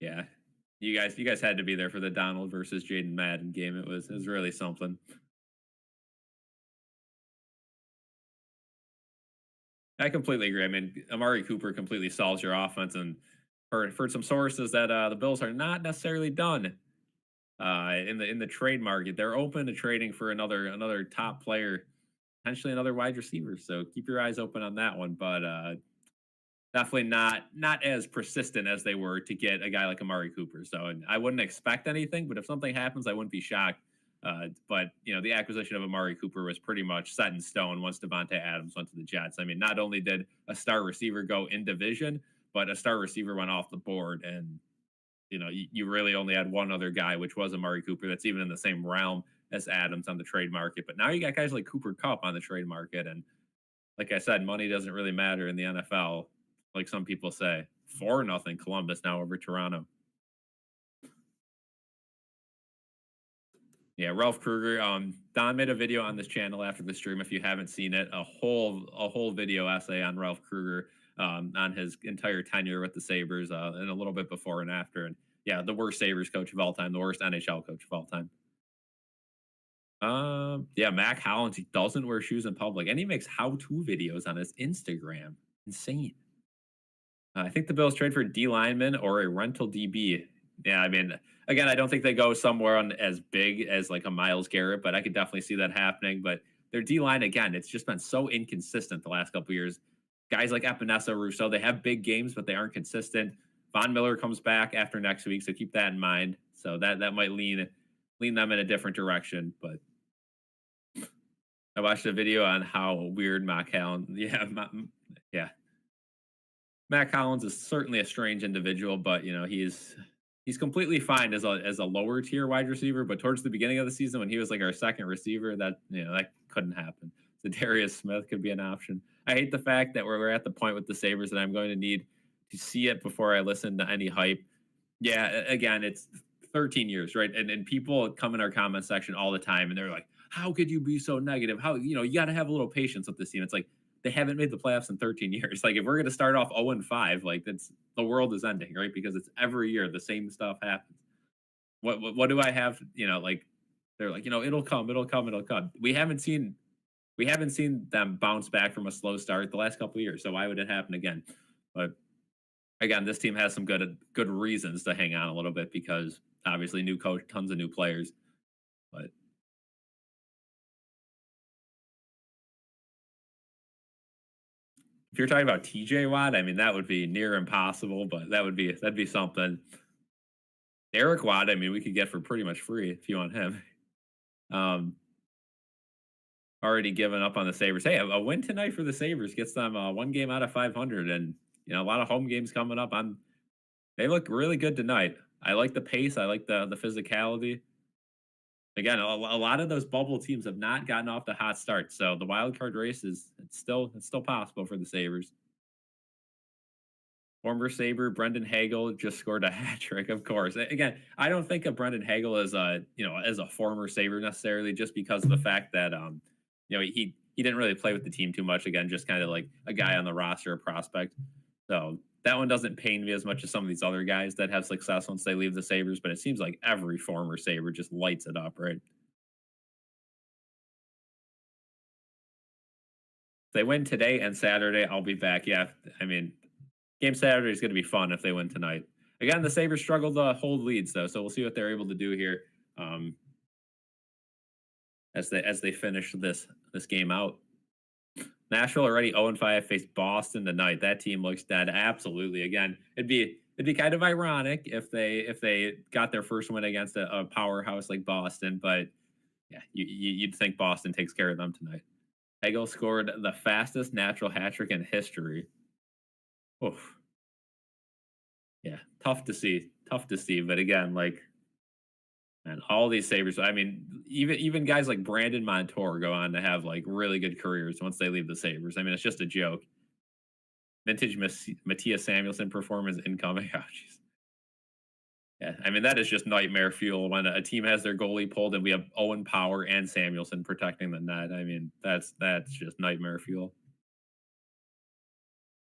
yeah, you guys had to be there for the Donald versus Jaden Madden game. It was really something. I completely agree. I mean, Amari Cooper completely solves your offense, and heard some sources that the Bills are not necessarily done in the trade market. They're open to trading for another top player, potentially another wide receiver. So keep your eyes open on that one. But definitely not as persistent as they were to get a guy like Amari Cooper. So I wouldn't expect anything, but if something happens, I wouldn't be shocked. But the acquisition of Amari Cooper was pretty much set in stone once Devontae Adams went to the Jets. I mean, not only did a star receiver go in division, but a star receiver went off the board, and you really only had one other guy, which was Amari Cooper. That's even in the same realm as Adams on the trade market. But now you got guys like Cooper Cup on the trade market, and like I said, money doesn't really matter in the NFL, like some people say. 4-0 Columbus now over Toronto. Yeah, Ralph Kruger. Don made a video on this channel after the stream. If you haven't seen it, a whole video essay on Ralph Kruger on his entire tenure with the Sabres, and a little bit before and after. And yeah, the worst Sabres coach of all time, the worst NHL coach of all time. Yeah, Mac Hollins. He doesn't wear shoes in public, and he makes how-to videos on his Instagram. Insane. I think the Bills trade for D lineman or a rental DB. Yeah, I mean, again, I don't think they go somewhere on as big as like a Miles Garrett, but I could definitely see that happening. But their D line, again, it's just been so inconsistent the last couple years. Guys like Epinesa, Rousseau, they have big games, but they aren't consistent. Von Miller comes back after next week, so keep that in mind. So that might lean them in a different direction. But I watched a video on how weird Mac Allen. Yeah, yeah, Matt Collins is certainly a strange individual, but he's completely fine as a lower tier wide receiver. But towards the beginning of the season, when he was like our second receiver, that couldn't happen. So Darius Smith could be an option. I hate the fact that we're at the point with the Sabres that I'm going to need to see it before I listen to any hype. Yeah, again, it's 13 years, right? And people come in our comment section all the time and they're like, how could you be so negative? How, you got to have a little patience with this team. It's like they haven't made the playoffs in 13 years. Like if we're going to start off 0-5, like that's the world is ending, right? Because it's every year the same stuff happens. What do I have? Like they're like, it'll come, it'll come, it'll come. We haven't seen them bounce back from a slow start the last couple of years. So why would it happen again? But again, this team has some good reasons to hang on a little bit because obviously new coach, tons of new players. But if you're talking about TJ Watt, I mean that would be near impossible, but that'd be something. Derek Watt, I mean, we could get for pretty much free if you want him. Um, Already given up on the Sabres. Hey, a win tonight for the Sabres gets them one game out of 500, and a lot of home games coming up. They look really good tonight. I like the pace. I like the physicality. Again, a lot of those bubble teams have not gotten off the hot start, so the wild card race it's still possible for the Sabres. Former Sabre Brendan Hagel just scored a hat trick, of course. Again, I don't think of Brendan Hagel as a former Sabre necessarily, just because of the fact that he didn't really play with the team too much. Again, just kind of like a guy on the roster, a prospect. So that one doesn't pain me as much as some of these other guys that have success once they leave the Sabres. But it seems like every former Sabre just lights it up, right? If they win today and Saturday, I'll be back. Yeah, I mean, game Saturday is going to be fun if they win tonight. Again, the Sabres struggled to hold leads though, so we'll see what they're able to do here um, as they finish this game out. Nashville already 0-5 faced Boston tonight. That team looks dead. Absolutely. Again, it'd be kind of ironic if they got their first win against a powerhouse like Boston, but yeah, you'd think Boston takes care of them tonight. Hagel scored the fastest natural hat trick in history. Oof. Yeah, tough to see. Tough to see. But again, like, man, all these Sabres, I mean, even guys like Brandon Montour go on to have like really good careers once they leave the Sabres. I mean, it's just a joke. Vintage Matthias Samuelson performance incoming. Oh, jeez. Yeah, I mean, that is just nightmare fuel when a team has their goalie pulled and we have Owen Power and Samuelson protecting the net. I mean, that's just nightmare fuel.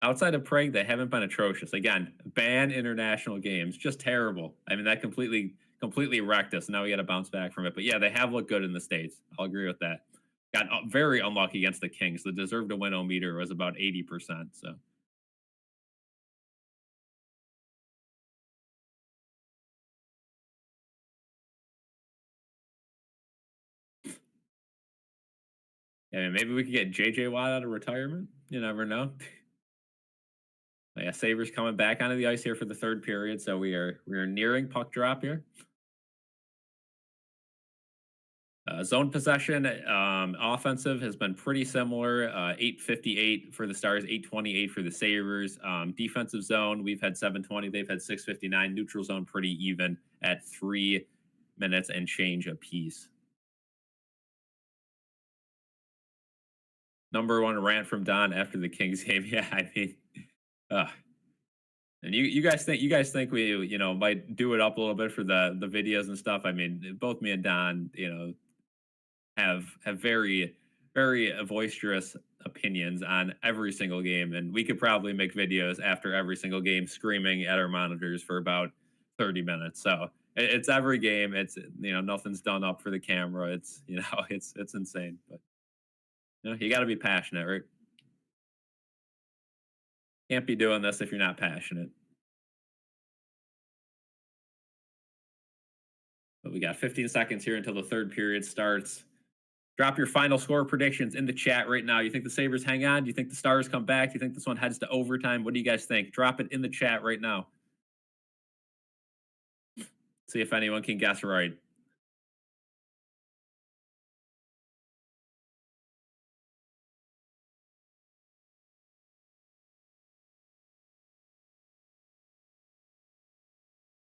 Outside of Prague, they haven't been atrocious. Again, ban international games, just terrible. I mean, that completely wrecked us. Now we got to bounce back from it. But yeah, they have looked good in the States. I'll agree with that. Got very unlucky against the Kings. The deserve to win meter was about 80%. So yeah, maybe we could get JJ Watt out of retirement. You never know. But yeah, Sabres coming back onto the ice here for the third period. So we are nearing puck drop here. Zone possession, offensive has been pretty similar. 858 for the Stars, 828 for the Sabres. Defensive zone, we've had 720, they've had 659. Neutral zone, pretty even at 3 minutes and change apiece. Number one rant from Don after the Kings game. Yeah, I mean, uh, and you guys think we might do it up a little bit for the videos and stuff. I mean, both me and Don, have very boisterous opinions on every single game, and we could probably make videos after every single game screaming at our monitors for about 30 minutes. So it's every game. It's nothing's done up for the camera. It's it's insane, but you got to be passionate, right? Can't be doing this if you're not passionate. But we got 15 seconds here until the third period starts. Drop your final score predictions in the chat right now. You think the Sabres hang on? Do you think the Stars come back? Do you think this one heads to overtime? What do you guys think? Drop it in the chat right now. See if anyone can guess right.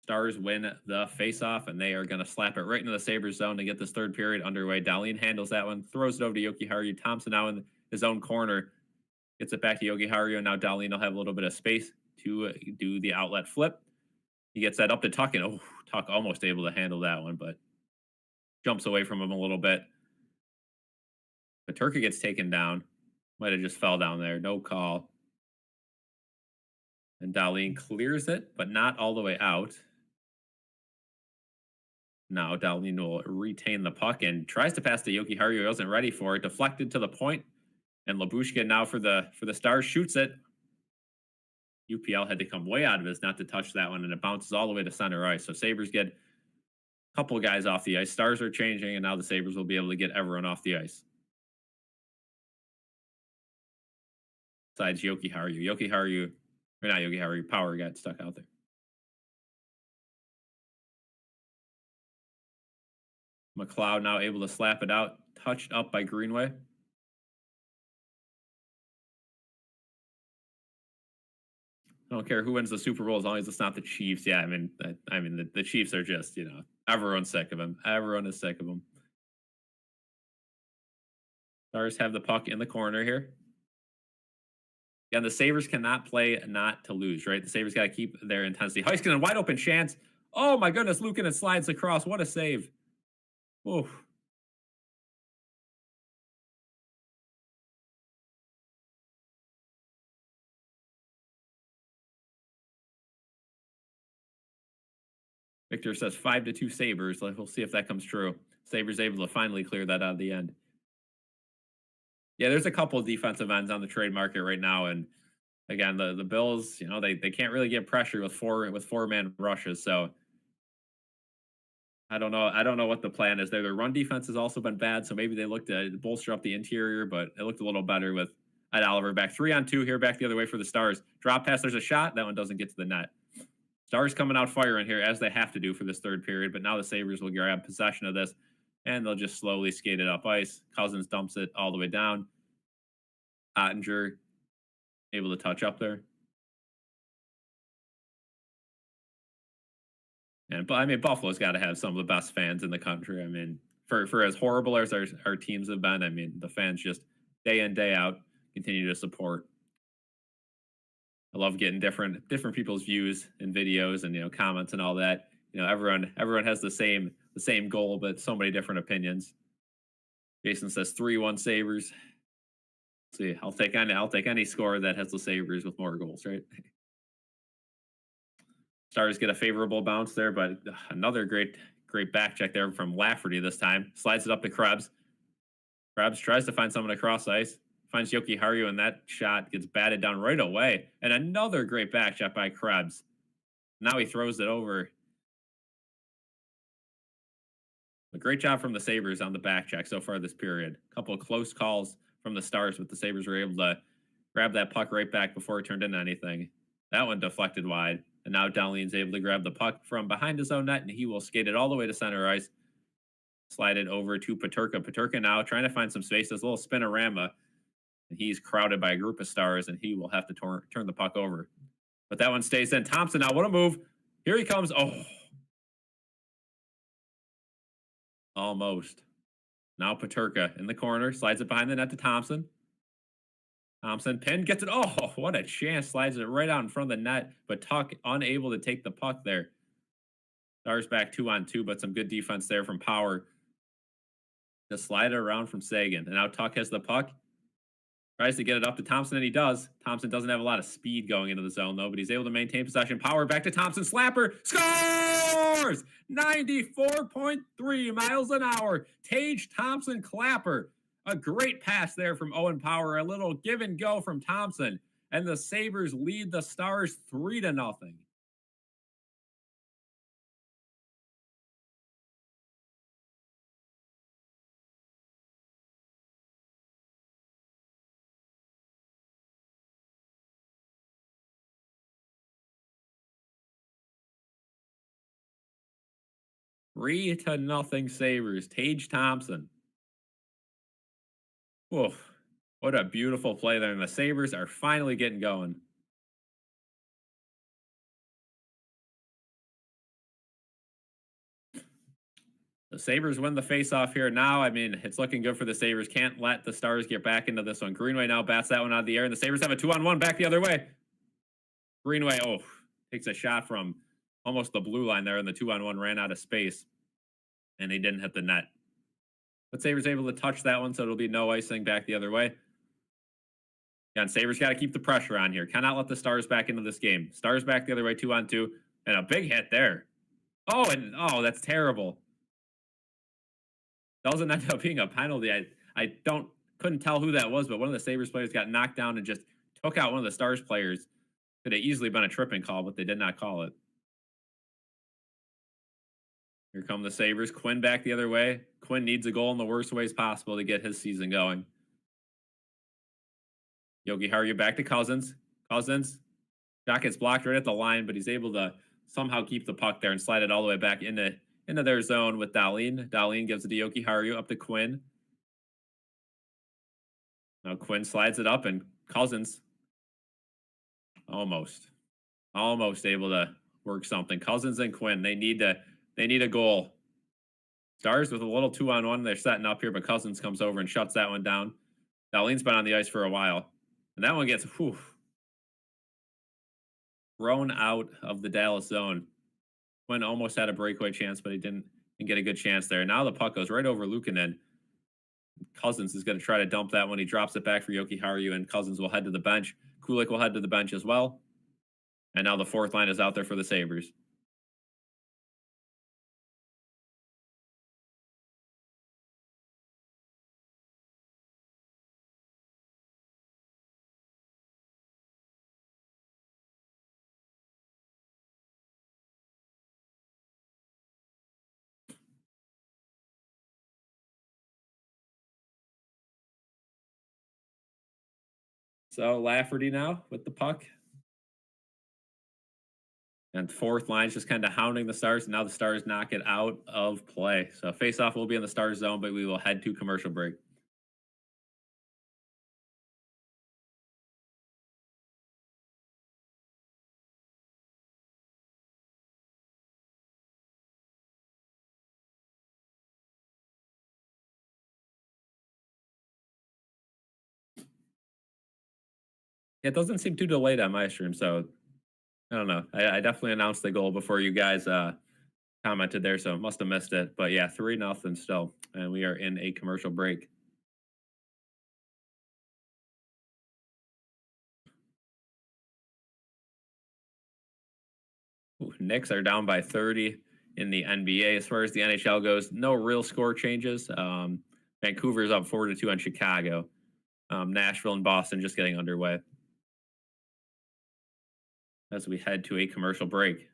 Stars win the faceoff, and they are going to slap it right into the Sabres zone to get this third period underway. Dahlin handles that one, throws it over to Yoki Haru. Thompson now in his own corner. Gets it back to Yogi Haru. Now Dahlin will have a little bit of space to do the outlet flip. He gets that up to Tuck, and Tuck almost able to handle that one, but jumps away from him a little bit. But Turkey gets taken down. Might have just fell down there. No call. And Dahlin clears it, but not all the way out. Now Dahlin will retain the puck and tries to pass to Yoki Haru. He wasn't ready for it. Deflected to the point. And Labushka now for the Stars shoots it. UPL had to come way out of his not to touch that one, and it bounces all the way to center ice. So Sabres get a couple guys off the ice. Stars are changing, and now the Sabres will be able to get everyone off the ice. Besides Yoki Haru. Or not Yoki Haru, Power got stuck out there. McLeod now able to slap it out, touched up by Greenway. I don't care who wins the Super Bowl as long as it's not the Chiefs. Yeah, I mean, the Chiefs are just, everyone's sick of him. Everyone is sick of him. Stars have the puck in the corner here. Yeah, the Sabres cannot play not to lose, right? The Sabres got to keep their intensity. Heiskanen, wide open chance. Oh my goodness, Luukkonen slides across. What a save. Oof. Victor says 5-2 Sabres. We'll see if that comes true. Sabres able to finally clear that out at the end. Yeah, there's a couple of defensive ends on the trade market right now, and again, the Bills, they can't really get pressure with four-man rushes. So I don't know what the plan is there. Their run defense has also been bad, so maybe they looked to bolster up the interior, but it looked a little better with Ed Oliver back 3-on-2 here, back the other way for the Stars. Drop pass, there's a shot. That one doesn't get to the net. Stars coming out firing here as they have to do for this third period, but now the Sabres will grab possession of this, and they'll just slowly skate it up ice. Cousins dumps it all the way down. Ottinger able to touch up there. And I mean, Buffalo's got to have some of the best fans in the country. I mean, for as horrible as our teams have been, I mean, the fans just day in, day out continue to support. I love getting different people's views and videos and comments and all that. Everyone has the same goal, but so many different opinions. Jason says 3-1 Sabres. See, I'll take any score that has the Sabres with more goals, right? Stars get a favorable bounce there, but another great back check there from Lafferty this time. Slides it up to Krebs. Krebs tries to find someone across ice. Finds Yoki Haru, and that shot gets batted down right away. And another great back check by Krebs. Now he throws it over. A great job from the Sabres on the back check so far this period. A couple of close calls from the Stars, but the Sabres were able to grab that puck right back before it turned into anything. That one deflected wide. And now Dahlin's able to grab the puck from behind his own net, and he will skate it all the way to center ice. Slide it over to Peterka. Peterka now trying to find some space. This little spinorama. And he's crowded by a group of Stars, and he will have to turn the puck over. But that one stays in. Thompson now, what a move. Here he comes. Oh. Almost. Now Peterka in the corner. Slides it behind the net to Thompson. Thompson pinned, gets it. Oh, what a chance. Slides it right out in front of the net, but Tuck unable to take the puck there. Stars back 2-on-2, but some good defense there from Power. Just slide it around from Sagan. And now Tuck has the puck. Tries to get it up to Thompson, and he does. Thompson doesn't have a lot of speed going into the zone, though, but he's able to maintain possession. Power back to Thompson. Slapper scores! 94.3 miles an hour. Tage Thompson Clapper. A great pass there from Owen Power. A little give and go from Thompson. And the Sabres lead the Stars 3-0. Three to nothing Sabres. Tage Thompson. Oof. What a beautiful play there. And the Sabres are finally getting going. The Sabres win the faceoff here. Now, I mean, it's looking good for the Sabres. Can't let the Stars get back into this one. Greenway now bats that one out of the air, and the Sabres have a 2-on-1 back the other way. Greenway, takes a shot from almost the blue line there, and the 2-on-1 ran out of space, and he didn't hit the net. But Sabres able to touch that one, so it'll be no icing back the other way. Yeah, and Sabres got to keep the pressure on here. Cannot let the Stars back into this game. Stars back the other way, 2-on-2, and a big hit there. Oh, and that's terrible. That doesn't end up being a penalty. I couldn't tell who that was, but one of the Sabres players got knocked down and just took out one of the Stars players. Could have easily been a tripping call, but they did not call it. Here come the Sabres. Quinn back the other way. Quinn needs a goal in the worst ways possible to get his season going. Yogi Haru back to Cousins. Cousins. Shot gets blocked right at the line, but he's able to somehow keep the puck there and slide it all the way back into their zone with Dahlin. Dahlin gives it to Yogi Haru up to Quinn. Now Quinn slides it up, and Cousins almost able to work something. Cousins and Quinn, they need a goal. Stars with a little 2-on-1. They're setting up here, but Cousins comes over and shuts that one down. Dahlin's been on the ice for a while, and that one gets thrown out of the Dallas zone. Quinn almost had a breakaway chance, but he didn't get a good chance there. Now the puck goes right over Luukkonen. Cousins is going to try to dump that one. He drops it back for Yoki Haru, and Cousins will head to the bench. Kulik will head to the bench as well. And now the fourth line is out there for the Sabres. So Lafferty now with the puck. And fourth line's just kind of hounding the Stars, and now the Stars knock it out of play. So face-off will be in the Stars zone, but we will head to commercial break. It doesn't seem too delayed on my stream, so I don't know. I definitely announced the goal before you guys commented there, so must have missed it. But yeah, 3-0 still, and we are in a commercial break. Knicks are down by 30 in the NBA. As far as the NHL goes, no real score changes. Vancouver's up 4-2 on Chicago. Nashville and Boston just getting underway as we head to a commercial break.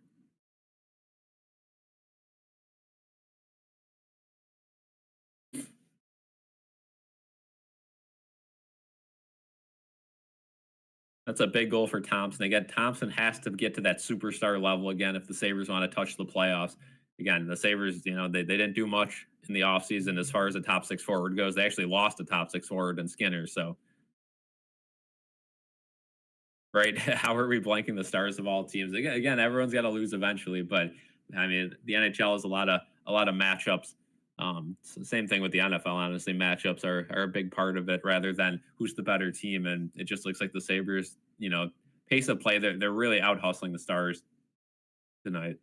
That's a big goal for Thompson. Again, Thompson has to get to that superstar level again if the Sabres want to touch the playoffs. Again, the Sabres, they didn't do much in the offseason as far as the top six forward goes. They actually lost the top six forward in Skinner. So, right, how are we blanking the Stars of all teams? Again, everyone's got to lose eventually, but I mean, the NHL is a lot of matchups. Same thing with the NFL. Honestly, matchups are a big part of it rather than who's the better team. And it just looks like the Sabres, pace of play, they're really out hustling the Stars tonight.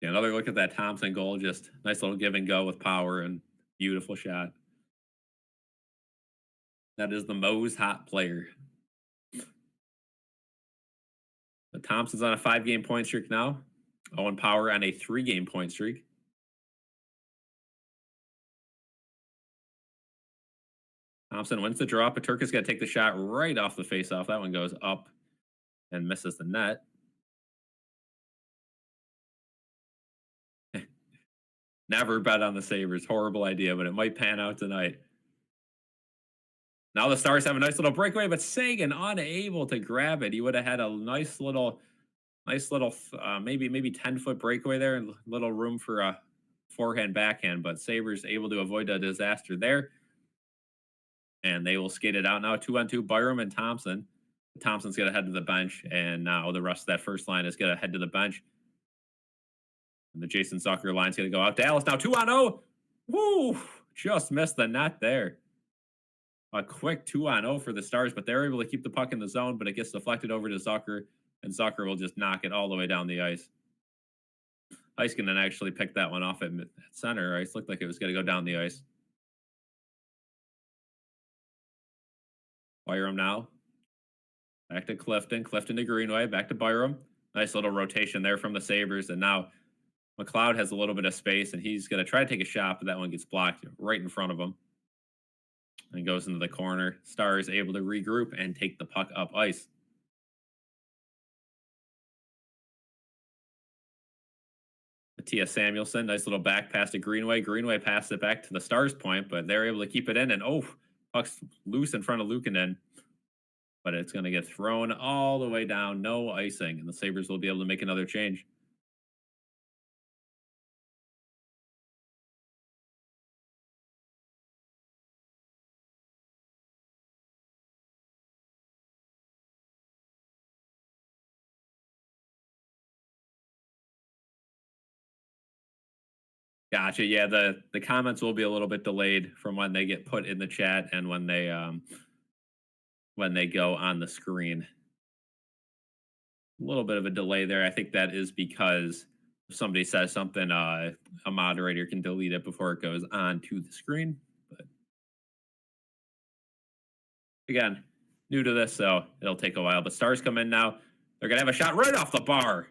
Yeah, another look at that Thompson goal. Just nice little give and go with power and beautiful shot. That is the Moe's hot player. But Thompson's on a 5-game point streak now. Owen Power on a 3-game point streak. Thompson wins the draw. Paterka's got to take the shot right off the faceoff. That one goes up and misses the net. Never bet on the Sabres. Horrible idea, but it might pan out tonight. Now the Stars have a nice little breakaway, but Sagan unable to grab it. He would have had a nice little, maybe 10-foot breakaway there, and little room for a forehand backhand. But Sabres able to avoid a disaster there, and they will skate it out now. 2-on-2, Byram and Thompson. Thompson's going to head to the bench, and now the rest of that first line is going to head to the bench. And the Jason Zucker line's going to go out. Dallas now 2-on-0. Woo! Just missed the net there. A quick 2-on-0 for the Stars, but they're able to keep the puck in the zone, but it gets deflected over to Zucker, and Zucker will just knock it all the way down the ice. Heiskanen actually picked that one off at center ice. Looked like it was going to go down the ice. Byram now. Back to Clifton. Clifton to Greenway. Back to Byram. Nice little rotation there from the Sabres. And now McLeod has a little bit of space, and he's going to try to take a shot, but that one gets blocked right in front of him. And goes into the corner. Stars able to regroup and take the puck up ice. Mattias Samuelsson, nice little back pass to Greenway. Greenway passed it back to the Stars point, but they're able to keep it in. And puck's loose in front of Luukkonen. But it's going to get thrown all the way down. No icing. And the Sabres will be able to make another change. Gotcha. Yeah, the comments will be a little bit delayed from when they get put in the chat and when they go on the screen. A little bit of a delay there. I think that is because if somebody says something, a moderator can delete it before it goes on to the screen. But again, new to this, so it'll take a while. But Stars come in now. They're gonna have a shot right off the bar.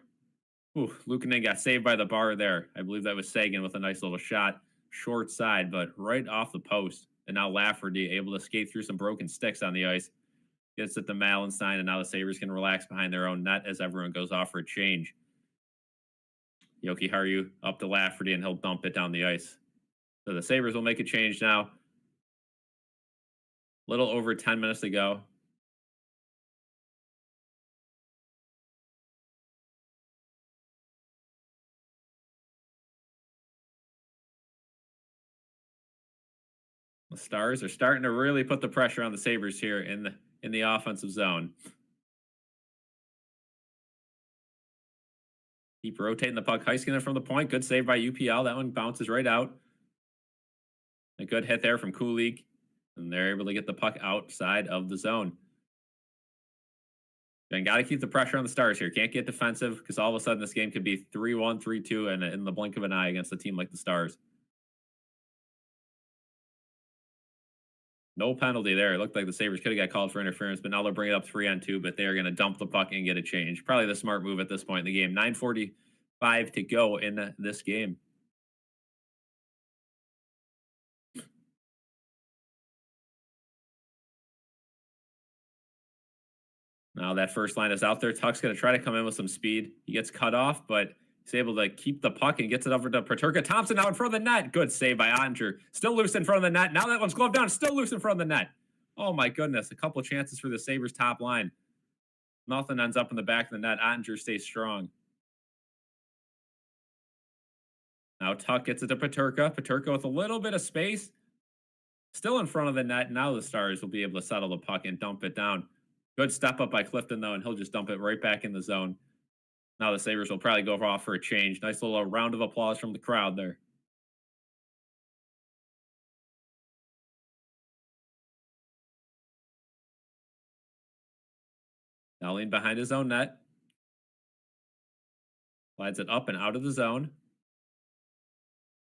Ooh, Luukkonen got saved by the bar there. I believe that was Sagan with a nice little shot, short side, but right off the post. And now Lafferty able to skate through some broken sticks on the ice. Gets it to Malenstein, and now the Sabres can relax behind their own net as everyone goes off for a change. Yoki Haru up to Lafferty, and he'll dump it down the ice. So the Sabres will make a change now. Little over 10 minutes to go. The Stars are starting to really put the pressure on the Sabres here in the offensive zone. Keep rotating the puck. Heiskanen from the point. Good save by UPL. That one bounces right out. A good hit there from Kulig. And they're able to get the puck outside of the zone. And got to keep the pressure on the Stars here. Can't get defensive because all of a sudden this game could be 3-1, 3-2 and in the blink of an eye against a team like the Stars. No penalty there. It looked like the Sabres could have got called for interference, but now they'll bring it up 3-on-2, but they are going to dump the puck and get a change. Probably the smart move at this point in the game. 9:45 to go in this game. Now that first line is out there. Tuck's going to try to come in with some speed. He gets cut off, but he's able to keep the puck and gets it over to Peterka. Thompson now in front of the net. Good save by Ottinger. Still loose in front of the net. Now that one's gloved down. Still loose in front of the net. Oh my goodness. A couple chances for the Sabres top line. Nothing ends up in the back of the net. Ottinger stays strong. Now Tuck gets it to Peterka. Peterka with a little bit of space. Still in front of the net. Now the Stars will be able to settle the puck and dump it down. Good step up by Clifton, though, and he'll just dump it right back in the zone. Now the Sabres will probably go off for a change. Nice little round of applause from the crowd there. Dahlin behind his own net. Slides it up and out of the zone.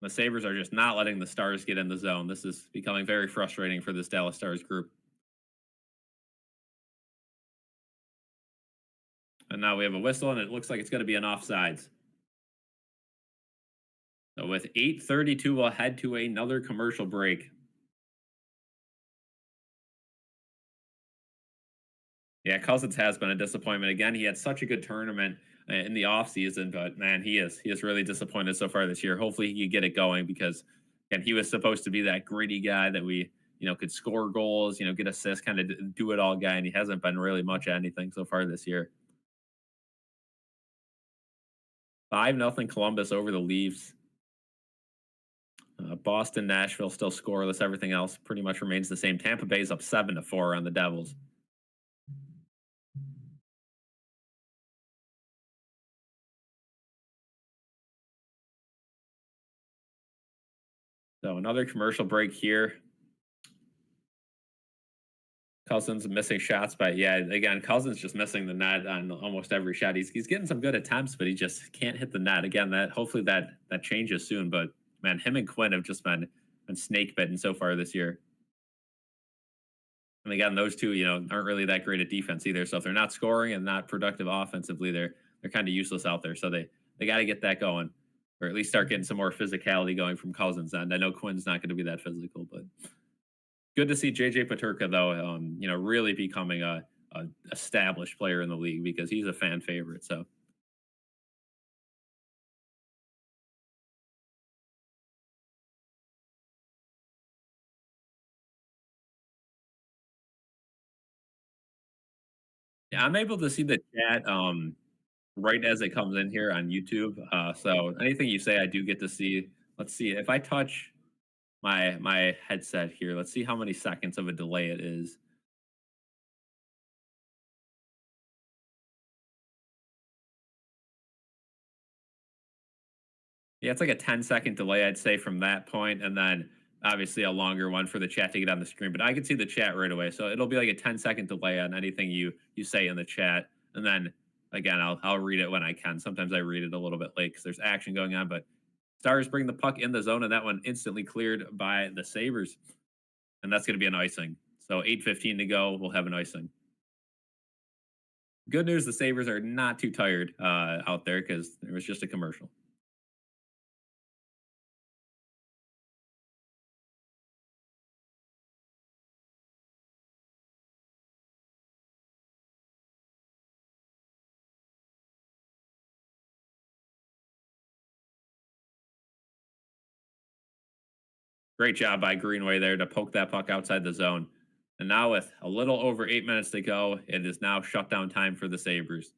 The Sabres are just not letting the Stars get in the zone. This is becoming very frustrating for this Dallas Stars group. And now we have a whistle, and it looks like it's going to be an offsides. So with 8:32, we'll head to another commercial break. Yeah, Cousins has been a disappointment. Again, he had such a good tournament in the offseason, but man, he is really disappointed so far this year. Hopefully he can get it going because again, he was supposed to be that gritty guy that we, could score goals, get assists, kind of do it all guy, and he hasn't been really much at anything so far this year. 5-0 Columbus over the Leafs. Boston, Nashville still scoreless. Everything else pretty much remains the same. Tampa Bay's up 7-4 on the Devils. So another commercial break here. Cousins missing shots, but yeah, again, Cousins just missing the net on almost every shot. He's getting some good attempts, but he just can't hit the net. Again, that hopefully that changes soon. But man, him and Quinn have just been snake bitten so far this year. And again, those two, aren't really that great at defense either. So if they're not scoring and not productive offensively, they're kind of useless out there. So they got to get that going, or at least start getting some more physicality going from Cousins. And I know Quinn's not going to be that physical, but good to see JJ Paterka though. Really becoming a established player in the league because he's a fan favorite. So yeah, I'm able to see the chat right as it comes in here on YouTube. So anything you say, I do get to see. Let's see if I touch my headset here. Let's see how many seconds of a delay it is. Yeah, it's like a 10-second delay, I'd say, from that point, and then obviously a longer one for the chat to get on the screen. But I can see the chat right away, so it'll be like a 10-second delay on anything you say in the chat, and then again, I'll read it when I can. Sometimes I read it a little bit late because there's action going on. But Stars bring the puck in the zone, and that one instantly cleared by the Sabres, and that's going to be an icing. So 8:15 to go, we'll have an icing. Good news: the Sabres are not too tired out there because there was just a commercial. Great job by Greenway there to poke that puck outside the zone. And now with a little over 8 minutes to go, it is now shutdown time for the Sabres.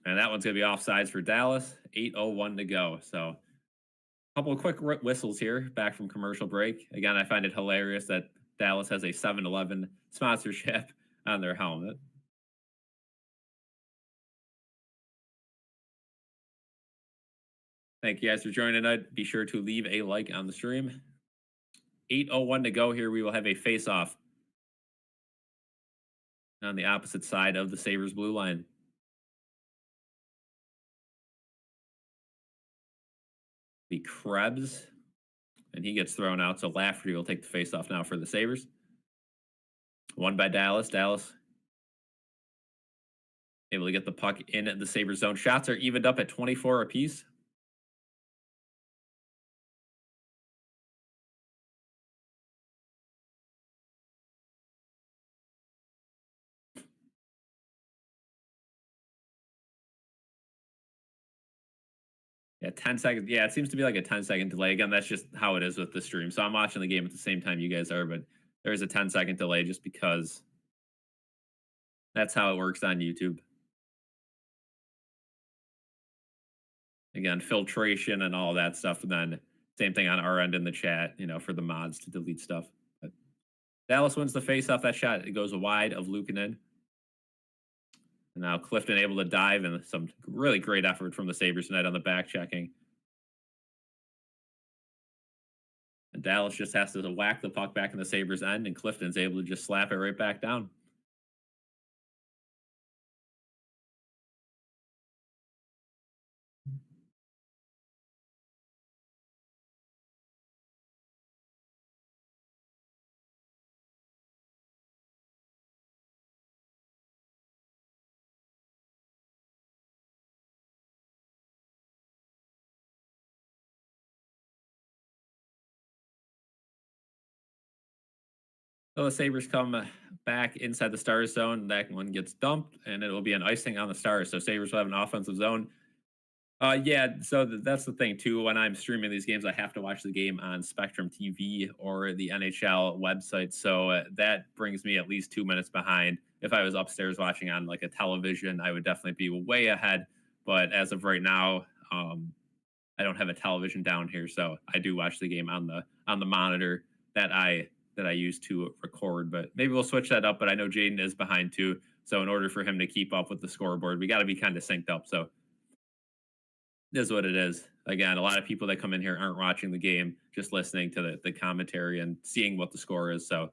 And that one's going to be offsides for Dallas. 8:01 to go. So a couple of quick whistles here back from commercial break. Again, I find it hilarious that Dallas has a 7-Eleven sponsorship on their helmet. Thank you guys for joining tonight. Be sure to leave a like on the stream. 8:01 to go here. We will have a face-off on the opposite side of the Sabres blue line. The Krebs, and he gets thrown out. So Lafferty will take the face-off now for the Sabres. Won by Dallas. Dallas able to get the puck in the Sabres zone. Shots are evened up at 24 apiece. Yeah, 10 seconds. Yeah, it seems to be like a 10-second delay. Again, that's just how it is with the stream. So I'm watching the game at the same time you guys are, but there is a 10-second delay just because that's how it works on YouTube. Again, filtration and all that stuff. And then same thing on our end in the chat, for the mods to delete stuff. But Dallas wins the face-off. That shot, it goes wide of Luukkonen. And now Clifton able to dive, and some really great effort from the Sabres tonight on the back checking. And Dallas just has to whack the puck back in the Sabres end, and Clifton's able to just slap it right back down. So the Sabres come back inside the Stars zone. That one gets dumped, and it will be an icing on the Stars. So Sabres will have an offensive zone. Yeah, so that's the thing too. When I'm streaming these games, I have to watch the game on Spectrum TV or the NHL website. So that brings me at least 2 minutes behind. If I was upstairs watching on like a television, I would definitely be way ahead. But as of right now, I don't have a television down here, so I do watch the game on the monitor that I use to record. But maybe we'll switch that up. But I know Jaden is behind too, so in order for him to keep up with the scoreboard, we got to be kind of synced up. So It is what it is. Again, a lot of people that come in here aren't watching the game, just listening to the commentary and seeing what the score is. So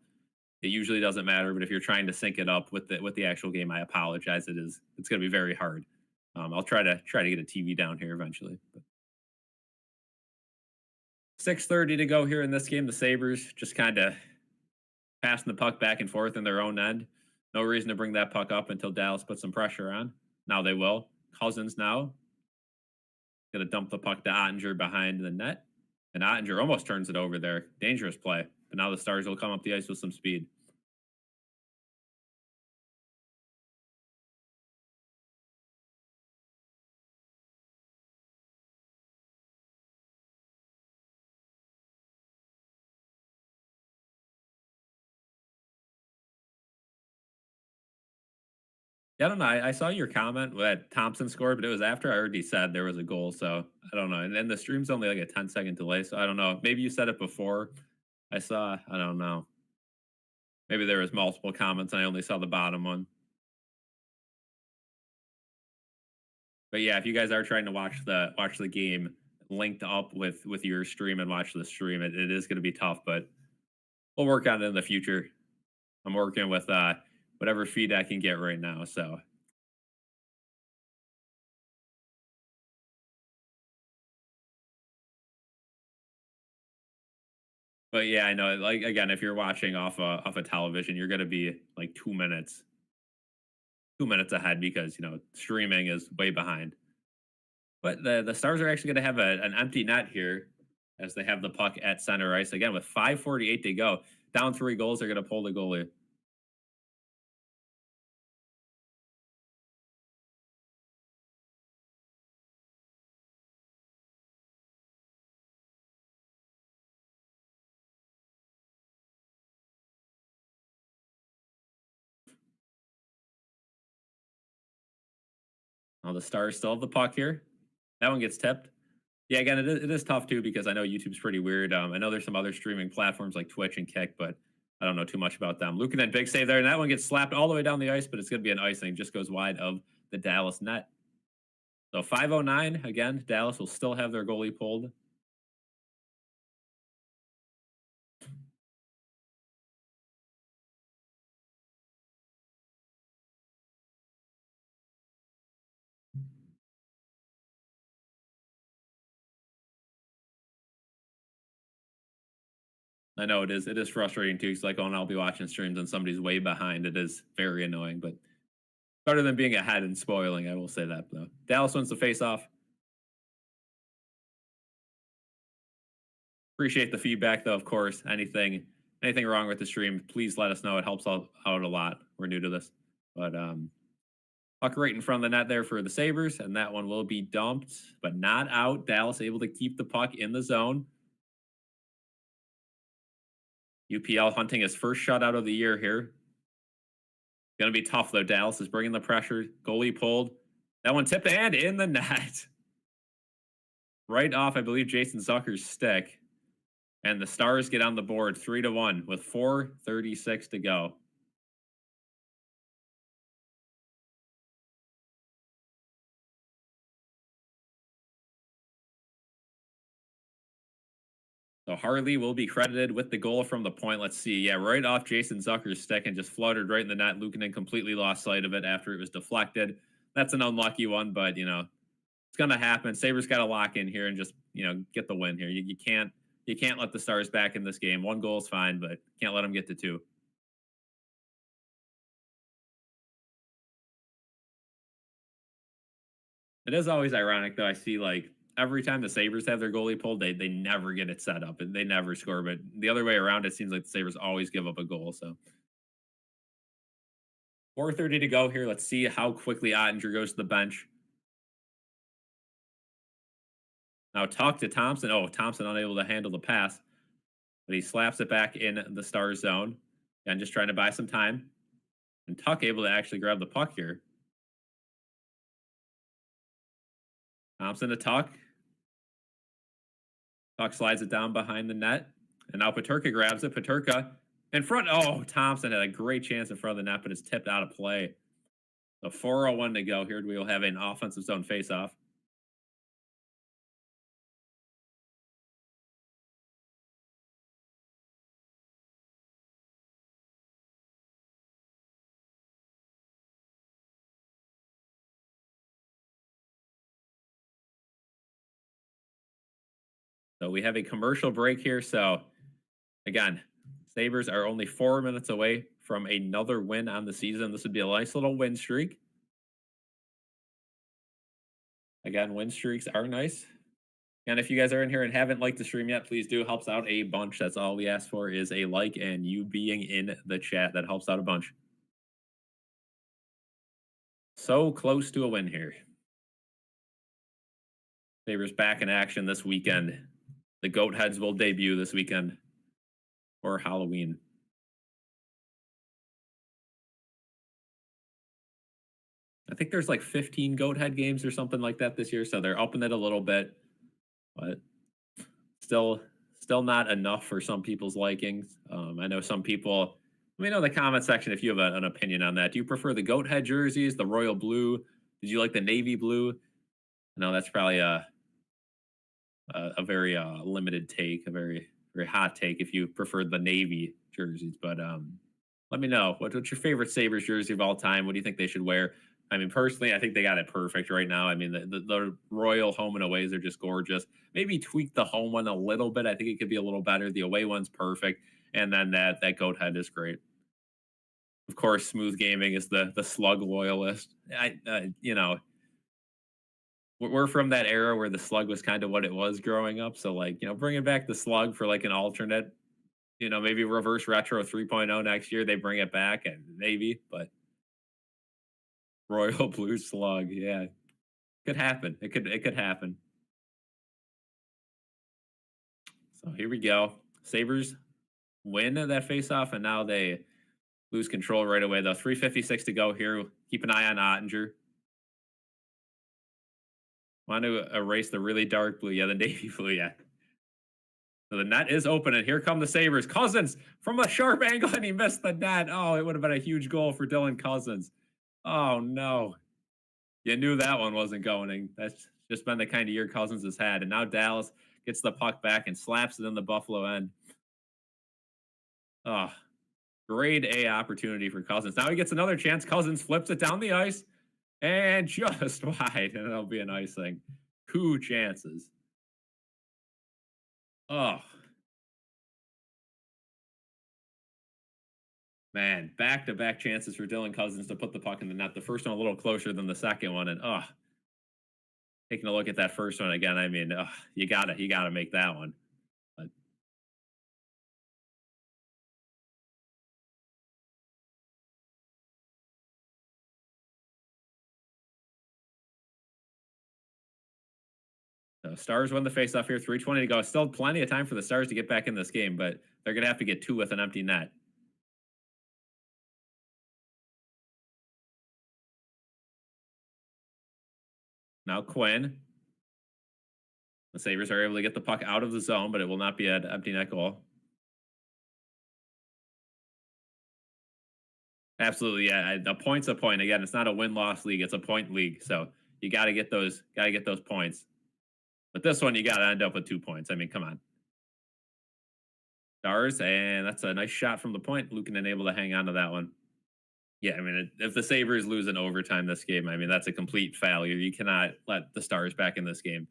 it usually doesn't matter. But if you're trying to sync it up with the actual game, I apologize. It's going to be very hard. I'll try to get a TV down here eventually. But 6:30 to go here in this game. The Sabres just kind of passing the puck back and forth in their own end. No reason to bring that puck up until Dallas puts some pressure on. Now they will. Cousins now going to dump the puck to Ottinger behind the net. And Ottinger almost turns it over there. Dangerous play. But now the Stars will come up the ice with some speed. Yeah, I don't know. I saw your comment that Thompson scored, but it was after I already said there was a goal. So I don't know. And then the stream's only like a 10-second delay. So I don't know. Maybe you said it before I saw. I don't know. Maybe there was multiple comments and I only saw the bottom one. But yeah, if you guys are trying to watch the game linked up with your stream and watch the stream, it is going to be tough, but we'll work on it in the future. I'm working with whatever feed I can get right now. So, but yeah, I know. Like again, if you're watching off a television, you're going to be like 2 minutes ahead because streaming is way behind. But the Stars are actually going to have an empty net here as they have the puck at center ice again with 5:48 to go. Down 3 goals, they're going to pull the goalie. Well, the Stars still have the puck here. That one gets tipped. Yeah, again, it is tough too because I know YouTube's pretty weird. I know there's some other streaming platforms like Twitch and Kick, but I don't know too much about them. Luukkonen, big save there, and that one gets slapped all the way down the ice, but it's going to be an icing. Just goes wide of the Dallas net. So 5:09 again. Dallas will still have their goalie pulled. I know it is. It is frustrating too. It's like, oh, and I'll be watching streams and somebody's way behind. It is very annoying, but better than being ahead and spoiling. I will say that though. Dallas wins the face-off. Appreciate the feedback though. Of course, anything wrong with the stream, please let us know. It helps out a lot. We're new to this, but puck right in front of the net there for the Sabres, and that one will be dumped, but not out. Dallas able to keep the puck in the zone. UPL hunting his first shutout of the year here. Going to be tough, though. Dallas is bringing the pressure. Goalie pulled. That one tipped and in the net. Right off, I believe, Jason Zucker's stick. And the Stars get on the board 3-1 with 4:36 to go. So Harley will be credited with the goal from the point. Let's see. Yeah, right off Jason Zucker's stick and just fluttered right in the net. Luukkonen completely lost sight of it after it was deflected. That's an unlucky one, but it's gonna happen. Sabres got to lock in here and just get the win here. You can't let the Stars back in this game. 1 goal is fine, but can't let them get to 2. It is always ironic though. I see like every time the Sabres have their goalie pulled, they never get it set up and they never score. But the other way around, it seems like the Sabres always give up a goal. So 4:30 to go here. Let's see how quickly Ottinger goes to the bench. Now talk to Thompson. Oh, Thompson unable to handle the pass, but he slaps it back in the star zone. And just trying to buy some time. And Tuck able to actually grab the puck here. Thompson to Tuck. Tuck slides it down behind the net. And now Paterka grabs it. Paterka in front. Oh, Thompson had a great chance in front of the net, but it's tipped out of play. So 4:01 to go. Here we will have an offensive zone faceoff. So we have a commercial break here. So again, Sabres are only 4 minutes away from another win on the season. This would be a nice little win streak. Again, win streaks are nice. And if you guys are in here and haven't liked the stream yet, please do. Helps out a bunch. That's all we ask for is a like and you being in the chat. That helps out a bunch. So close to a win here. Sabres back in action this weekend. The Goat Heads will debut this weekend for Halloween. I think there's like 15 Goat Head games or something like that this year, so they're upping it a little bit, but still not enough for some people's likings. I know some people. Let me know in the comment section if you have an opinion on that. Do you prefer the Goat Head jerseys, the royal blue? Did you like the navy blue? I know that's probably a very limited take, a very hot take if you preferred the navy jerseys. But let me know what's your favorite Sabres jersey of all time. What do you think they should wear? I mean, personally, I think they got it perfect right now. I mean, the royal home and aways are just gorgeous. Maybe tweak the home one a little bit. I think it could be a little better. The away one's perfect, and then that goat head is great. Of course, Smooth Gaming is the slug loyalist. You know, we're from that era where the slug was kind of what it was growing up. So, like, bringing back the slug for like an alternate, maybe reverse retro 3.0 next year, they bring it back and maybe, but Royal Blue Slug, yeah, could happen. It could happen. So here we go. Sabres win that faceoff, and now they lose control right away. Though 3:56 to go here. Keep an eye on Ottinger. Want to erase the really dark blue? Yeah, the navy blue. Yeah. So the net is open, and here come the Sabres. Cousins from a sharp angle, and he missed the net. Oh, it would have been a huge goal for Dylan Cousins. Oh no. You knew that one wasn't going in. That's just been the kind of year Cousins has had. And now Dallas gets the puck back and slaps it in the Buffalo end. Oh, grade A opportunity for Cousins. Now he gets another chance. Cousins flips it down the ice and just wide. And it'll be an icing. 2 chances. Oh, man. Back-to-back chances for Dylan Cousins to put the puck in the net. The first one a little closer than the second one. And, taking a look at that first one again, I mean, you gotta make that one. But so Stars won the faceoff here. 3:20 to go. Still plenty of time for the Stars to get back in this game, but they're gonna have to get 2 with an empty net. Now Quinn. The Sabres are able to get the puck out of the zone, but it will not be an empty net goal. Absolutely, yeah. A point's a point. Again, it's not a win-loss league; it's a point league. So you got to get those. Got to get those points. But this one, you got to end up with 2 points. I mean, come on, Stars, and that's a nice shot from the point. Luukkonen able to hang on to that one. Yeah, I mean, if the Sabres lose in overtime this game, I mean, that's a complete failure. You cannot let the Stars back in this game.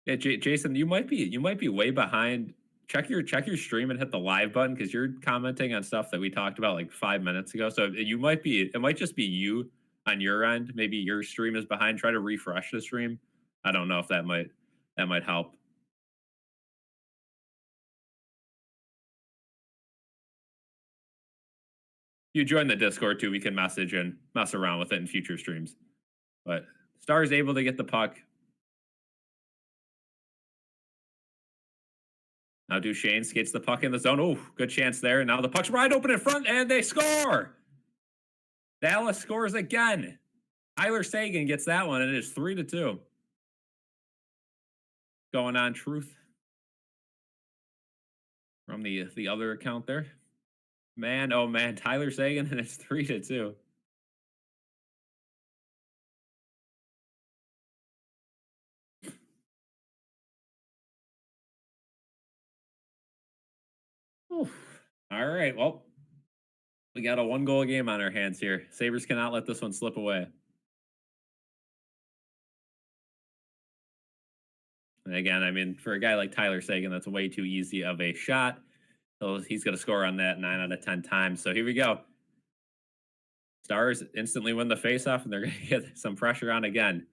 Yeah, Jason, you might be way behind. Check your stream and hit the live button because you're commenting on stuff that we talked about like 5 minutes ago. So you might be. It might just be you on your end. Maybe your stream is behind. Try to refresh the stream. I don't know if that might help. You join the Discord too. We can message and mess around with it in future streams. But Star's able to get the puck. Now Duchesne skates the puck in the zone. Oh, good chance there. Now the puck's wide open in front, and they score. Dallas scores again. Tyler Seguin gets that one, and it is 3-2. Going on Truth from the other account there. Man, oh man, Tyler Seguin, and it's 3-2. Oof. All right. Well, we got a 1 goal game on our hands here. Sabres cannot let this one slip away. And again, I mean, for a guy like Tyler Sagan, that's way too easy of a shot. So he's going to score on that 9 out of 10 times. So here we go. Stars instantly win the faceoff, and they're going to get some pressure on again.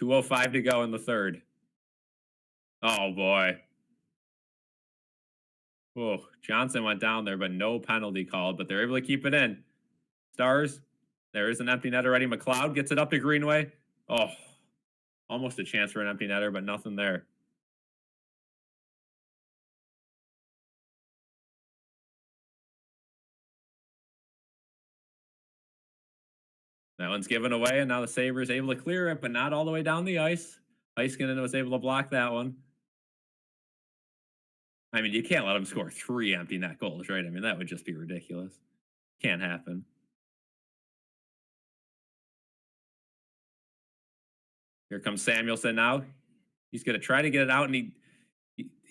2:05 to go in the third. Oh boy. Oh, Johnson went down there, but no penalty called. But they're able to keep it in. Stars. There is an empty net already. McLeod gets it up to Greenway. Oh, almost a chance for an empty netter, but nothing there. That one's given away, and now the Sabres able to clear it, but not all the way down the ice. Heiskanen was able to block that one. I mean, you can't let them score 3 empty net goals, right? I mean, that would just be ridiculous. Can't happen. Here comes Samuelson now. He's going to try to get it out, and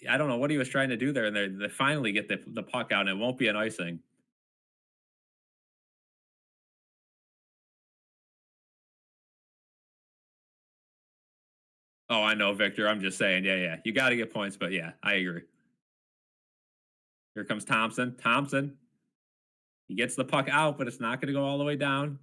I don't know what he was trying to do there, and they finally get the puck out, and it won't be an icing. Oh, I know, Victor. I'm just saying. Yeah, yeah. You got to get points, but yeah, I agree. Here comes Thompson. Thompson. He gets the puck out, but it's not going to go all the way down.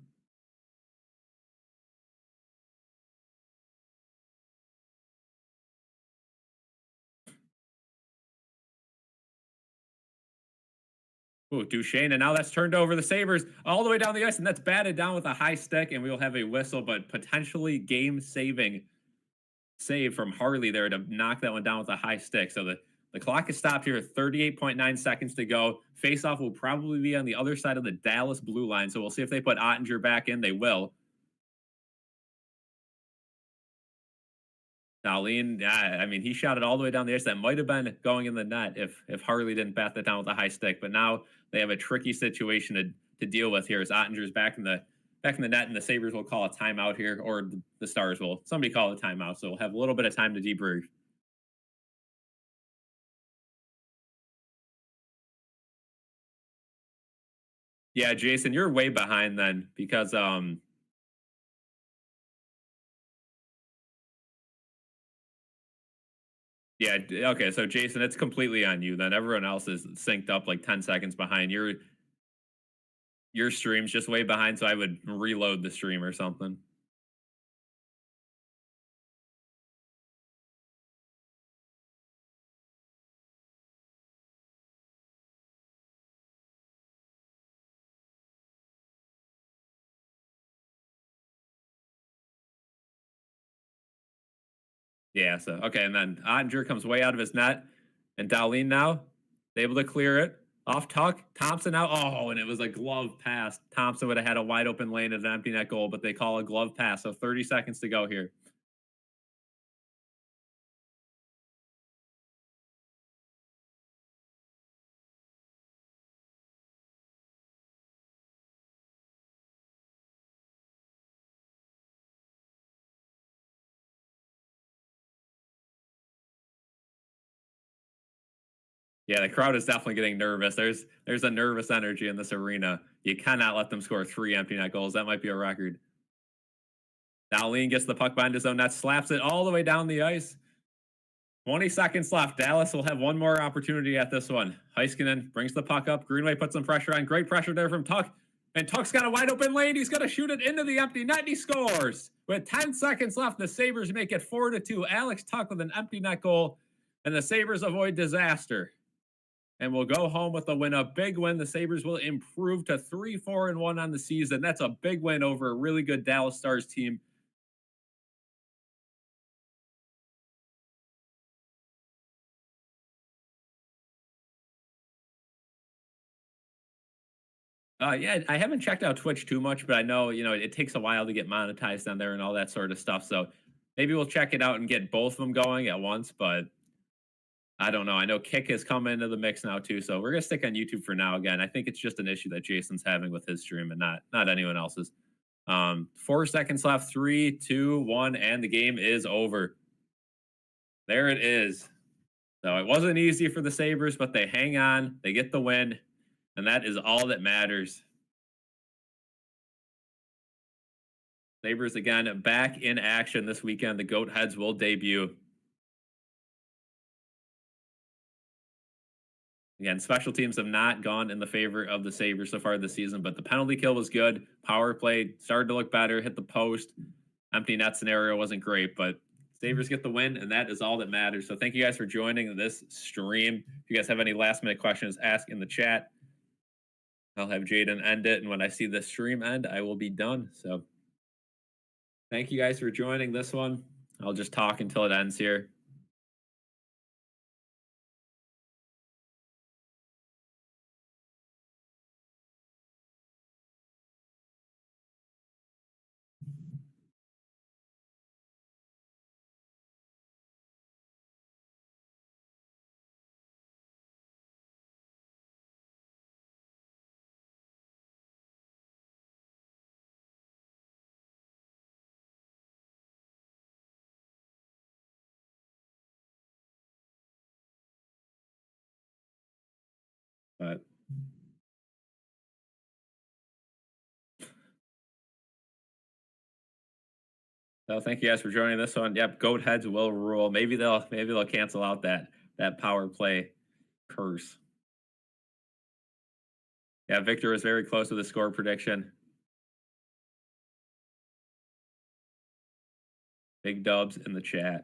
Ooh, Duchesne, and now that's turned over the Sabres all the way down the ice, and that's batted down with a high stick, and we'll have a whistle, but potentially game-saving save from Harley there to knock that one down with a high stick. So the clock is stopped here, 38.9 seconds to go. Faceoff will probably be on the other side of the Dallas blue line, so we'll see if they put Ottinger back in. They will. Dahlin, yeah, I mean, he shot it all the way down the ice. That might have been going in the net if Harley didn't bat that down with a high stick. But now they have a tricky situation to deal with here as Ottinger's back in the net, and the Sabres will call a timeout here, or the Stars will. Somebody call a timeout, so we'll have a little bit of time to debrief. Yeah, Jason, you're way behind then because yeah, okay, so Jason, it's completely on you then. Everyone else is synced up like 10 seconds behind. Your stream's just way behind, so I would reload the stream or something. Yeah, so okay, and then Ottinger comes way out of his net, and Dahlin now able to clear it off tuck. Thompson now, oh, and it was a glove pass. Thompson would have had a wide open lane at an empty net goal, but they call a glove pass. So 30 seconds to go here. Yeah, the crowd is definitely getting nervous. There's a nervous energy in this arena. You cannot let them score 3 empty net goals. That might be a record. Dahlin gets the puck behind his own net, slaps it all the way down the ice. 20 seconds left. Dallas will have one more opportunity at this one. Heiskanen brings the puck up. Greenway puts some pressure on. Great pressure there from Tuck. And Tuck's got a wide open lane. He's going to shoot it into the empty net. And he scores. With 10 seconds left, the Sabres make it 4-2. Alex Tuck with an empty net goal. And the Sabres avoid disaster. And will go home with a win. A big win. The Sabres will improve to 3-4-1 on the season. That's a big win over a really good Dallas Stars team. Yeah, I haven't checked out Twitch too much, but I know, it takes a while to get monetized on there and all that sort of stuff. So maybe we'll check it out and get both of them going at once. But I don't know. I know Kick has come into the mix now too. So we're gonna stick on YouTube for now. Again, I think it's just an issue that Jason's having with his stream and not anyone else's. 4 seconds left. 3, 2, 1, and the game is over. There it is. So it wasn't easy for the Sabres, but they hang on, they get the win, and that is all that matters. Sabres again back in action this weekend. The Goat Heads will debut. Again, special teams have not gone in the favor of the Sabres so far this season, but the penalty kill was good. Power play started to look better, hit the post. Empty net scenario wasn't great, but Sabres get the win, and that is all that matters. So thank you guys for joining this stream. If you guys have any last minute questions, ask in the chat. I'll have Jaden end it, and when I see the stream end, I will be done. So thank you guys for joining this one. I'll just talk until it ends here. But so thank you guys for joining this one. Yep, Goat Heads will rule. Maybe they'll cancel out that power play curse. Yeah, Victor was very close to the score prediction. Big dubs in the chat.